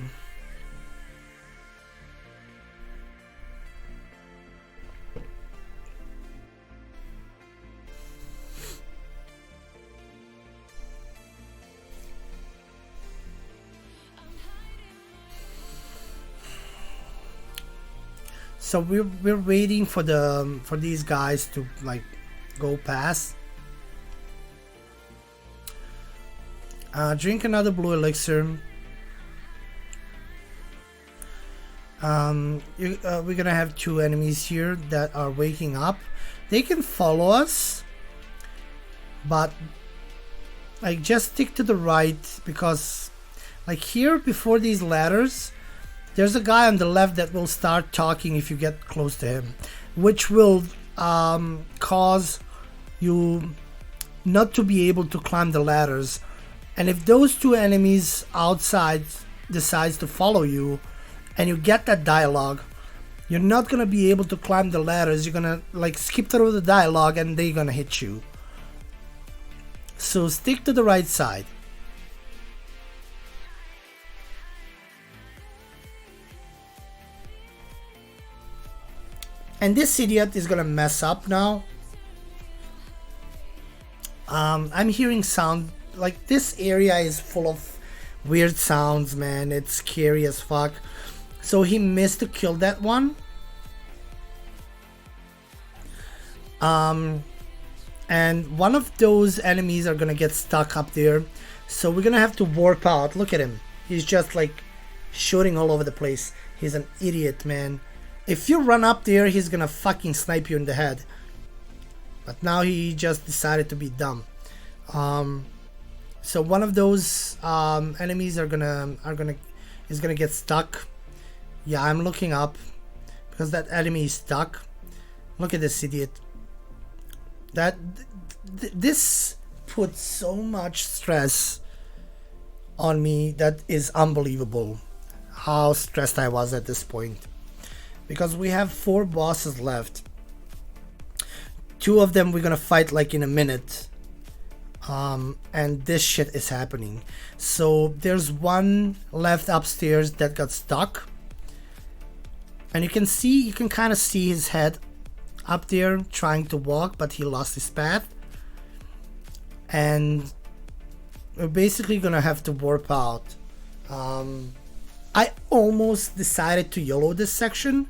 So we're waiting for these guys to like go past. Drink another blue elixir. We're gonna have 2 enemies here that are waking up. They can follow us, but like just stick to the right, because like here before these ladders, there's a guy on the left that will start talking if you get close to him, which will cause you not to be able to climb the ladders. And if those 2 enemies outside decides to follow you and you get that dialogue, you're not gonna be able to climb the ladders. You're gonna like skip through the dialogue and they're gonna hit you. So stick to the right side. And this idiot is gonna mess up now. I'm hearing sound, like this area is full of weird sounds, man. It's scary as fuck. So he missed to kill that one. And one of those enemies are gonna get stuck up there. So we're gonna have to warp out. Look at him. He's just like shooting all over the place. He's an idiot, man. If you run up there, he's gonna fucking snipe you in the head. But now he just decided to be dumb. So one of those enemies is gonna get stuck. Yeah, I'm looking up because that enemy is stuck. Look at this idiot. This puts so much stress on me that is unbelievable. How stressed I was at this point, because we have 4 bosses left. 2 of them we're gonna fight like in a minute, and this shit is happening. So there's one left upstairs that got stuck, and you can kind of see his head up there trying to walk, but he lost his path, and we're basically gonna have to warp out. I almost decided to YOLO this section,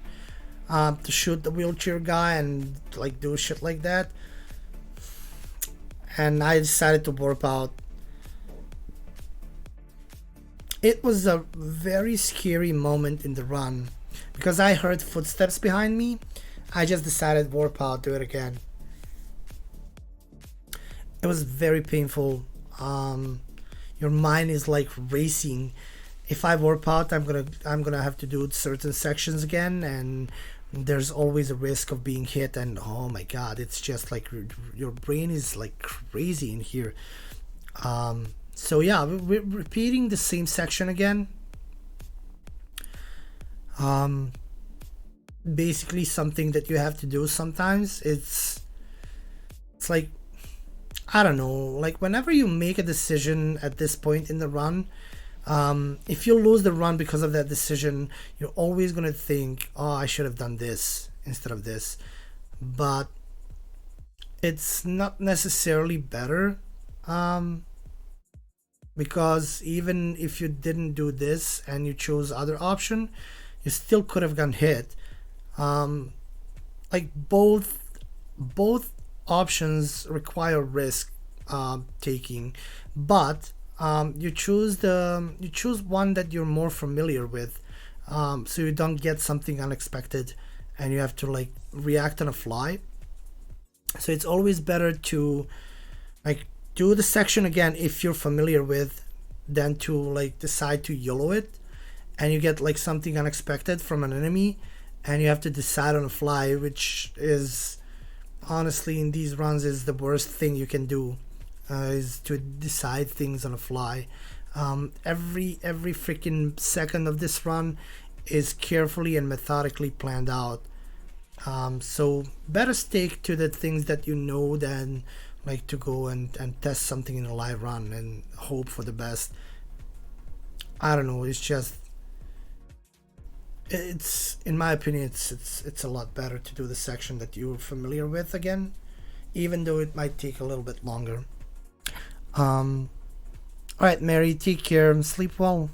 to shoot the wheelchair guy and like do shit like that, and I decided to warp out. It was a very scary moment in the run because I heard footsteps behind me. I just decided warp out, do it again. It was very painful. Your mind is like racing. If I warp out, I'm gonna have to do certain sections again, and there's always a risk of being hit. And oh my god, it's just like your brain is like crazy in here. So yeah, we're repeating the same section again. Basically something that you have to do sometimes. It's like, I don't know, like whenever you make a decision at this point in the run, if you lose the run because of that decision, you're always gonna think, oh, I should have done this instead of this. But it's not necessarily better, because even if you didn't do this and you chose other option, you still could have gotten hit. Like both options require risk taking, but you choose one that you're more familiar with, so you don't get something unexpected and you have to like react on a fly. So it's always better to like do the section again if you're familiar with, than to like decide to YOLO it and you get like something unexpected from an enemy and you have to decide on a fly, which is honestly in these runs is the worst thing you can do, is to decide things on a fly. Every freaking second of this run is carefully and methodically planned out. So better stick to the things that you know than like to go and test something in a live run and hope for the best. I don't know, it's in my opinion it's a lot better to do the section that you're familiar with again, even though it might take a little bit longer. All right, Mary, take care and sleep well.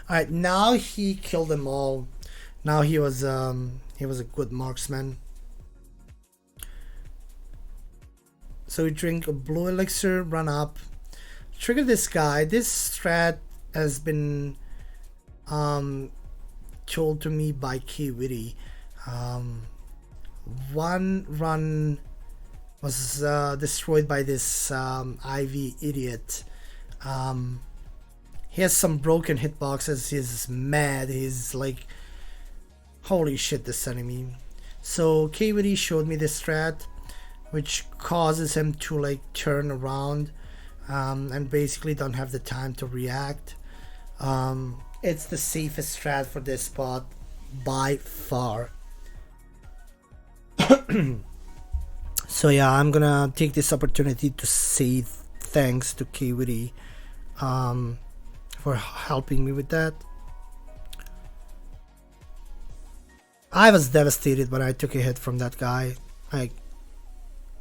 All right, now he killed them all. Now he was a good marksman. So we drink a blue elixir, run up, trigger this guy. This strat has been told to me by K Witty. One run was destroyed by this Ivy idiot. He has some broken hitboxes. He's mad. He's like, holy shit, this enemy. So K Witty showed me this strat, which causes him to like turn around and basically don't have the time to react. It's the safest strat for this spot by far. So yeah, I'm gonna take this opportunity to say thanks to K Witty for helping me with that. I was devastated when I took a hit from that guy. Like,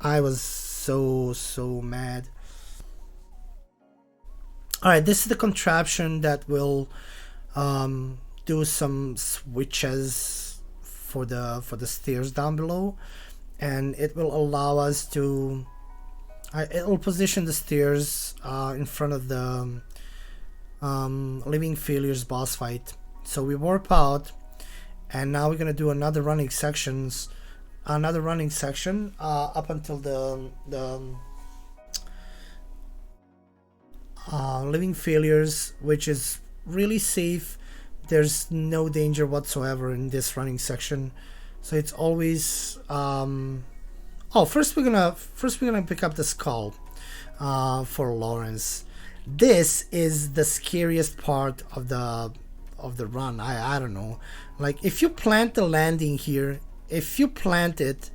I was so mad. Alright, this is the contraption that will do some switches for the stairs down below, and it will allow us to it will position the stairs in front of the Living Failures boss fight. So we warp out, and now we're gonna do another running section up until the Living Failures, which is really safe. There's no danger whatsoever in this running section, so it's always first we're gonna pick up the skull for Lawrence. This is the scariest part of the run. I don't know, like, if you plant the landing here, if you plant it,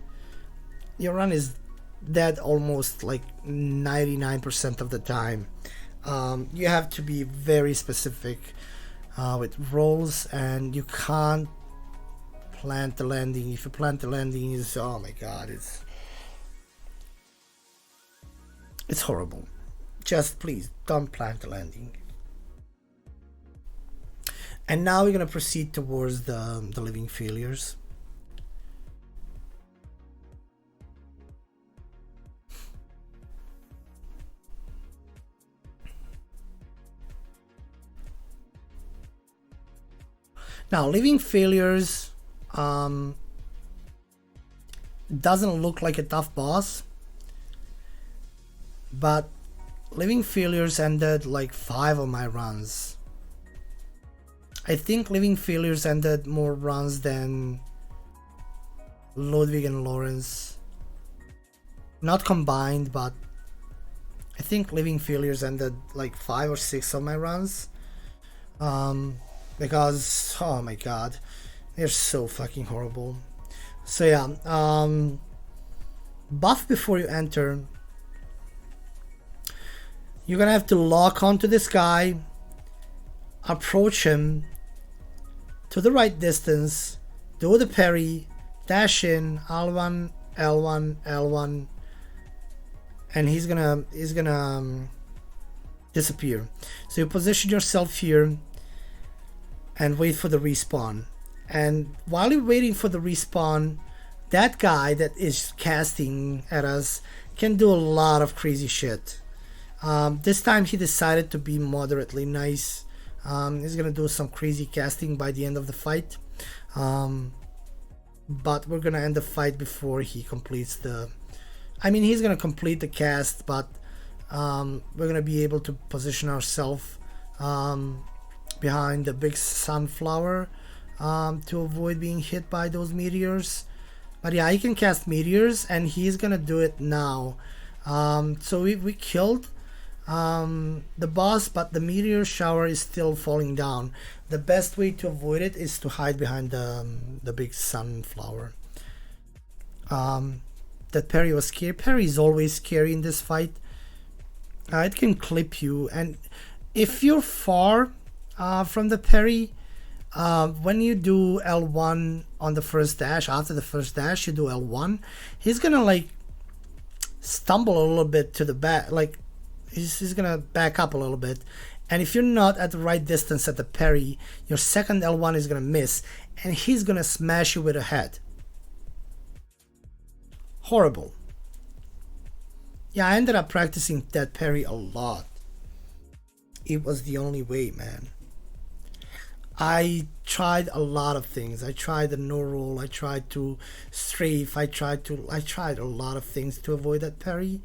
your run is dead almost like 99% of the time. You have to be very specific with rolls, and you can't plant the landing. If you plant the landing, is, oh my god, it's horrible. Just please don't plant the landing. And now we're gonna proceed towards the Living Failures. Now, Living Failures doesn't look like a tough boss, but Living Failures ended like 5 of my runs. I think Living Failures ended more runs than Ludwig and Lawrence. Not combined, but I think Living Failures ended like 5 or 6 of my runs. Because, oh my god, they're so fucking horrible. So yeah, buff before you enter. You're gonna have to lock onto this guy, approach him to the right distance, do the parry, dash in, L1, L1, L1, and he's gonna disappear. So you position yourself here and wait for the respawn. And while you're waiting for the respawn, that guy that is casting at us can do a lot of crazy shit. This time he decided to be moderately nice. He's gonna do some crazy casting by the end of the fight, but we're gonna end the fight before he completes the... I mean, he's gonna complete the cast, but we're gonna be able to position ourselves behind the big sunflower to avoid being hit by those meteors. But yeah, he can cast meteors, and he's gonna do it now. So we killed the boss, but the meteor shower is still falling down. The best way to avoid it is to hide behind the big sunflower. That parry was scary. Parry is always scary in this fight. It can clip you, and if you're far from the parry, when you do L1 on the first dash, after the first dash you do L1, he's gonna like stumble a little bit to the back, like he's gonna back up a little bit, and if you're not at the right distance at the parry, your second L1 is gonna miss, and he's gonna smash you with a head. Horrible. Yeah, I ended up practicing that parry a lot. It was the only way, man. I tried a lot of things. I tried the no roll, I tried to strafe, I tried a lot of things to avoid that parry,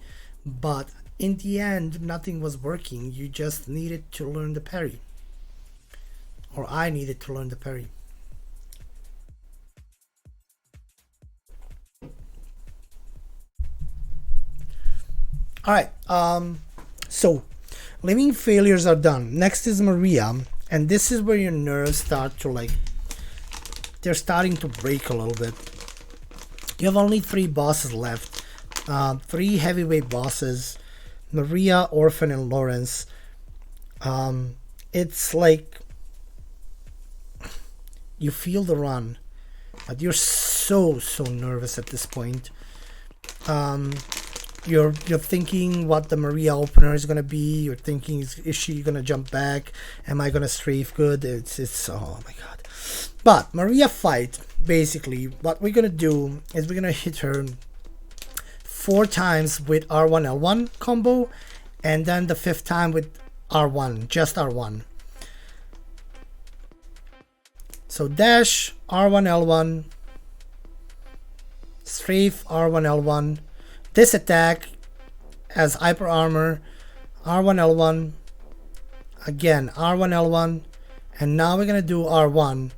but in the end nothing was working. You just needed to learn the parry, or I needed to learn the parry. Alright, so Living Failures are done. Next is Maria, and this is where your nerves start to like, they're starting to break a little bit. You have only 3 bosses left, 3 heavyweight bosses, Maria, Orphan, and Lawrence. It's like you feel the run, but you're so nervous at this point. You're thinking what the Maria opener is gonna be. You're thinking, is she gonna jump back? Am I gonna strafe good? It's oh my god. But Maria fight, basically what we're gonna do is we're gonna hit her 4 times with R1 L1 combo, and then the 5th time with R1, just R1. So dash, R1 L1, strafe, R1 L1. This attack as hyper armor, R1 L1, again R1 L1, and now we're gonna do R1.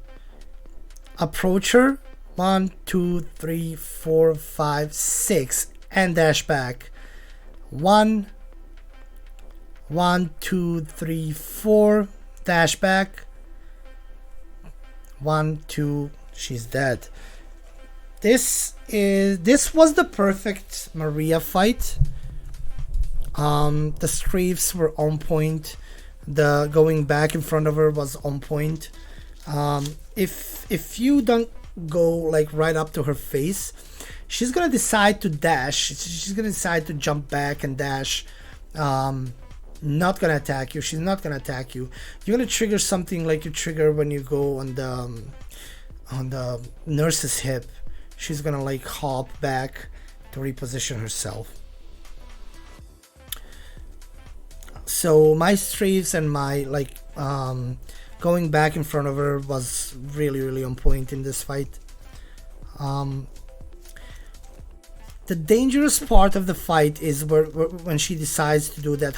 Approach her 1 2 3 4 5 6 and dash back 1 1 2 3 4 dash back 1 2. She's dead. This was the perfect Maria fight. The strafes were on point. The going back in front of her was on point. If you don't go like right up to her face, she's gonna decide to dash. She's gonna decide to jump back and dash. Not gonna attack you. She's not gonna attack you. You're gonna trigger something like you trigger when you go on the nurse's hip. She's gonna like hop back to reposition herself. So my strafes and my like going back in front of her was really on point in this fight. The dangerous part of the fight is when she decides to do that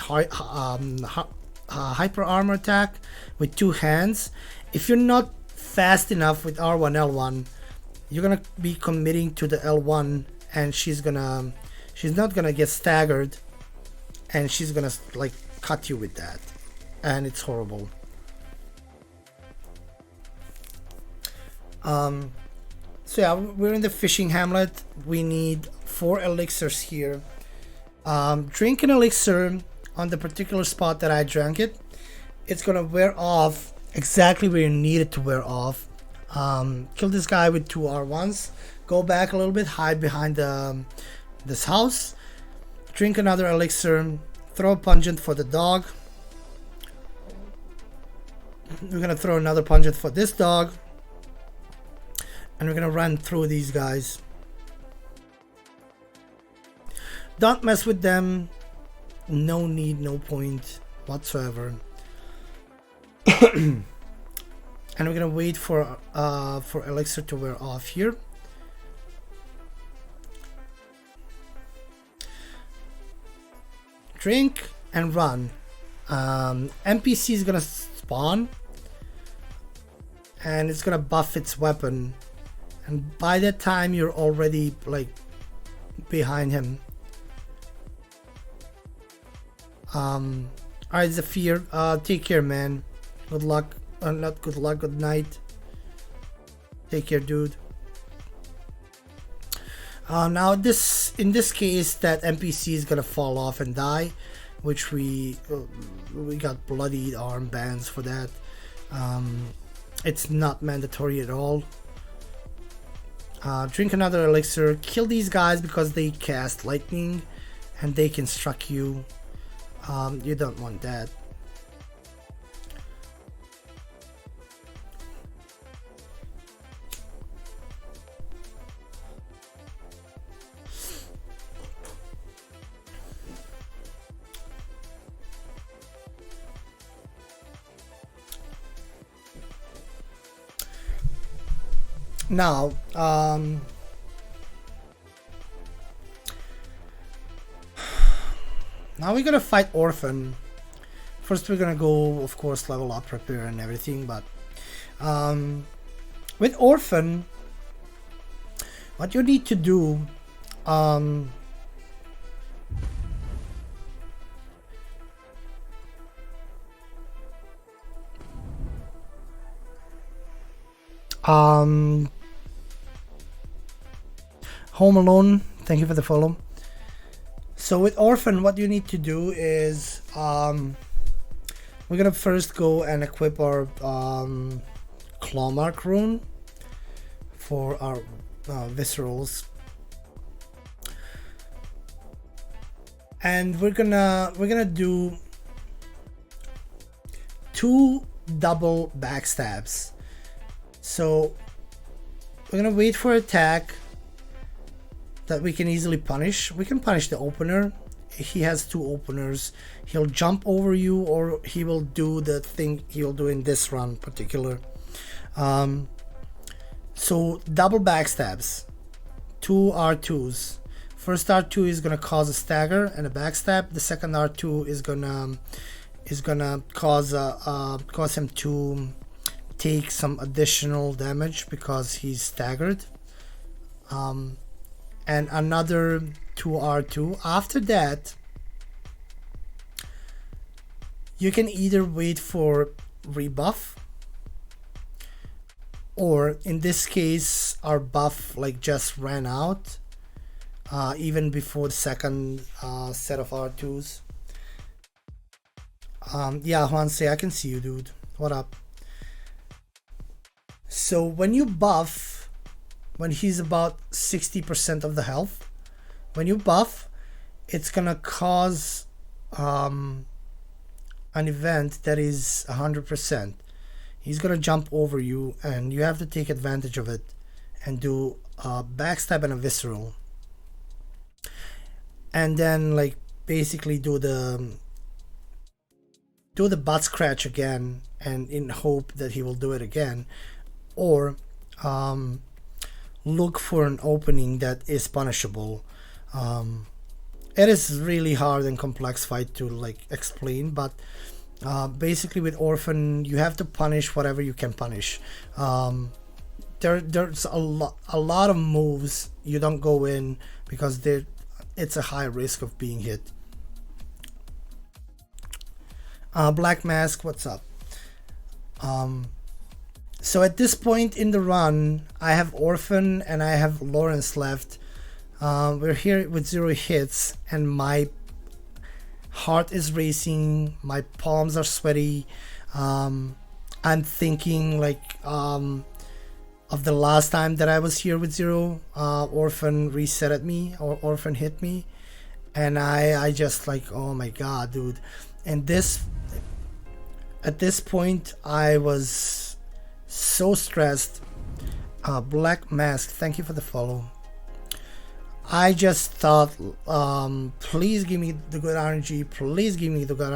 hyper armor attack with 2 hands. If you're not fast enough with R1 L1, you're gonna be committing to the L1, and she's not gonna get staggered, and she's gonna like cut you with that, and it's horrible. So yeah, we're in the fishing hamlet. We need 4 elixirs here. Drink an elixir on the particular spot that I drank it. It's gonna wear off exactly where you need it to wear off. Kill this guy with 2 R1s. Go back a little bit, hide behind this house. Drink another elixir. Throw a pungent for the dog. We're gonna throw another pungent for this dog. And we're gonna run through these guys. Don't mess with them. No need, no point whatsoever. And we're gonna wait for elixir to wear off here. Drink and run. NPC is gonna spawn, and it's gonna buff its weapon. And by that time, you're already like behind him. Alright, Zephyr, take care, man. Good luck. Not good luck, good night. Take care, dude. Now in this case, that NPC is gonna fall off and die, which we got bloody armbands for that. It's not mandatory at all. Drink another elixir. Kill these guys because they cast lightning and they can struck you. You don't want that. Now, now we're gonna fight Orphan. First, we're gonna go, of course, level up, prepare, and everything. But with Orphan, what you need to do, Home Alone, thank you for the follow. So with Orphan, what you need to do is we're gonna first go and equip our Clawmark rune for our viscerals. And we're gonna do 2 double backstabs. So we're gonna wait for attack that we can easily punish. We can punish the opener. He has 2 openers. He'll jump over you, or he will do the thing he'll do in this run particular. So double backstabs, 2 R2s. First R2 is gonna cause a stagger and a backstab. The second R2 is gonna cause him to take some additional damage because he's staggered. And another 2 R2. After that, you can either wait for rebuff, or in this case our buff like just ran out even before the second set of R2s. Yeah, Juanse, I can see you, dude. What up? So when you buff, when he's about 60% of the health, when you buff, it's gonna cause an event that is 100%. He's gonna jump over you, and you have to take advantage of it and do a backstab and a visceral, and then like basically do the butt scratch again, and in hope that he will do it again, or look for an opening that is punishable. It is really hard and complex fight to like explain, but basically with Orphan you have to punish whatever you can punish. There's a lot of moves you don't go in because it's a high risk of being hit. Black Mask, what's up? So at this point in the run, I have Orphan and I have Lawrence left. We're here with 0 hits, and my heart is racing, my palms are sweaty. I'm thinking like of the last time that I was here with 0. Orphan resetted me, or Orphan hit me, and I just like, oh my god, dude. And at this point I was so stressed. Black Mask, thank you for the follow. I just thought, please give me the good RNG, please give me the good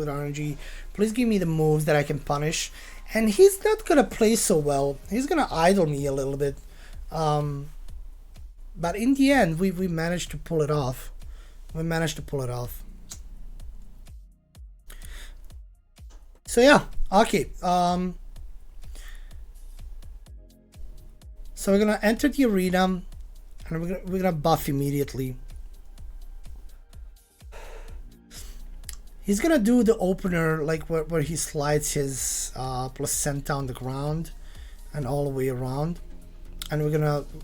RNG, please give me the moves that I can punish. And he's not gonna play so well. He's gonna idle me a little bit. But in the end, we managed to pull it off. We managed to pull it off. So yeah, okay. So we're gonna enter the arena. And we're gonna buff immediately. He's gonna do the opener like where he slides his placenta on the ground and all the way around, and we're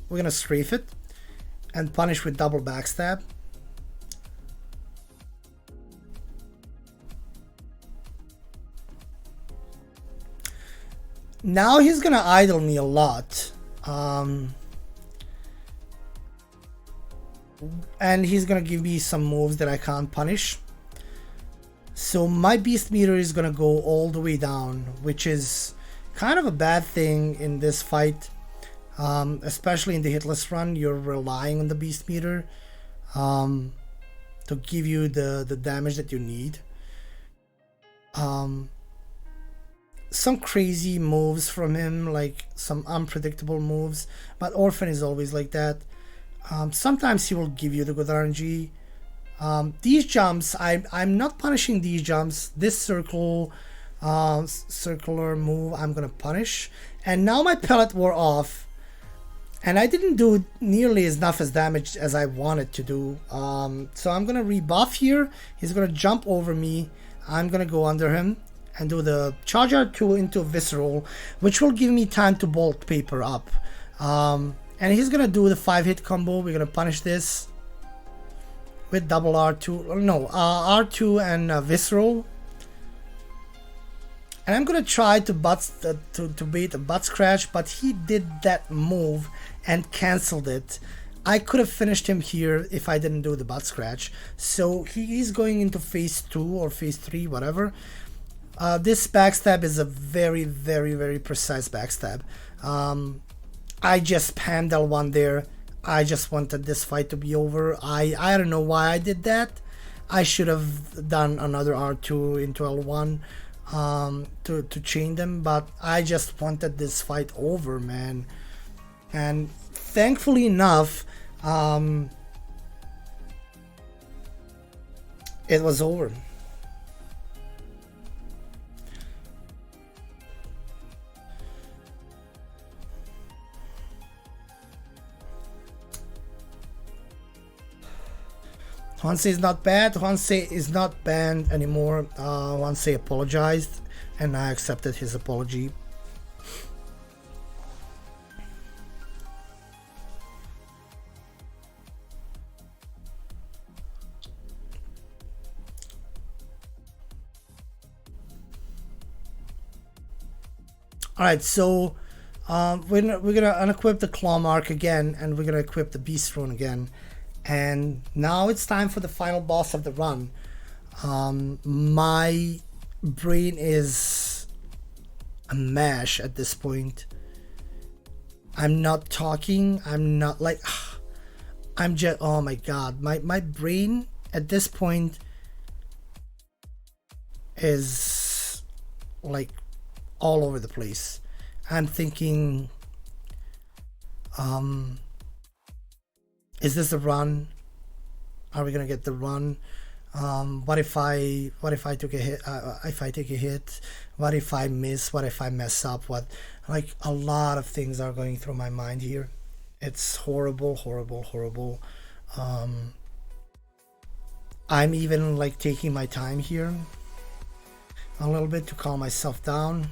gonna strafe it and punish with double backstab. Now he's gonna idle me a lot. And he's gonna give me some moves that I can't punish. So my beast meter is gonna go all the way down, which is kind of a bad thing in this fight. Especially in the hitless run, you're relying on the beast meter to give you the damage that you need. Some crazy moves from him, like some unpredictable moves, but Orphan is always like that. Sometimes he will give you the good RNG. These jumps, I'm not punishing these jumps. This circular move I'm gonna punish. And now my pellet wore off, and I didn't do nearly enough as damage as I wanted to do. So I'm gonna rebuff here. He's gonna jump over me. I'm gonna go under him and do the charge R2 into visceral, which will give me time to bolt paper up. And he's gonna do the 5-hit combo. We're gonna punish this with double R2. No, R2 and visceral. And I'm gonna try to to beat a butt scratch, but he did that move and canceled it. I could have finished him here if I didn't do the butt scratch. So he's going into phase 2 or phase 3, whatever. This backstab is a very, very, very precise backstab. I just panned L1 there. I just wanted this fight to be over. I don't know why I did that. I should have done another R2 into L1 to chain them, but I just wanted this fight over, man. And thankfully enough, it was over. Honsei is not bad. Honsei is not banned anymore. Honsei apologized, and I accepted his apology. Alright, so we're gonna unequip the claw mark again, and we're gonna equip the beast rune again. And now it's time for the final boss of the run. My brain is a mash at this point. I'm not talking. I'm not like... I'm just... Oh my god. My brain at this point is like all over the place. I'm thinking... is this a run? Are we gonna get the run? What if I took a hit? If I take a hit, what if I miss? What if I mess up? What? Like, a lot of things are going through my mind here. It's horrible, horrible, horrible. I'm even like taking my time here a little bit to calm myself down.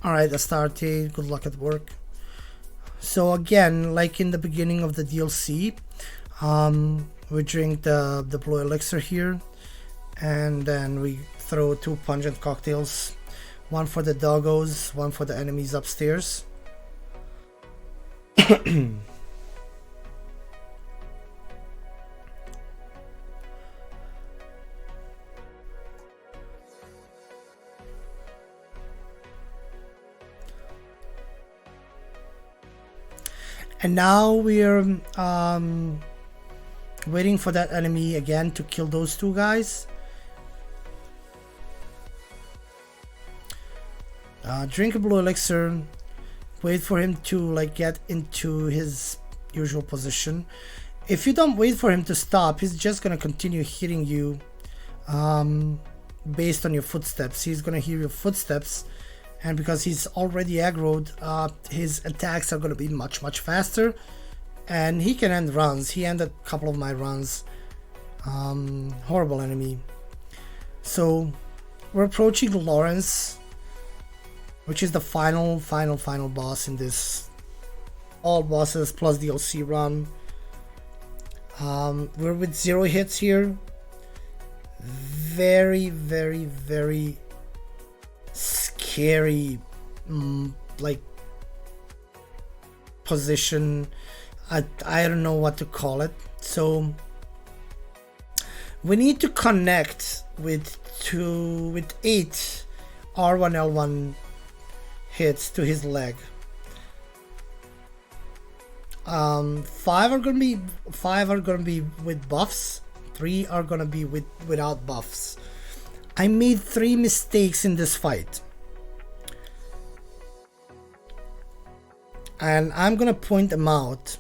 Alright, Astarte, good luck at work. So again, like in the beginning of the DLC, we drink the blue elixir here, and then we throw 2 pungent cocktails, one for the doggos, one for the enemies upstairs. And now we're waiting for that enemy again to kill those 2 guys. Drink a blue elixir, wait for him to like get into his usual position. If you don't wait for him to stop, he's just gonna continue hitting you based on your footsteps. He's gonna hear your footsteps, and because he's already aggroed, his attacks are going to be much faster, and he can end runs. He ended a couple of my runs. Horrible enemy. So we're approaching Lawrence, which is the final boss in this all bosses plus DLC run. We're with 0 hits here. Very scary like position. I don't know what to call it. So we need to connect with 8 R1 L1 hits to his leg. 5 are gonna be with buffs, 3 are gonna be without buffs. I made 3 mistakes in this fight, and I'm gonna point them out.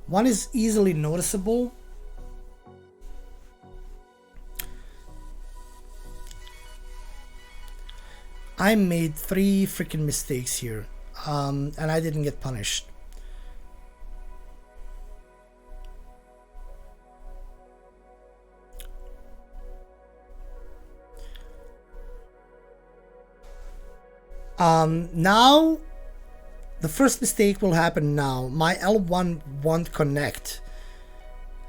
One is easily noticeable. I made 3 freaking mistakes here, and I didn't get punished. Now the first mistake will happen now. My L1 won't connect.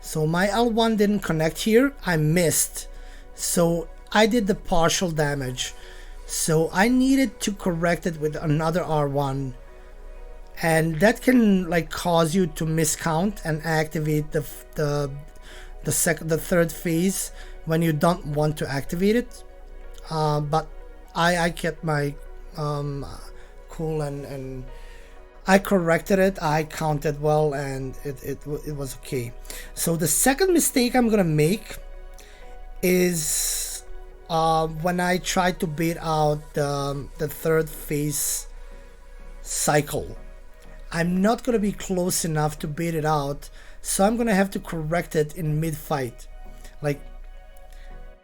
So my L1 didn't connect here. I missed. So I did the partial damage. So I needed to correct it with another R1. And that can like cause you to miscount and activate the third phase when you don't want to activate it. But I kept my cool and I corrected it. I counted well, and it was okay. So the second mistake I'm gonna make is when I try to bait out the third phase cycle. I'm not gonna be close enough to bait it out, so I'm gonna have to correct it in mid-fight. Like,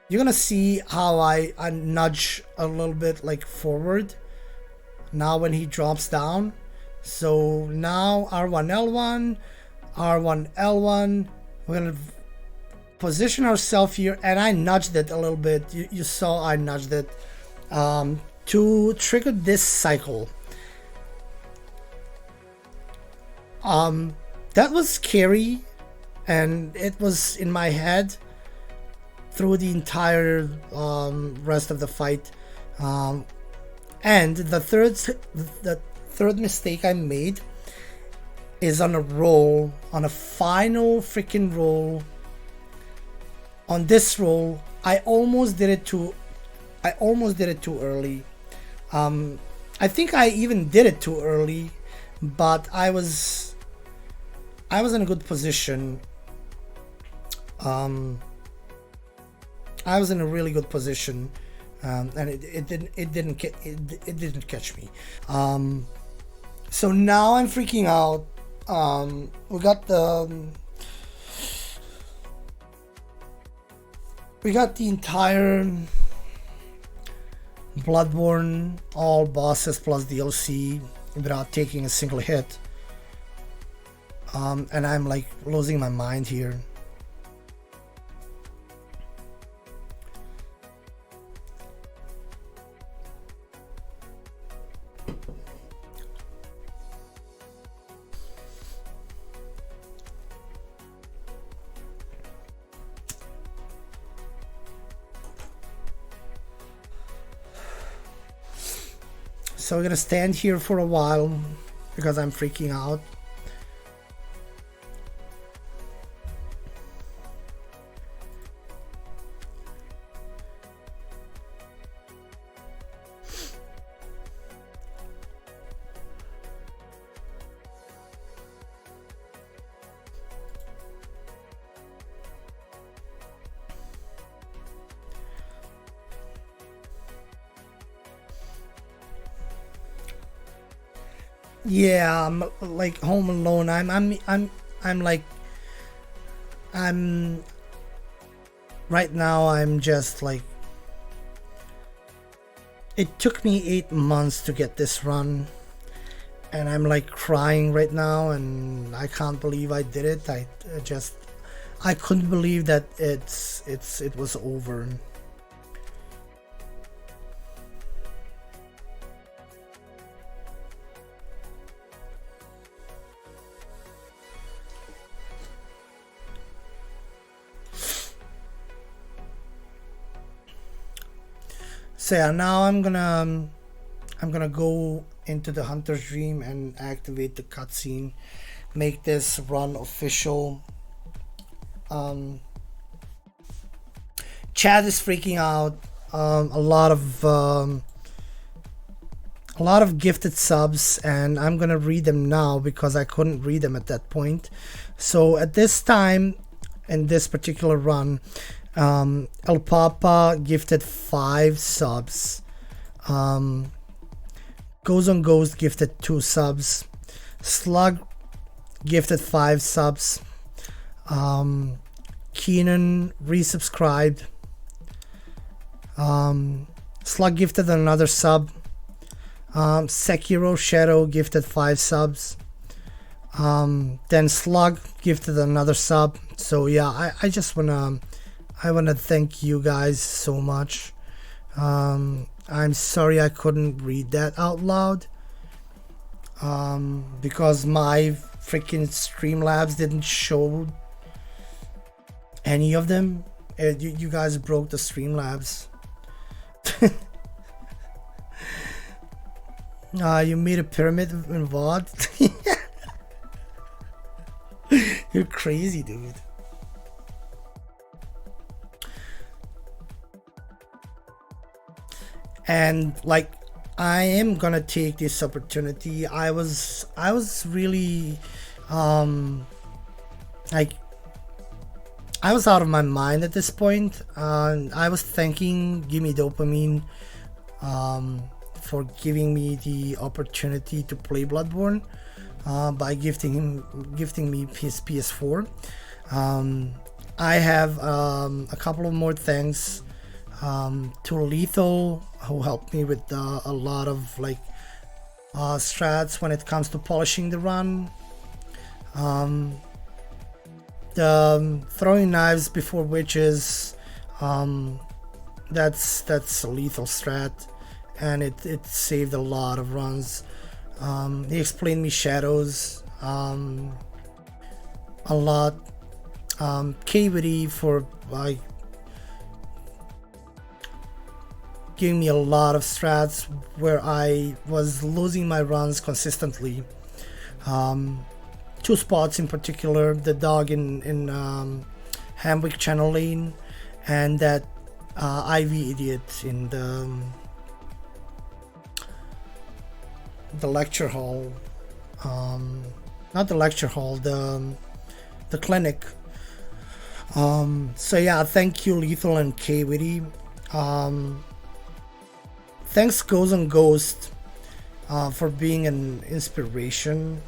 you're gonna see how I nudge a little bit like forward now when he drops down. So now R1 L1, R1 L1, we're gonna position ourselves here, and I nudged it a little bit. You saw I nudged it to trigger this cycle. That was scary, and it was in my head through the entire rest of the fight. And the third mistake I made is on a roll, on a final freaking roll. On this roll, I almost did it too early. I think I even did it too early, but I was in a good position. I was in a really good position, and it didn't catch me. So now I'm freaking out. We got the entire Bloodborne, all bosses plus DLC without taking a single hit. And I'm like losing my mind here. So we're gonna stand here for a while because I'm freaking out. Yeah, I'm like home alone. I'm right now. I'm just like, it took me 8 months to get this run, and I'm like crying right now, and I can't believe I did it. I couldn't believe that it was over. So yeah, now I'm gonna go into the Hunter's Dream and activate the cutscene, make this run official. Chad is freaking out. A lot of gifted subs, and I'm gonna read them now because I couldn't read them at that point. So at this time, in this particular run, El Papa gifted 5 subs. Goes on Ghost gifted 2 subs. Slug gifted 5 subs. Keenan resubscribed. Slug gifted another sub. Sekiro Shadow gifted 5 subs. Then Slug gifted another sub. So yeah, I wanna thank you guys so much. I'm sorry I couldn't read that out loud. Because my freaking Streamlabs didn't show any of them. You guys broke the Streamlabs. You made a pyramid in VOD? You're crazy, dude. And like, I am gonna take this opportunity. I was really like, I was out of my mind at this point. I was thanking Gimme Dopamine for giving me the opportunity to play Bloodborne by gifting me his PS4. I have a couple of more thanks to Lethal, who helped me with a lot of like strats when it comes to polishing the run. The throwing knives before witches, that's a lethal strat, and it saved a lot of runs. He explained me shadows a lot. Cavity for like giving me a lot of strats where I was losing my runs consistently. Two spots in particular: the dog in Hamwick Channel Lane, and that Ivy idiot in the lecture hall. Not the lecture hall, the clinic. So yeah, thank you Lethal and K-Witty. Thanks Goes on Ghost for being an inspiration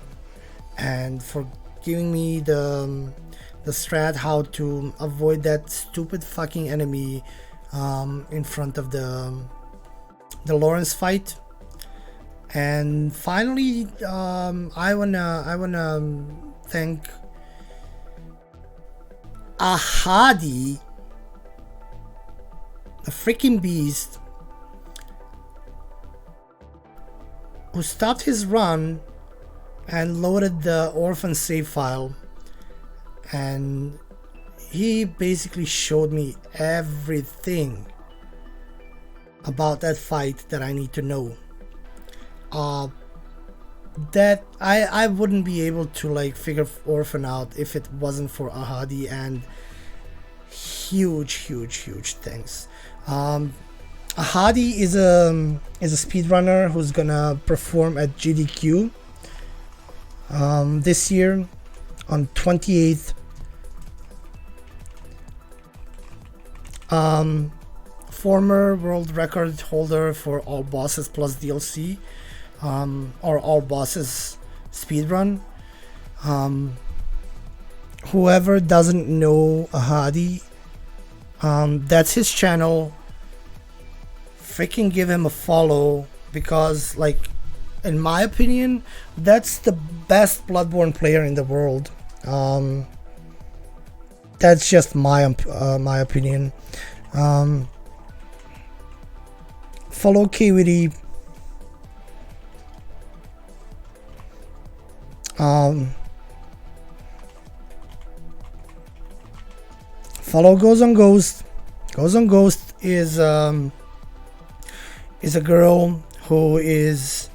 and for giving me the strat how to avoid that stupid fucking enemy in front of the Lawrence fight. And finally, I wanna thank Ahadi, the freaking beast, who stopped his run and loaded the orphan save file, and he basically showed me everything about that fight that I need to know. That I wouldn't be able to like figure orphan out if it wasn't for Ahadi, and huge thanks. Ahadi is a speedrunner who's gonna perform at GDQ this year on 28th. Former world record holder for all bosses plus DLC, or all bosses speedrun. Whoever doesn't know Ahadi, that's his channel. Freaking give him a follow, because like, in my opinion, that's the best Bloodborne player in the world. That's just my opinion. Follow K-Witty. Follow Goes on Ghost. Goes on Ghost is a girl who is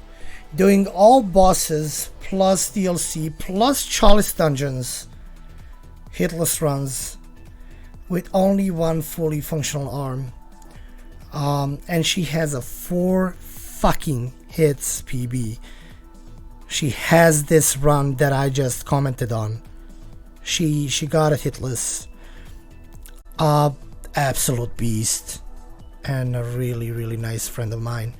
doing all bosses plus DLC plus Chalice dungeons, hitless runs with only one fully functional arm. And she has a 4 fucking hits PB. She has this run that I just commented on. She got a hitless. Absolute beast, and a really nice friend of mine.